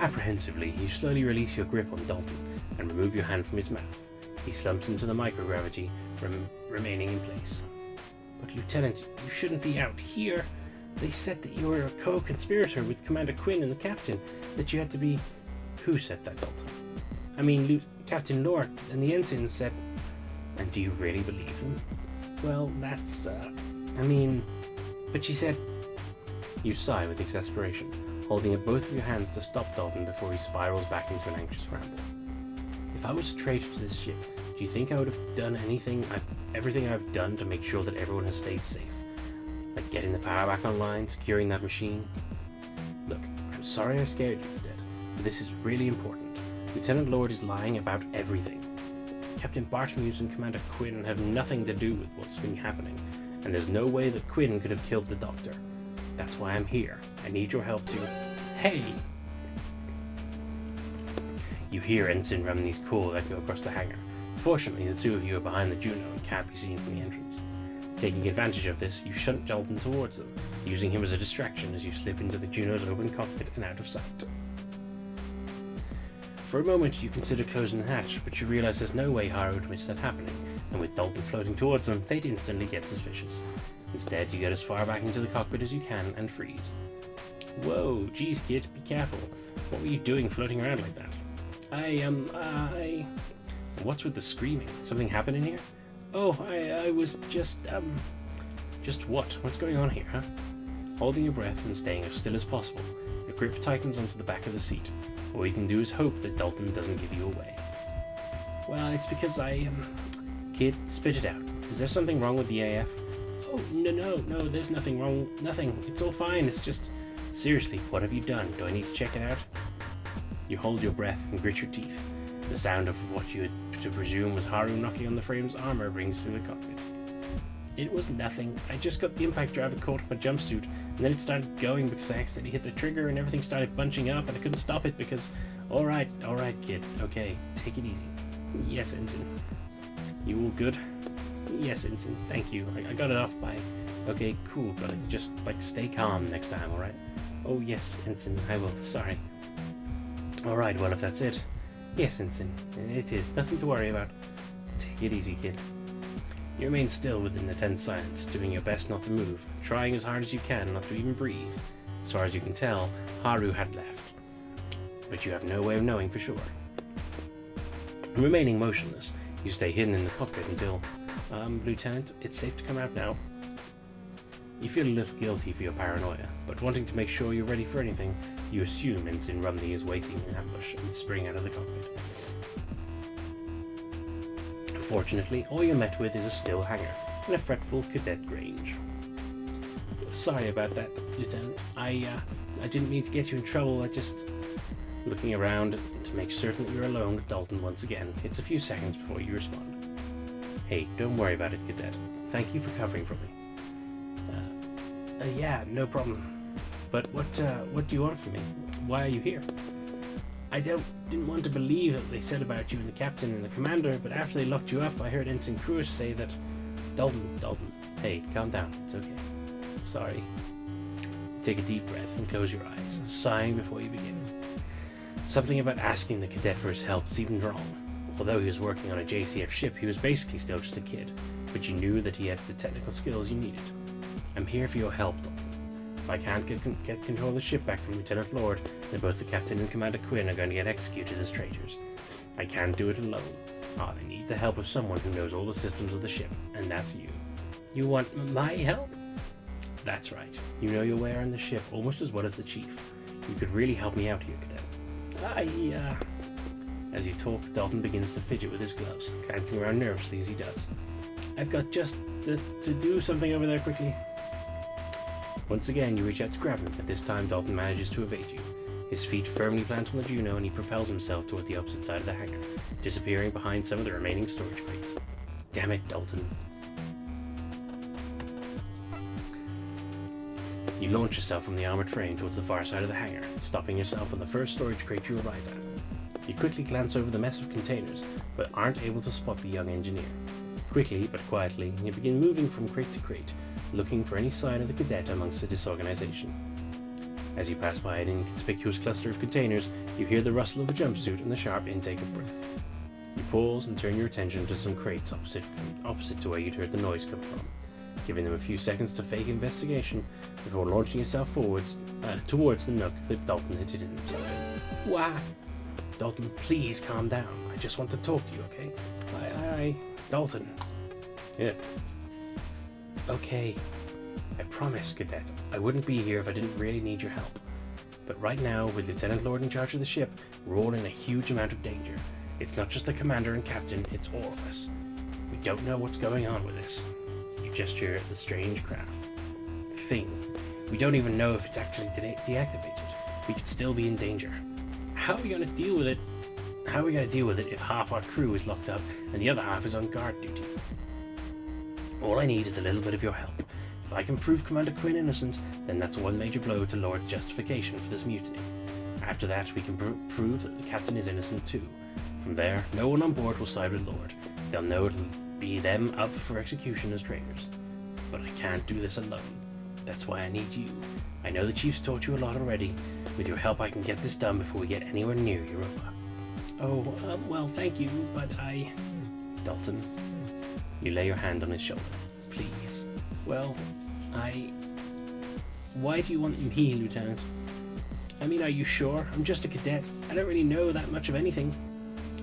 Apprehensively, you slowly release your grip on Dalton and remove your hand from his mouth. He slumps into the microgravity, remaining in place. But Lieutenant, you shouldn't be out here. They said that you were a co-conspirator with Commander Quinn and the Captain, that you had to be... Who said that, Dalton? I mean, Captain Lord and the Ensign said... And do you really believe them? Well, that's, But she said... You sigh with exasperation, holding up both of your hands to stop Dalton before he spirals back into an anxious ramble. If I was a traitor to this ship, do you think I would have done everything I've done to make sure that everyone has stayed safe? Like getting the power back online, securing that machine? Look, I'm sorry I scared you, Cadet, but this is really important. Lieutenant Lord is lying about everything. Captain Bartmuse and Commander Quinn have nothing to do with what's been happening, and there's no way that Quinn could have killed the Doctor. That's why I'm here. I need your help to... Hey! You hear Ensign Remney's call echo across the hangar. Fortunately, the two of you are behind the Juno and can't be seen from the entrance. Taking advantage of this, you shunt Dalton towards them, using him as a distraction as you slip into the Juno's open cockpit and out of sight. For a moment, you consider closing the hatch, but you realize there's no way Haru would miss that happening, and with Dalton floating towards them, they'd instantly get suspicious. Instead, you get as far back into the cockpit as you can and freeze. Whoa, geez, kid, be careful. What were you doing floating around like that? What's with the screaming? Something happened in here? Oh, I was just what? What's going on here, huh? Holding your breath and staying as still as possible, your grip tightens onto the back of the seat. All you can do is hope that Dalton doesn't give you away. Well, it's because Kid, spit it out. Is there something wrong with the AF? Oh, no, there's nothing wrong. Nothing. It's all fine. It's just... Seriously, what have you done? Do I need to check it out? You hold your breath and grit your teeth. The sound of what you had to presume was Haru knocking on the frame's armor rings through the cockpit. It was nothing. I just got the impact driver caught in my jumpsuit, and then it started going because I accidentally hit the trigger and everything started bunching up and I couldn't stop it because... Alright, kid. Okay, take it easy. Yes, Ensign. You all good? Yes, Ensign. Thank you. I got it off by... Okay, cool. Gotta just, stay calm next time, alright? Oh, yes, Ensign. I will. Sorry. Alright, well, if that's it. Yes, Ensign. It is. Nothing to worry about. Take it easy, kid. You remain still within the tense silence, doing your best not to move, trying as hard as you can not to even breathe. As far as you can tell, Haru had left. But you have no way of knowing for sure. Remaining motionless, you stay hidden in the cockpit until... Lieutenant, it's safe to come out now. You feel a little guilty for your paranoia, but wanting to make sure you're ready for anything, you assume Ensign Rumney is waiting in ambush and spring out of the cockpit. Fortunately, all you're met with is a still hangar and a fretful Cadet Grange. Sorry about that, Lieutenant. I didn't mean to get you in trouble. I just... Looking around to make certain that you're alone with Dalton once again, it's a few seconds before you respond. Hey, don't worry about it, Cadet. Thank you for covering for me. Yeah, no problem. But what do you want from me? Why are you here? I didn't want to believe what they said about you and the captain and the commander, but after they locked you up, I heard Ensign Cruish say that... Dalton, hey, calm down, it's okay. Sorry. Take a deep breath and close your eyes, sighing before you begin. Something about asking the cadet for his help seemed wrong. Although he was working on a JCF ship, he was basically still just a kid, but you knew that he had the technical skills you needed. I'm here for your help, Dalton. If I can't get control of the ship back from Lieutenant Lord, then both the captain and Commander Quinn are going to get executed as traitors. I can't do it alone. I need the help of someone who knows all the systems of the ship, and that's you. You want my help? That's right. You know your way around the ship almost as well as the chief. You could really help me out here, Cadet. As you talk, Dalton begins to fidget with his gloves, glancing around nervously as he does. I've got just to do something over there quickly. Once again, you reach out to grab him, but this time Dalton manages to evade you. His feet firmly plant on the Juno and he propels himself toward the opposite side of the hangar, disappearing behind some of the remaining storage crates. Damn it, Dalton. You launch yourself from the armored frame towards the far side of the hangar, stopping yourself on the first storage crate you arrive at. You quickly glance over the mess of containers, but aren't able to spot the young engineer. Quickly, but quietly, you begin moving from crate to crate, looking for any sign of the cadet amongst the disorganization. As you pass by an inconspicuous cluster of containers, you hear the rustle of a jumpsuit and the sharp intake of breath. You pause and turn your attention to some crates opposite to where you'd heard the noise come from, giving them a few seconds to fake investigation before launching yourself towards the nook that Dalton had hidden himself in. Why? Dalton, please calm down. I just want to talk to you, okay? Dalton. Yeah. Okay. I promise, Cadet. I wouldn't be here if I didn't really need your help. But right now, with Lieutenant Lord in charge of the ship, we're all in a huge amount of danger. It's not just the commander and captain, it's all of us. We don't know what's going on with this. You gesture at the strange craft. Thing. We don't even know if it's actually deactivated. We could still be in danger. How are we going to deal with it? How are we going to deal with it if half our crew is locked up and the other half is on guard duty? All I need is a little bit of your help. If I can prove Commander Quinn innocent, then that's one major blow to Lord's justification for this mutiny. After that, we can prove that the captain is innocent too. From there, no one on board will side with Lord. They'll know it'll be them up for execution as traitors. But I can't do this alone. That's why I need you. I know the Chief's taught you a lot already. With your help, I can get this done before we get anywhere near Europa. Oh, well, thank you, but Dalton, you lay your hand on his shoulder. Please. Well, Why do you want me, Lieutenant? I mean, are you sure? I'm just a cadet. I don't really know that much of anything.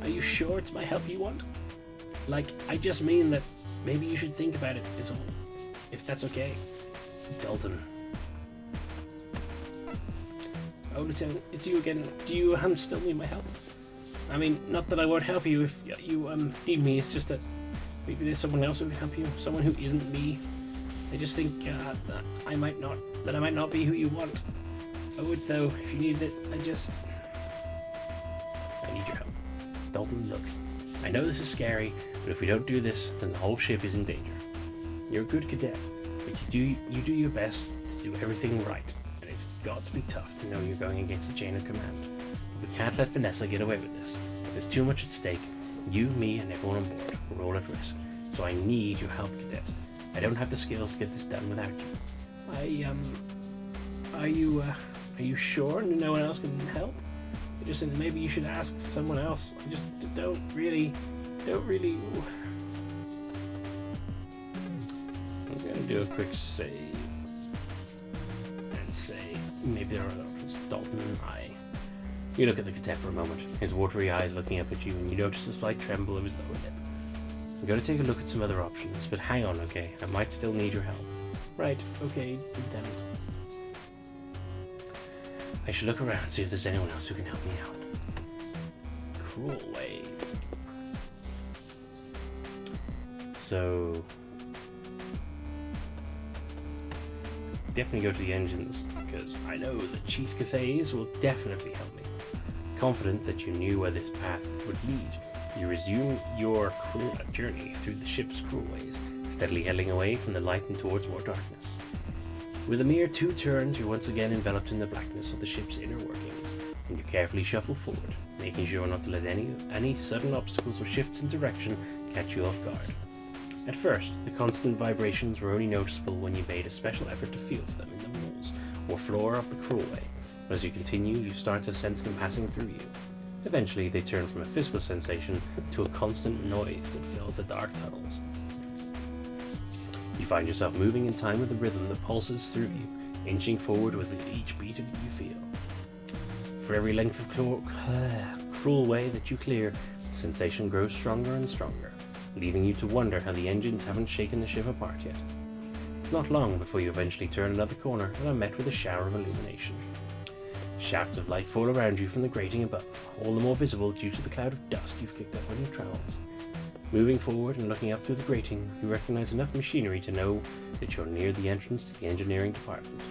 Are you sure it's my help you want? Like, I just mean that maybe you should think about it, is all. If that's okay. Dalton. Oh, Lieutenant, it's you again. Do you still need my help? I mean, not that I won't help you if you need me. It's just that maybe there's someone else who can help you. Someone who isn't me. I just think that I might not be who you want. I would, though, if you needed it. I need your help. Dalton, look. I know this is scary, but if we don't do this, then the whole ship is in danger. You're a good cadet, but you do your best to do everything right, and it's got to be tough to know you're going against the chain of command. We can't let Vanessa get away with this. There's too much at stake. You, me, and everyone on board. We're all at risk. So I need your help, cadet. I don't have the skills to get this done without you. Are you sure no one else can help? I just think maybe you should ask someone else. I just don't really. I'm gonna do a quick save and say maybe there are other options. Dalton and I. You look at the cadet for a moment, his watery eyes looking up at you, and you notice a slight tremble of his lower lip. I'm going to take a look at some other options, but hang on, okay? I might still need your help. Right, okay, Lieutenant. I should look around and see if there's anyone else who can help me out. Cruel ways. So... definitely go to the engines, because I know that Chief Cassays will definitely help me. Confident that you knew where this path would lead, you resume your journey through the ship's cruelways, steadily heading away from the light and towards more darkness. With a mere 2 turns, you're once again enveloped in the blackness of the ship's inner workings, and you carefully shuffle forward, making sure not to let any sudden obstacles or shifts in direction catch you off guard. At first, the constant vibrations were only noticeable when you made a special effort to feel for them in the walls or floor of the cruelway, but as you continue, you start to sense them passing through you. Eventually, they turn from a physical sensation to a constant noise that fills the dark tunnels. You find yourself moving in time with the rhythm that pulses through you, inching forward with each beat of you feel. For every length of cruel way that you clear, the sensation grows stronger and stronger, leaving you to wonder how the engines haven't shaken the ship apart yet. It's not long before you eventually turn another corner and are met with a shower of illumination. Shafts of light fall around you from the grating above, all the more visible due to the cloud of dust you've kicked up on your travels. Moving forward and looking up through the grating, you recognize enough machinery to know that you're near the entrance to the engineering department.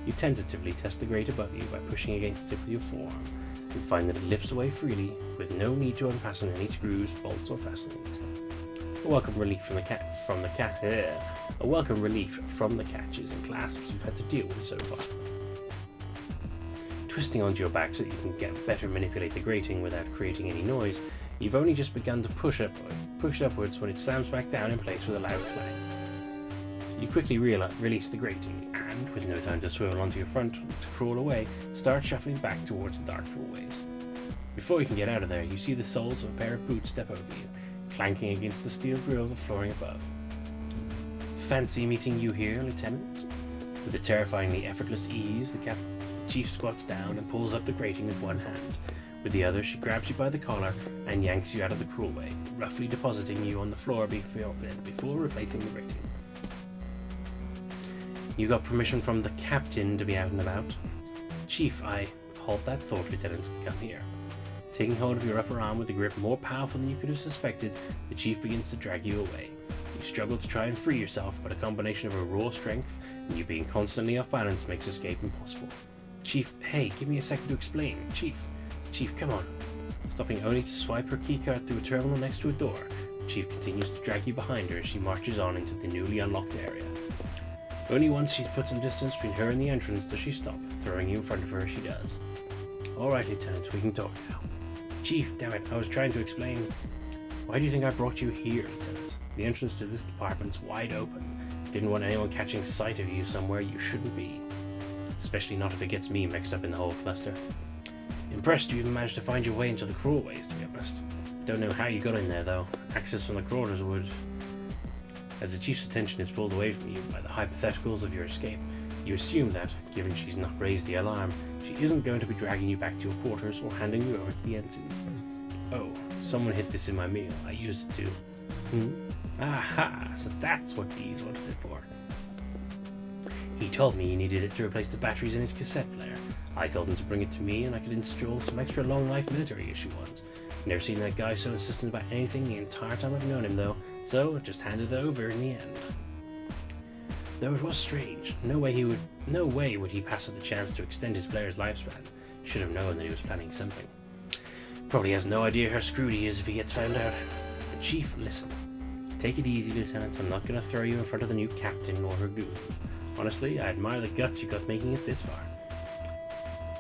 You tentatively test the grate above you by pushing against it with your forearm, and find that it lifts away freely, with no need to unfasten any screws, bolts, or fastenings. A welcome relief from the catches and clasps you've had to deal with so far. Twisting onto your back so that you can better manipulate the grating without creating any noise, you've only just begun to push upwards when it slams back down in place with a loud clang. You quickly release the grating and, with no time to swivel onto your front to crawl away, start shuffling back towards the dark hallways. Before you can get out of there, you see the soles of a pair of boots step over you, clanking against the steel grille of the flooring above. Fancy meeting you here, Lieutenant? With a terrifyingly effortless ease, the chief squats down and pulls up the grating with one hand. With the other, she grabs you by the collar and yanks you out of the cruelway, roughly depositing you on the floor before replacing the grating. You got permission from the captain to be out and about? Chief, Hold that thought, Lieutenant. Come here. Taking hold of your upper arm with a grip more powerful than you could have suspected, the chief begins to drag you away. You struggle to try and free yourself, but a combination of her raw strength and you being constantly off balance makes escape impossible. Chief, hey, give me a second to explain. Chief, come on. Stopping only to swipe her keycard through a terminal next to a door, the chief continues to drag you behind her as she marches on into the newly unlocked area. Only once she's put some distance between her and the entrance does she stop, throwing you in front of her as she does. Alright, Lieutenant, we can talk now. Chief, damn it, I was trying to explain. Why do you think I brought you here, Lieutenant? The entrance to this department's wide open. Didn't want anyone catching sight of you somewhere you shouldn't be. Especially not if it gets me mixed up in the whole cluster. Impressed you even managed to find your way into the crawlways, to be honest. Don't know how you got in there, though. Access from the crawlers would... As the chief's attention is pulled away from you by the hypotheticals of your escape, you assume that, given she's not raised the alarm, she isn't going to be dragging you back to your quarters or handing you over to the ensigns. Oh, someone hid this in my meal. I used it to... Aha, so that's what Deeds wanted it for. He told me he needed it to replace the batteries in his cassette player. I told him to bring it to me and I could install some extra long-life military issue ones. Never seen that guy so insistent about anything the entire time I've known him, though, so I just handed it over in the end. Though it was strange. No way would he pass up the chance to extend his player's lifespan. Should have known that he was planning something. Probably has no idea how screwed he is if he gets found out. The chief, listen. Take it easy, Lieutenant. I'm not going to throw you in front of the new captain or her goons. Honestly, I admire the guts you got making it this far.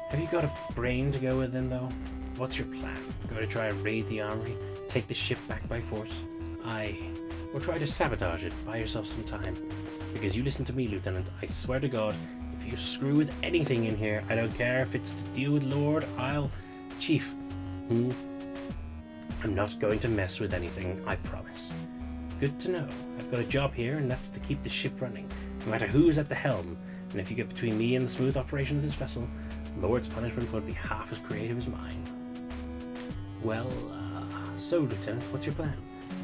Have you got a brain to go with them, though? What's your plan? Go to try and raid the armory? Take the ship back by force? Aye. Or try to sabotage it? Buy yourself some time. Because you listen to me, Lieutenant. I swear to God, if you screw with anything in here, I don't care if it's to deal with Lord, Chief. I'm not going to mess with anything, I promise. Good to know. I've got a job here, and that's to keep the ship running, no matter who's at the helm. And if you get between me and the smooth operation of this vessel, Lord's punishment won't be half as creative as mine. Well, so, Lieutenant, what's your plan?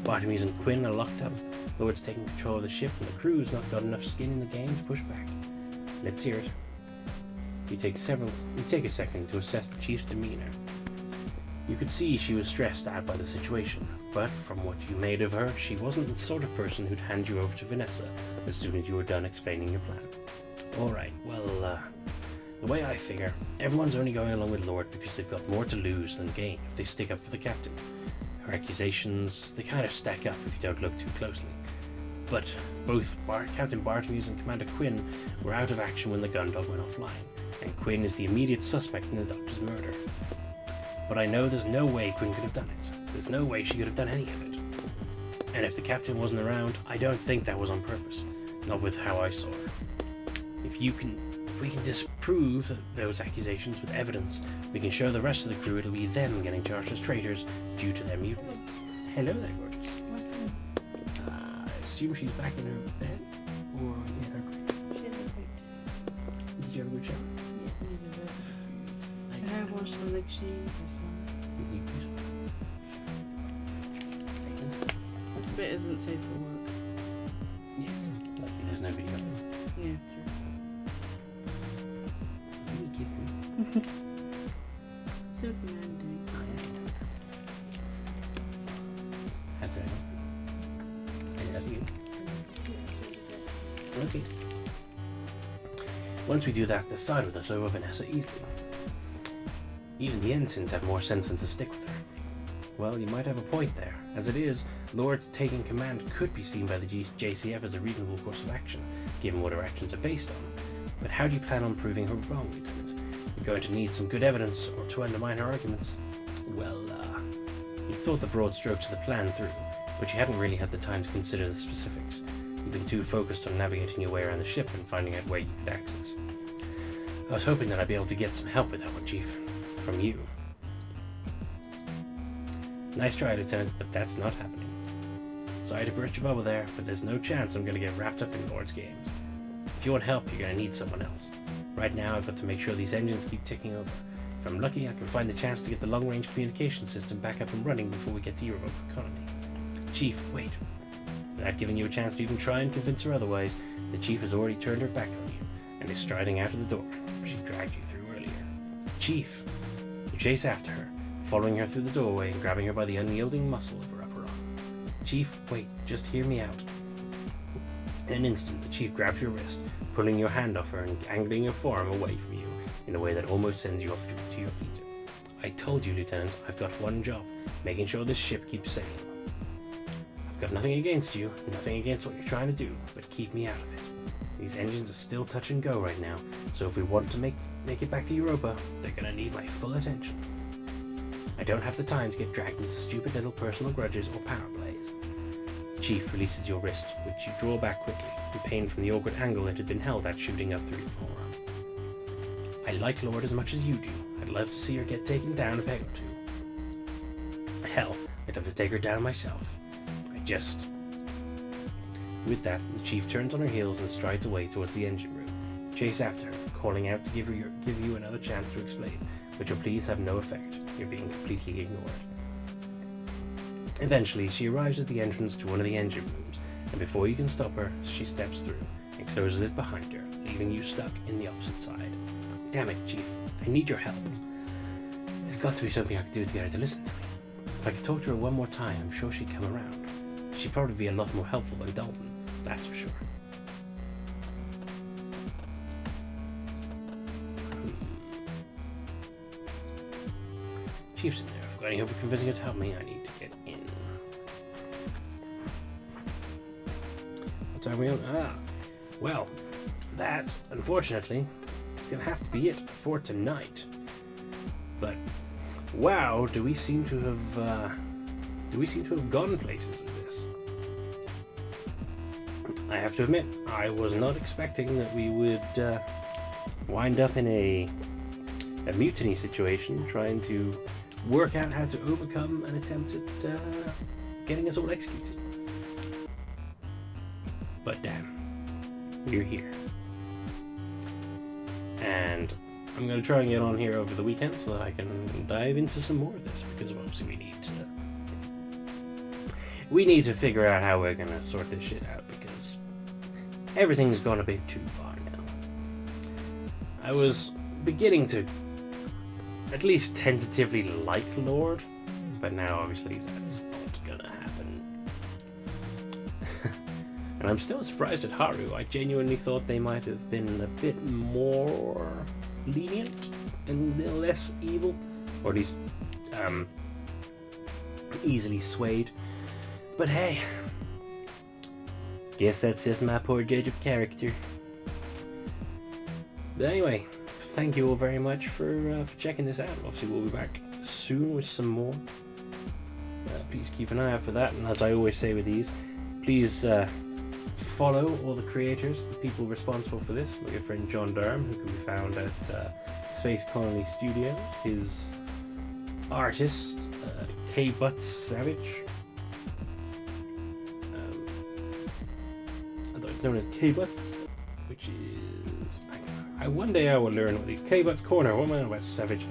Bartimeus and Quinn are locked up. Lord's taking control of the ship, and the crew's not got enough skin in the game to push back. Let's hear it. You take a second to assess the chief's demeanor. You could see she was stressed out by the situation, but from what you made of her, she wasn't the sort of person who'd hand you over to Vanessa as soon as you were done explaining your plan. Alright, well, the way I figure, everyone's only going along with Lord because they've got more to lose than gain if they stick up for the captain. Her accusations, they kind of stack up if you don't look too closely. But both Captain Bartimeus and Commander Quinn were out of action when the Gundog went offline, and Quinn is the immediate suspect in the Doctor's murder. But I know there's no way Quinn could have done it. There's no way she could have done any of it. And if the captain wasn't around, I don't think that was on purpose. Not with how I saw her. If we can disprove those accusations with evidence, we can show the rest of the crew it'll be them getting charged as traitors due to their mutiny. Hello there, gorgeous. I assume she's back in her bed? Or in her crate? She had a crate. Did you have a good shower? Yeah, I needed that. And I washed my leg shave this one. This bit isn't safe for work. Yes. Lucky there's no video. Yeah, true. You kiss me. Superman doing How do I love you. Okay. Once we do that, they'll side with us over Vanessa easily. Even the ensigns have more sense than to stick with her. Well, you might have a point there. As it is, Lord's taking command could be seen by the JCF as a reasonable course of action, given what her actions are based on. But how do you plan on proving her wrong, Lieutenant? You're going to need some good evidence or to undermine her arguments. Well, you thought the broad strokes of the plan through, but you hadn't really had the time to consider the specifics. You've been too focused on navigating your way around the ship and finding out where you could access. I was hoping that I'd be able to get some help with that one, Chief. From you. Nice try, Lieutenant, but that's not happening. Sorry to burst your bubble there, but there's no chance I'm going to get wrapped up in Lord's games. If you want help, you're going to need someone else. Right now, I've got to make sure these engines keep ticking over. If I'm lucky, I can find the chance to get the long-range communication system back up and running before we get to Europa Colony. Chief, wait. Without giving you a chance to even try and convince her otherwise, the Chief has already turned her back on you and is striding out of the door she dragged you through earlier. Chief! You chase after her, following her through the doorway and grabbing her by the unyielding muscle of her upper arm. Chief, wait, just hear me out. In an instant, the Chief grabs your wrist, pulling your hand off her and angling your forearm away from you in a way that almost sends you off to your feet. I told you, Lieutenant, I've got one job, making sure this ship keeps sailing. I've got nothing against you, nothing against what you're trying to do, but keep me out of it. These engines are still touch and go right now, so if we want to make it back to Europa, they're gonna need my full attention. I don't have the time to get dragged into stupid little personal grudges or power plays. Chief releases your wrist, which you draw back quickly, in pain from the awkward angle it had been held at shooting up through your forearm. I like Lord as much as you do. I've I'd love to see her get taken down a peg or two. Hell, I'd have to take her down myself. With that, the chief turns on her heels and strides away towards the engine room. Chase after her, calling out to give you another chance to explain, which will please have no effect. You're being completely ignored. Eventually, she arrives at the entrance to one of the engine rooms, and before you can stop her, she steps through and closes it behind her, leaving you stuck in the opposite side. Damn it, Chief. I need your help. There's got to be something I can do to get her to listen to me. If I could talk to her one more time, I'm sure she'd come around. She'd probably be a lot more helpful than Dalton, that's for sure. Chief's in there. If I've got any hope of convincing her to help me, I need to get in. What time are we on? Well, that, unfortunately, is going to have to be it for tonight. But, wow, do we seem to have gone places with this. I have to admit, I was not expecting that we would wind up in a mutiny situation, trying to work out how to overcome an attempt at getting us all executed. But damn, we're here. And I'm going to try and get on here over the weekend so that I can dive into some more of this, because obviously we need to figure out how we're going to sort this shit out, because everything's gone a bit too far now. I was beginning to at least tentatively like Lord, but now obviously that's not gonna happen. And I'm still surprised at Haru. I genuinely thought they might have been a bit more lenient and less evil, or at least easily swayed. But hey, guess that's just my poor judge of character. But anyway, thank you all very much for checking this out. Obviously, we'll be back soon with some more. Please keep an eye out for that. And as I always say with these, please follow all the creators, the people responsible for this. My good friend John Durham, who can be found at Space Colony Studios. His artist, K. Butts Savage. Otherwise known as K. Butts, which is... one day I will learn what the K-Butts Corner. What am I on about? Savage.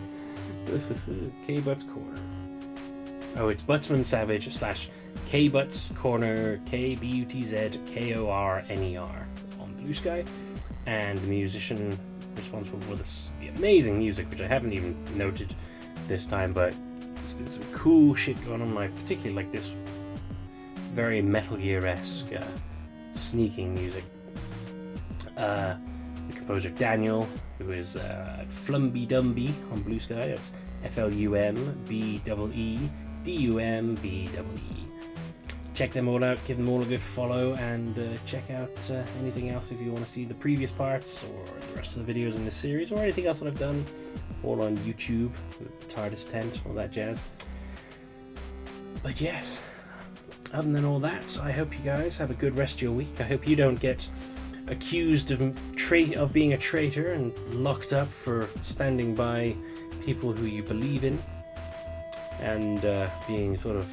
K-Butts Corner. Oh, it's Buttsman Savage / K-Butts Corner, KBUTZKORNER on Blue Sky. And the musician responsible for this, the amazing music, which I haven't even noted this time, but there's been some cool shit going on, particularly like this very Metal Gear-esque sneaking music. The composer Daniel, who is Flumby Dumby on Blue Sky. That's FLUMBEEDUMBEE. Check them all out, give them all a good follow, and check out anything else if you want to see the previous parts or the rest of the videos in this series or anything else that I've done, all on YouTube with the TARDIS tent, all that jazz. But yes, other than all that, I hope you guys have a good rest of your week. I hope you don't get accused of being a traitor and locked up for standing by people who you believe in, and being sort of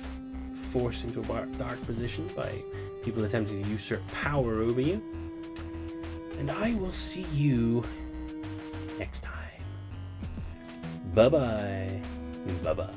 forced into a dark position by people attempting to usurp power over you. And I will see you next time. Bye bye. Bye bye.